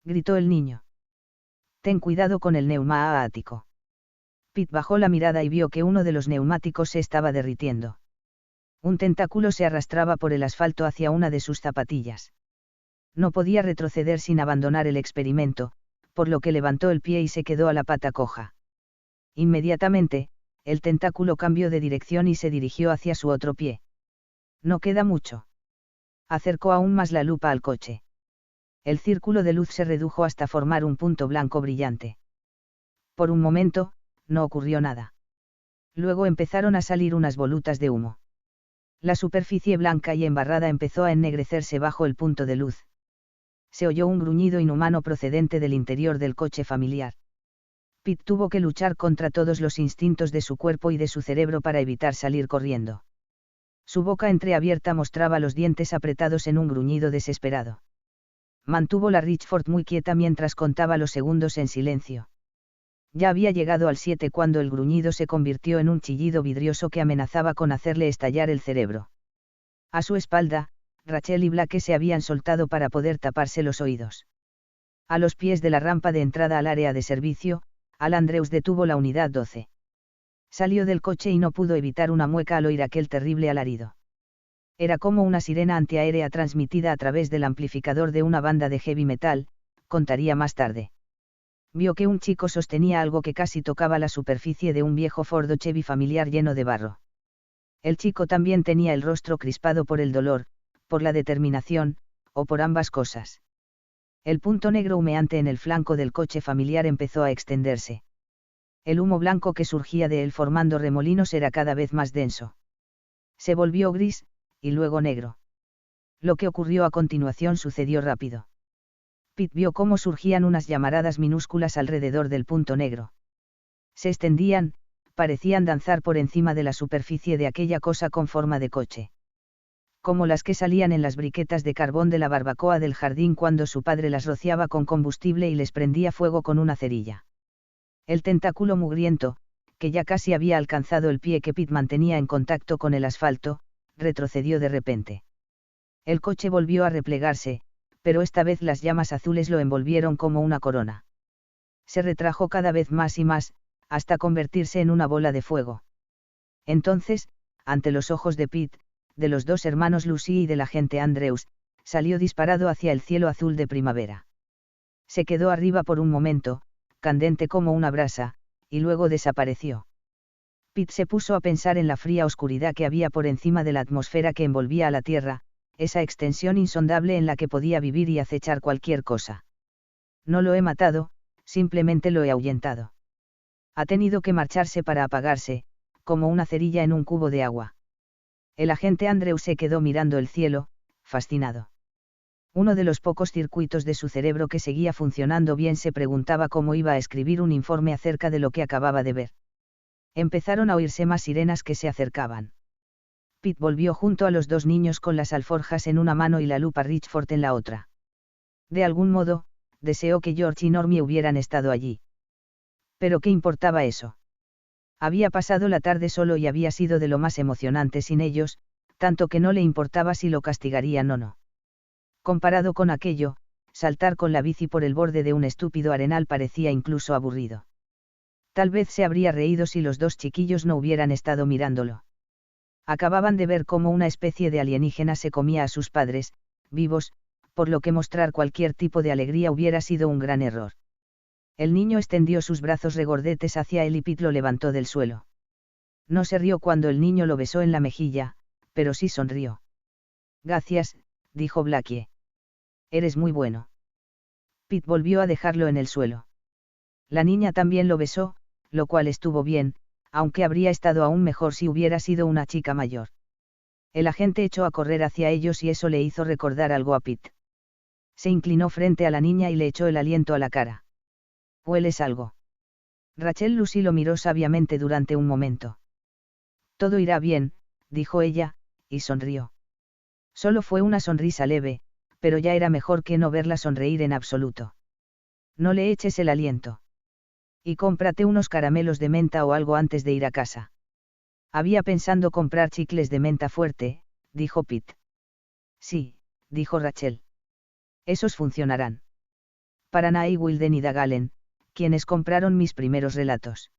gritó el niño. «Ten cuidado con el neumático». Pete bajó la mirada y vio que uno de los neumáticos se estaba derritiendo. Un tentáculo se arrastraba por el asfalto hacia una de sus zapatillas. No podía retroceder sin abandonar el experimento, por lo que levantó el pie y se quedó a la pata coja. Inmediatamente, el tentáculo cambió de dirección y se dirigió hacia su otro pie. «No queda mucho». Acercó aún más la lupa al coche. El círculo de luz se redujo hasta formar un punto blanco brillante. Por un momento, no ocurrió nada. Luego empezaron a salir unas volutas de humo. La superficie blanca y embarrada empezó a ennegrecerse bajo el punto de luz. Se oyó un gruñido inhumano procedente del interior del coche familiar. Pete tuvo que luchar contra todos los instintos de su cuerpo y de su cerebro para evitar salir corriendo. Su boca entreabierta mostraba los dientes apretados en un gruñido desesperado. Mantuvo la Richford muy quieta mientras contaba los segundos en silencio. Ya había llegado al 7 cuando el gruñido se convirtió en un chillido vidrioso que amenazaba con hacerle estallar el cerebro. A su espalda, Rachel y Blake se habían soltado para poder taparse los oídos. A los pies de la rampa de entrada al área de servicio, Al Andrews detuvo la unidad 12. Salió del coche y no pudo evitar una mueca al oír aquel terrible alarido. Era como una sirena antiaérea transmitida a través del amplificador de una banda de heavy metal, contaría más tarde. Vio que un chico sostenía algo que casi tocaba la superficie de un viejo Ford Chevy familiar lleno de barro. El chico también tenía el rostro crispado por el dolor, por la determinación, o por ambas cosas. El punto negro humeante en el flanco del coche familiar empezó a extenderse. El humo blanco que surgía de él formando remolinos era cada vez más denso. Se volvió gris, y luego negro. Lo que ocurrió a continuación sucedió rápido. Pete vio cómo surgían unas llamaradas minúsculas alrededor del punto negro. Se extendían, parecían danzar por encima de la superficie de aquella cosa con forma de coche. Como las que salían en las briquetas de carbón de la barbacoa del jardín cuando su padre las rociaba con combustible y les prendía fuego con una cerilla. El tentáculo mugriento, que ya casi había alcanzado el pie que Pete mantenía en contacto con el asfalto, retrocedió de repente. El coche volvió a replegarse, pero esta vez las llamas azules lo envolvieron como una corona. Se retrajo cada vez más y más, hasta convertirse en una bola de fuego. Entonces, ante los ojos de Pete, de los dos hermanos Lucy y del agente Andrews, salió disparado hacia el cielo azul de primavera. Se quedó arriba por un momento, candente como una brasa, y luego desapareció. Pete se puso a pensar en la fría oscuridad que había por encima de la atmósfera que envolvía a la Tierra, esa extensión insondable en la que podía vivir y acechar cualquier cosa. No lo he matado, simplemente lo he ahuyentado. Ha tenido que marcharse para apagarse, como una cerilla en un cubo de agua. El agente Andrews se quedó mirando el cielo, fascinado. Uno de los pocos circuitos de su cerebro que seguía funcionando bien se preguntaba cómo iba a escribir un informe acerca de lo que acababa de ver. Empezaron a oírse más sirenas que se acercaban. Pete volvió junto a los dos niños con las alforjas en una mano y la lupa Richford en la otra. De algún modo, deseó que George y Normie hubieran estado allí. Pero ¿qué importaba eso? Había pasado la tarde solo y había sido de lo más emocionante sin ellos, tanto que no le importaba si lo castigarían o no. Comparado con aquello, saltar con la bici por el borde de un estúpido arenal parecía incluso aburrido. Tal vez se habría reído si los dos chiquillos no hubieran estado mirándolo. Acababan de ver cómo una especie de alienígena se comía a sus padres, vivos, por lo que mostrar cualquier tipo de alegría hubiera sido un gran error. El niño extendió sus brazos regordetes hacia él y Pete lo levantó del suelo. No se rió cuando el niño lo besó en la mejilla, pero sí sonrió. Gracias, dijo Blackie. Eres muy bueno. Pete volvió a dejarlo en el suelo. La niña también lo besó, lo cual estuvo bien, aunque habría estado aún mejor si hubiera sido una chica mayor. El agente echó a correr hacia ellos y eso le hizo recordar algo a Pete. Se inclinó frente a la niña y le echó el aliento a la cara. ¿Hueles algo? Rachel Lucy lo miró sabiamente durante un momento. Todo irá bien, dijo ella, y sonrió. Solo fue una sonrisa leve, pero ya era mejor que no verla sonreír en absoluto. No le eches el aliento. Y cómprate unos caramelos de menta o algo antes de ir a casa. Había pensado comprar chicles de menta fuerte, dijo Pete. Sí, dijo Rachel. Esos funcionarán. Para Nay Wilden y Dagalen, quienes compraron mis primeros relatos.